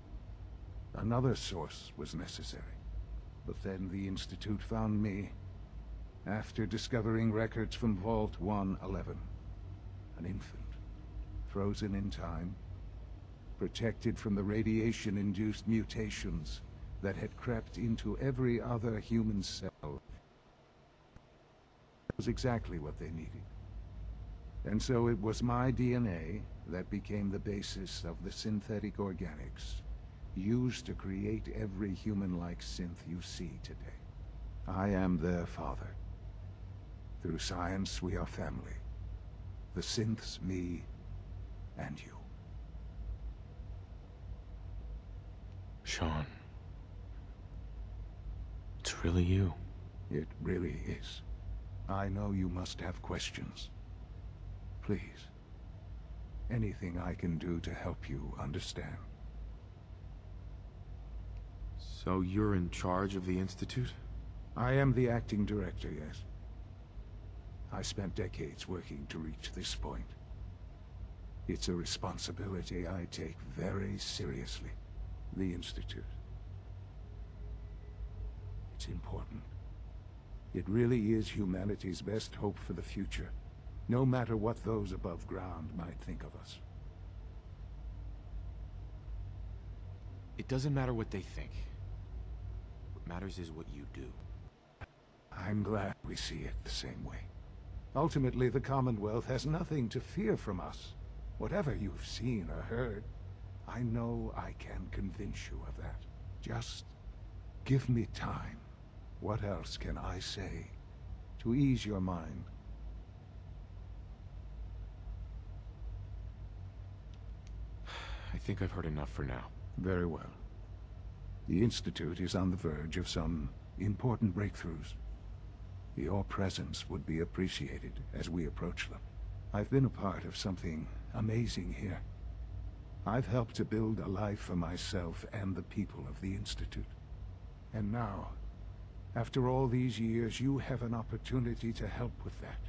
Another source was necessary. But then the Institute found me, after discovering records from Vault 111. An infant, frozen in time, protected from the radiation-induced mutations that had crept into every other human cell. That was exactly what they needed. And so it was my DNA that became the basis of the synthetic organics used to create every human-like synth you see today. I am their father. Through science, we are family. The synths, me, and you. Sean. It's really you. It really is. I know you must have questions. Please. Anything I can do to help you understand. So you're in charge of the Institute? I am the acting director, yes. I spent decades working to reach this point. It's a responsibility I take very seriously. The Institute. It's important. It really is humanity's best hope for the future, no matter what those above ground might think of us. It doesn't matter what they think. What matters is what you do. I'm glad we see it the same way. Ultimately, the Commonwealth has nothing to fear from us. Whatever you've seen or heard, I know I can convince you of that. Just give me time. What else can I say to ease your mind? I think I've heard enough for now. Very well. The Institute is on the verge of some important breakthroughs. Your presence would be appreciated as we approach them. I've been a part of something amazing here. I've helped to build a life for myself and the people of the Institute. And now, after all these years, you have an opportunity to help with that.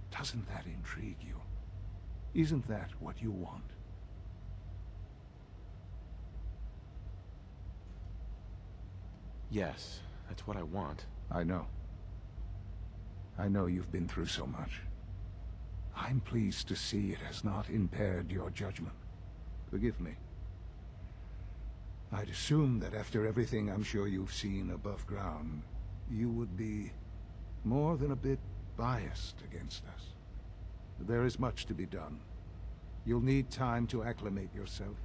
Doesn't that intrigue you? Isn't that what you want? Yes, that's what I want. I know. I know you've been through so much. I'm pleased to see it has not impaired your judgment. Forgive me. I'd assume that after everything I'm sure you've seen above ground, you would be more than a bit biased against us. There is much to be done. You'll need time to acclimate yourself,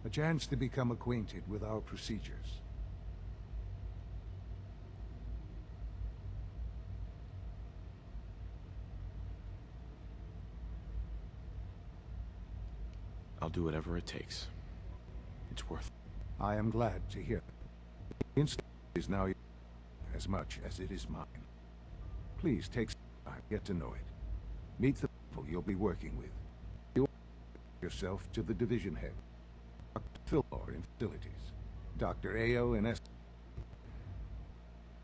a chance to become acquainted with our procedures. I'll do whatever it takes. It's worth it. I am glad to hear. The Institute is now yours as much as it is mine. Please take some time, get to know it. Meet the people you'll be working with. You yourself to the division head, Dr. Fillmore in facilities, Dr. Ayo in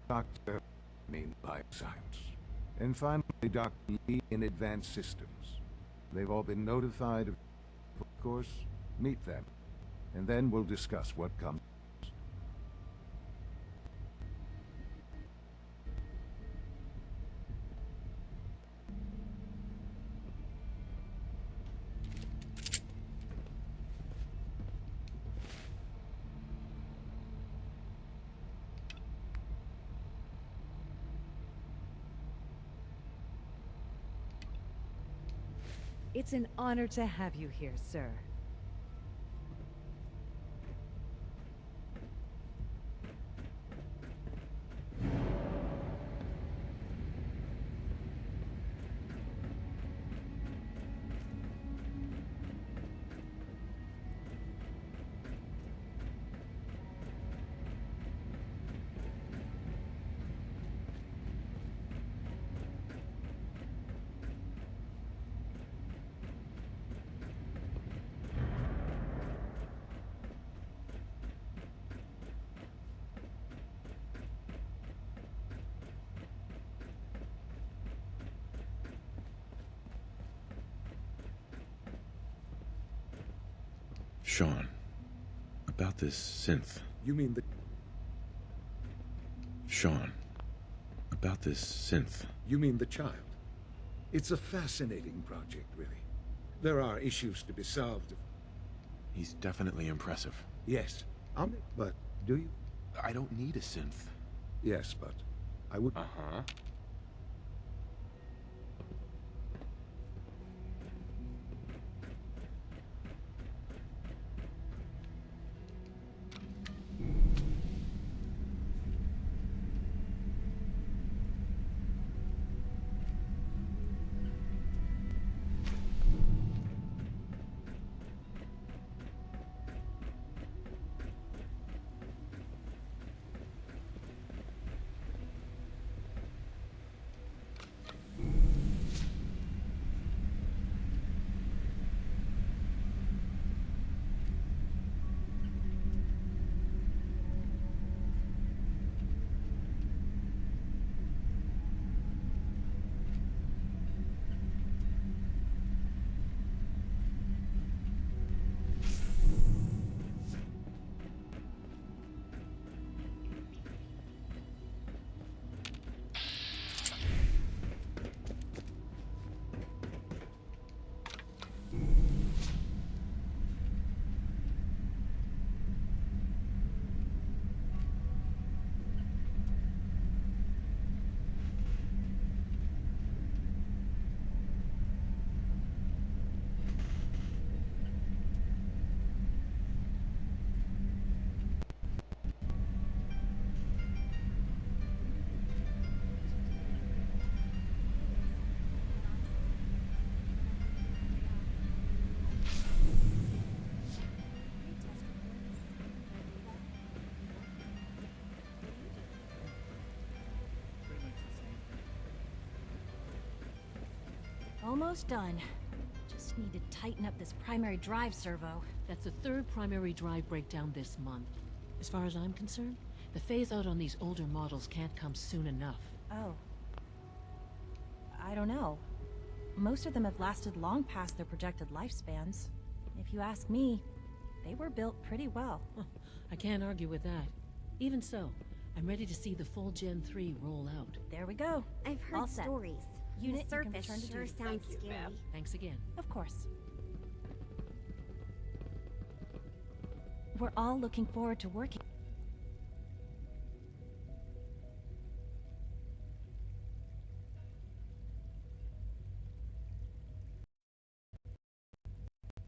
Dr. in bioscience, and finally Dr. Lee in advanced systems. They've all been notified of course, meet them, and then we'll discuss what comes. It's an honor to have you here, sir. Sean, about this synth. You mean the... Sean, about this synth. You mean the child? It's a fascinating project, really. There are issues to be solved. He's definitely impressive. Yes, but do you? I don't need a synth. Yes, but I would... Uh-huh. Almost done. Just need to tighten up this primary drive servo. That's the third primary drive breakdown this month. As far as I'm concerned, the phase-out on these older models can't come soon enough. Oh. I don't know. Most of them have lasted long past their projected lifespans. If you ask me, they were built pretty well. I can't argue with that. Even so, I'm ready to see the full Gen 3 roll out. There we go. I've All heard set. stories. Unit, The you can surface return to sure duty. sounds scary. Thanks again. Of course. We're all looking forward to working.